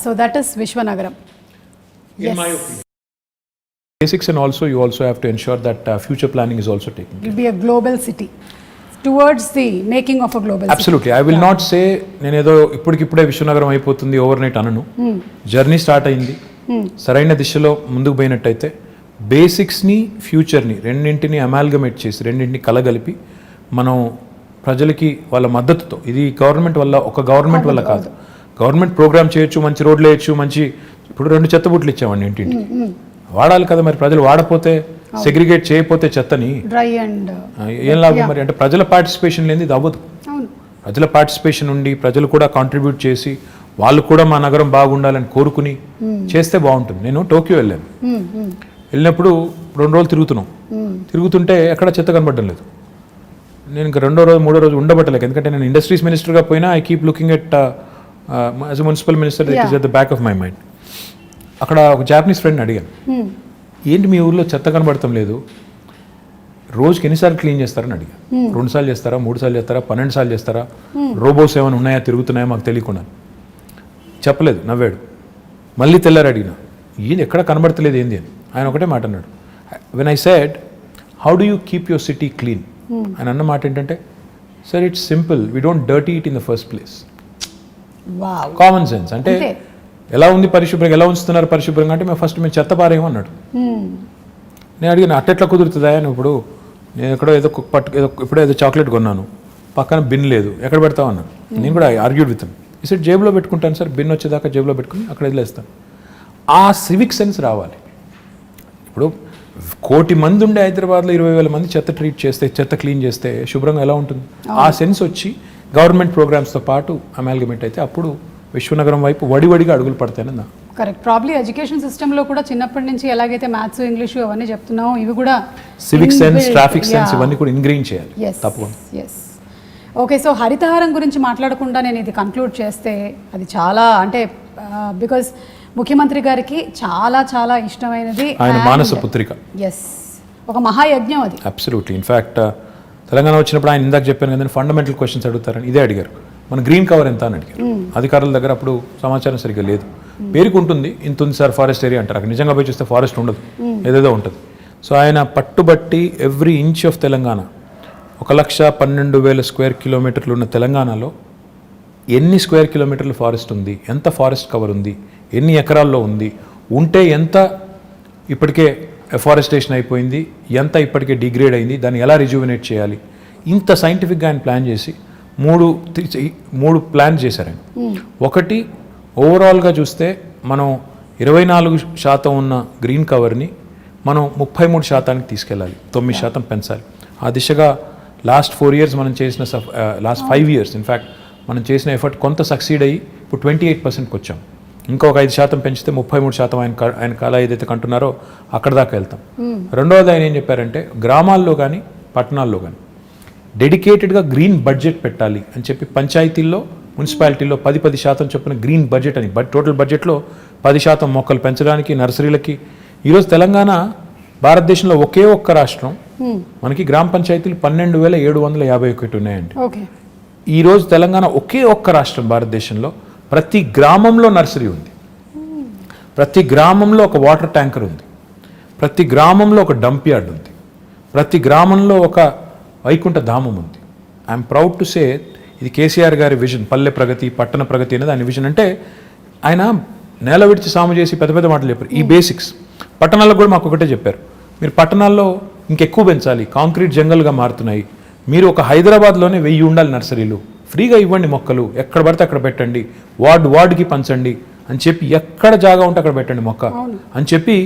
So that is విశ్వనగరం. In my opinion. Basics, and also you also have to ensure that future planning is also taken. It will be a global city towards the making of a global Absolutely. city. I will not say నేను ఏదో ఇప్పటికిప్పుడే విశ్వనగరం అయిపోతుంది over night అనను. Journey start అయింది. సరైన దిశలో ముందుకు పోయినట్టయితే బేసిక్స్ని ఫ్యూచర్ని రెండింటిని అమాల్గమేట్ చేసి రెండింటిని కలగలిపి మనం ప్రజలకి వాళ్ళ మద్దతుతో, ఇది గవర్నమెంట్ వల్ల ఒక గవర్నమెంట్ వల్ల కాదు, గవర్నమెంట్ ప్రోగ్రామ్ చేయొచ్చు, మంచి రోడ్లు వేయచ్చు, మంచి ఇప్పుడు 2 చెత్తబుట్లు ఇచ్చామండి ఇంటింటికి. వాడాలి కదా మరి, ప్రజలు వాడపోతే సెగ్రిగేట్ చేయకపోతే చెత్తని ఏం లాభం మరి? అంటే ప్రజల పార్టిసిపేషన్ లేని ఇది అవ్వదు. ప్రజల పార్టిసిపేషన్ ఉండి ప్రజలు కూడా కాంట్రిబ్యూట్ చేసి వాళ్ళు కూడా మా నగరం బాగుండాలని కోరుకుని చేస్తే బాగుంటుంది. నేను టోక్యో వెళ్ళినప్పుడు 2 రోజులు తిరుగుతుంటే ఎక్కడ చెత్త కనబడడం లేదు. నేను ఇంకా 2వ రోజు 3వ రోజు ఉండబట్టలేక, ఎందుకంటే నేను ఇండస్ట్రీస్ మినిస్టర్గా పోయినా I keep looking at as a municipal minister, it is at the back of my mind. అక్కడ ఒక జాపనీస్ ఫ్రెండ్ అడిగాను, ఏంటి మీ ఊర్లో చెత్త కనబడటం లేదు, రోజుకి ఎన్నిసార్లు క్లీన్ చేస్తారని అడిగాను. 2 సార్లు చేస్తారా, 3 సార్లు చేస్తారా, 12 సార్లు చేస్తారా, రోబోస్ ఏమైనా ఉన్నాయా తిరుగుతున్నాయా మాకు తెలియకుండా? చెప్పలేదు, నవ్వాడు. మళ్ళీ తెల్లారు అడిగిన, ఏంది ఎక్కడ కనబడతలేదు ఏంది అని. ఆయన ఒకటే మాట అన్నాడు, when I said how do you keep your city clean, ఆయన అన్న మాట ఏంటంటే, sir it's simple, we don't dirty it in the first place. Common sense. అంటే ఎలా ఉంది పరిశుభ్రంగా, ఎలా ఉంచుతున్నారు పరిశుభ్రంగా అంటే, మేము చెత్త పారేయమన్నాడు. నేను అడిగిన అట్టెట్లా కుదురుతుందా అని. ఇప్పుడు నేను ఎక్కడో ఎప్పుడో ఏదో చాక్లెట్ కొన్నాను, పక్కన బిన్ లేదు, ఎక్కడ పెడతావు అన్నాను. నేను కూడా ఆర్గ్యూడ్ విత్ ఈ సెట్ జేబులో పెట్టుకుంటాను సార్, బిన్ వచ్చేదాకా జేబులో పెట్టుకుని అక్కడ వదిలేస్తాను. ఆ సివిక్ సెన్స్ రావాలి. ఇప్పుడు 1,000,000 మంది ఉండే హైదరాబాద్లో 20,000 మంది చెత్త క్లీన్ చేస్తే శుభ్రంగా ఎలా ఉంటుంది? ఆ సెన్స్ వచ్చి గవర్నమెంట్ ప్రోగ్రామ్స్తో పాటు అమాల్గమేట్ అయితే అప్పుడు విశ్వనగరం వైపు వడివడిగా అడుగులు పడతాయని నా. కరెక్ట్. ప్రాబ్లీ ఎడ్యుకేషన్ సిస్టంలో కూడా చిన్నప్పటి నుంచి ఎలాగైతే మ్యాథ్స్, ఇంగ్లీషు అవన్నీ చెప్తున్నామో ఇవి కూడా సివిక్ సెన్స్, ట్రాఫిక్ సెన్స్ ఇవన్నీ కూడా ఇంగ్రీన్ చేయాలి తప్పకుండా. ఓకే, సో హరితహారం గురించి మాట్లాడకుండా నేను ఇది కంక్లూడ్ చేస్తే అది చాలా, అంటే బికాజ్ ముఖ్యమంత్రి గారికి చాలా చాలా ఇష్టమైనది ఆయన మానస పుత్రిక. ఒక మహాయజ్ఞం అది. అబ్సల్యూట్లీ. ఇన్ఫ్యాక్ట్ తెలంగాణ వచ్చినప్పుడు ఆయన ఇందాక చెప్పాను కదా, ఫండమెంటల్ క్వశ్చన్స్ అడుగుతారని ఇదే అడిగారు. మన గ్రీన్ కవర్ ఎంత అని అడిగారు. అధికారుల దగ్గర అప్పుడు సమాచారం సరిగ్గా లేదు. పేరుకు ఉంటుంది, ఇంత ఉంది సార్ ఫారెస్ట్ ఏరియా అంటారు, అక్కడ నిజంగా పోయి చూస్తే ఫారెస్ట్ ఉండదు, ఏదేదో ఉంటుంది. సో ఆయన పట్టుబట్టి every inch of Telangana, 1,12,000 square కిలోమీటర్లు ఉన్న తెలంగాణలో ఎన్ని స్క్వేర్ కిలోమీటర్లు ఫారెస్ట్ ఉంది, ఎంత ఫారెస్ట్ కవర్ ఉంది, ఎన్ని ఎకరాల్లో ఉంది, ఉంటే ఎంత ఇప్పటికే ఎఫారెస్టేషన్ అయిపోయింది, ఎంత ఇప్పటికే డిగ్రేడ్ అయింది, దాన్ని ఎలా రిజ్యూవినేట్ చేయాలి, ఇంత సైంటిఫిక్గా ఆయన ప్లాన్ చేసి మూడు ప్లాన్ చేశారు ఆయన. ఒకటి, ఓవరాల్గా చూస్తే మనం 24% ఉన్న గ్రీన్ కవర్ని మనం 33% తీసుకెళ్ళాలి, 9% పెంచాలి. ఆ దిశగా లాస్ట్ 4 years మనం చేసిన లాస్ట్ 5 years ఇన్ఫ్యాక్ట్ మనం చేసిన ఎఫర్ట్ కొంత సక్సీడ్ అయ్యి ఇప్పుడు 28%కి వచ్చాం. ఇంకా ఒక 5% పెంచితే 33% ఆయన కళ ఏదైతే కంటున్నారో అక్కడ దాకా వెళ్తాం. రెండవది ఆయన ఏం చెప్పారంటే, గ్రామాల్లో కానీ పట్టణాల్లో కానీ డెడికేటెడ్గా గ్రీన్ బడ్జెట్ పెట్టాలి అని చెప్పి పంచాయతీల్లో, మున్సిపాలిటీల్లో 10% చొప్పున గ్రీన్ బడ్జెట్ అని, టోటల్ బడ్జెట్లో 10% మొక్కలు పెంచడానికి, నర్సరీలకి. ఈరోజు తెలంగాణ భారతదేశంలో ఒకే ఒక్క రాష్ట్రం, మనకి గ్రామ పంచాయతీలు 12,751 ఉన్నాయండి. ఈరోజు తెలంగాణ ఒకే ఒక్క రాష్ట్రం భారతదేశంలో, ప్రతి గ్రామంలో నర్సరీ ఉంది, ప్రతి గ్రామంలో ఒక వాటర్ ట్యాంకర్ ఉంది, ప్రతి గ్రామంలో ఒక డంప్ యార్డ్ ఉంది, ప్రతి గ్రామంలో ఒక వైకుంఠ ధామం ఉంది. ఐఎమ్ ప్రౌడ్ టు సే ఇది కేసీఆర్ గారి విజన్, పల్లె ప్రగతి పట్టణ ప్రగతి అనేది ఆయన విజన్. అంటే ఆయన నేల విడిచి సాము చేసి పెద్ద పెద్ద మాటలు చెప్పారు. ఈ బేసిక్స్ పట్టణాలకు కూడా మాకు ఒకటే చెప్పారు, మీరు పట్టణాల్లో ఇంకెక్కువ పెంచాలి, కాంక్రీట్ జంగల్గా మారుతున్నాయి, మీరు ఒక హైదరాబాద్లోనే 1000 ఉండాలి నర్సరీలు, ఫ్రీగా ఇవ్వండి మొక్కలు, ఎక్కడ పడితే అక్కడ పెట్టండి, వార్డుకి పంచండి అని చెప్పి, ఎక్కడ జాగా ఉంటే అక్కడ పెట్టండి మొక్క అని చెప్పి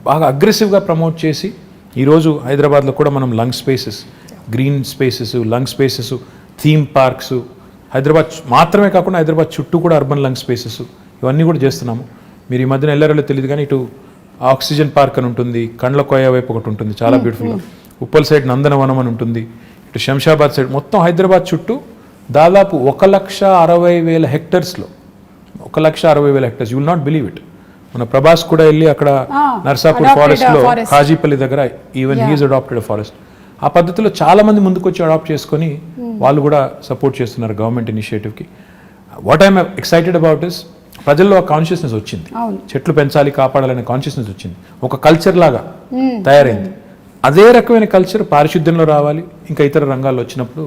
బాగా అగ్రెసివ్గా ప్రమోట్ చేసి ఈరోజు హైదరాబాద్లో కూడా మనం lung spaces, green spaces, lung spaces, theme parks, Hyderabad మాత్రమే కాకుండా హైదరాబాద్ చుట్టూ కూడా అర్బన్ లంగ్ స్పేసెస్ ఇవన్నీ కూడా చేస్తున్నాము. మీరు ఈ మధ్యన వెళ్ళారో తెలియదు కానీ ఇటు ఆక్సిజన్ పార్క్ అని ఉంటుంది, కండ్ల కోయ వైపు ఒకటి ఉంటుంది చాలా బ్యూటిఫుల్గా, ఉప్పల్ సైడ్ నందనవనం అని ఉంటుంది, ఇటు శంషాబాద్ సైడ్, మొత్తం హైదరాబాద్ చుట్టూ దాదాపు 1,60,000 హెక్టర్స్లో 1,60,000 hectares. You will not believe it. మన ప్రభాస్ కూడా వెళ్ళి అక్కడ నర్సాపూర్ ఫారెస్ట్లో కాజీపల్లి దగ్గర ఈవెన్ హీఈస్ అడాప్టెడ్ ఫారెస్ట్. ఆ పద్ధతిలో చాలా మంది ముందుకు వచ్చి అడాప్ట్ చేసుకొని వాళ్ళు కూడా సపోర్ట్ చేస్తున్నారు గవర్నమెంట్ ఇనిషియేటివ్కి. What I'm excited about is ప్రజల్లో ఒక కాన్షియస్నెస్ వచ్చింది, చెట్లు పెంచాలి కాపాడాలనే కాన్షియస్నెస్ వచ్చింది, ఒక కల్చర్ లాగా తయారైంది. అదే రకమైన కల్చర్ పారిశుద్ధ్యంలో రావాలి, ఇంకా ఇతర రంగాల్లో వచ్చినప్పుడు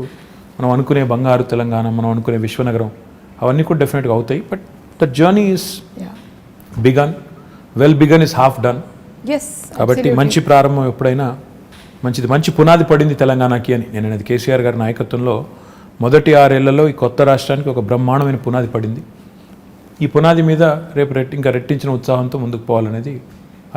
మనం అనుకునే బంగారు తెలంగాణ, మనం అనుకునే విశ్వనగరం అవన్నీ కూడా డెఫినెట్గా అవుతాయి. But the journey is begun, well begun is half done. కాబట్టి మంచి ప్రారంభం ఎప్పుడైనా మంచిది, మంచి పునాది పడింది తెలంగాణకి అని నేను అనేది. కేసీఆర్ గారి నాయకత్వంలో మొదటి 6 ఏళ్లలో ఈ కొత్త రాష్ట్రానికి ఒక బ్రహ్మాండమైన పునాది పడింది. ఈ పునాది మీద రేపు ఇంకా రెట్టించిన ఉత్సాహంతో ముందుకు పోవాలనేది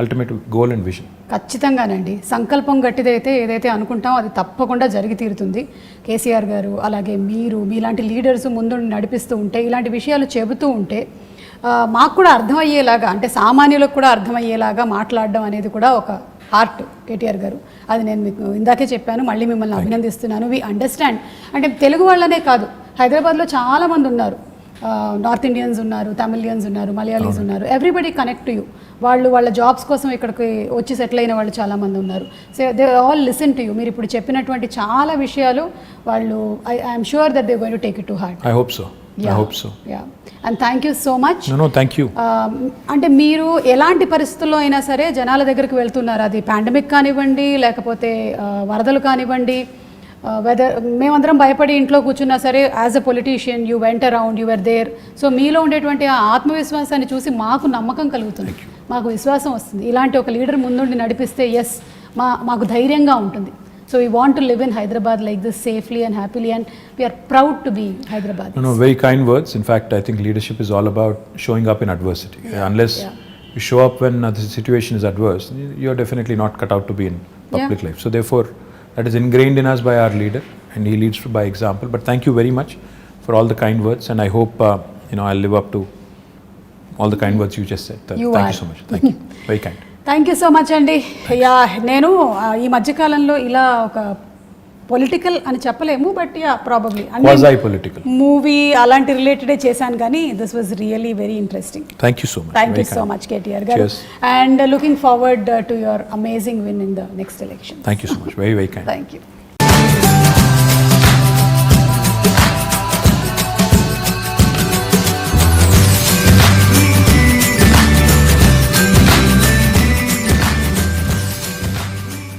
అల్టిమేట్ గోల్ అండ్ విజన్. ఖచ్చితంగానండి, సంకల్పం గట్టిదైతే ఏదైతే అనుకుంటామో అది తప్పకుండా జరిగి తీరుతుంది. కేసీఆర్ గారు అలాగే మీరు, మీలాంటి లీడర్స్ ముందు నడిపిస్తూ ఉంటే, ఇలాంటి విషయాలు చెబుతూ ఉంటే మాకు కూడా అర్థమయ్యేలాగా, అంటే సామాన్యులకు కూడా అర్థమయ్యేలాగా మాట్లాడడం అనేది కూడా ఒక ఆర్ట్ కేటీఆర్ గారు. అది నేను మీకు ఇందాకే చెప్పాను, మళ్ళీ మిమ్మల్ని అభినందిస్తున్నాను. వి అండర్స్టాండ్, అంటే తెలుగు వాళ్ళనే కాదు, హైదరాబాద్లో చాలామంది ఉన్నారు, నార్త్ ఇండియన్స్ ఉన్నారు, తమిళియన్స్ ఉన్నారు, మలయాళీస్ ఉన్నారు, ఎవ్రీబడి కనెక్ట్ టు యూ. వాళ్ళు వాళ్ళ జాబ్స్ కోసం ఇక్కడికి వచ్చి సెటిల్ అయిన వాళ్ళు చాలామంది ఉన్నారు. So they all listen to you. మీరు ఇప్పుడు చెప్పినటువంటి చాలా విషయాలు వాళ్ళు, I'm sure that they going to take it to heart. I hope so. Yeah, and thank you so much. Thank you. అంటే మీరు ఎలాంటి పరిస్థితుల్లో అయినా సరే జనాల దగ్గరికి వెళ్తున్నారు, అది పాండమిక్ కానివ్వండి, లేకపోతే వరదలు కానివ్వండి, వెదర్ మేమందరం భయపడి ఇంట్లో కూర్చున్నా సరే, as a politician you went around, you were there. So మీలో ఉండేటువంటి ఆ ఆత్మవిశ్వాసాన్ని చూసి మాకు నమ్మకం కలుగుతుంది, మాకు విశ్వాసం వస్తుంది. ఇలాంటి ఒక లీడర్ ముందుండి నడిపిస్తే ఎస్ మాకు ధైర్యంగా ఉంటుంది. So we want to live in Hyderabad like this safely and happily, and we are proud to be Hyderabadis. No, very kind words. In fact, I think leadership is all about showing up in adversity. Unless you show up when the situation is adverse, you are definitely not cut out to be in public life. So therefore, that is ingrained in us by our leader, and he leads by example. But thank you very much for all the kind words, and I hope I'll live up to all the kind words you just said. Thank you so much. Thank you. Very kind. Thank you so much అండి. Yeah, నేను ఈ మధ్యకాలంలో ఇలా ఒక political అని చెప్పలేము, but yeah probably movie అలాంటి రిలేటెడే చేశాను, కానీ this was really very interesting. Thank you so much. Thank you so much KTR గారు, and looking forward to your amazing win in the next election. Thank you so much. Very very kind. Thank you.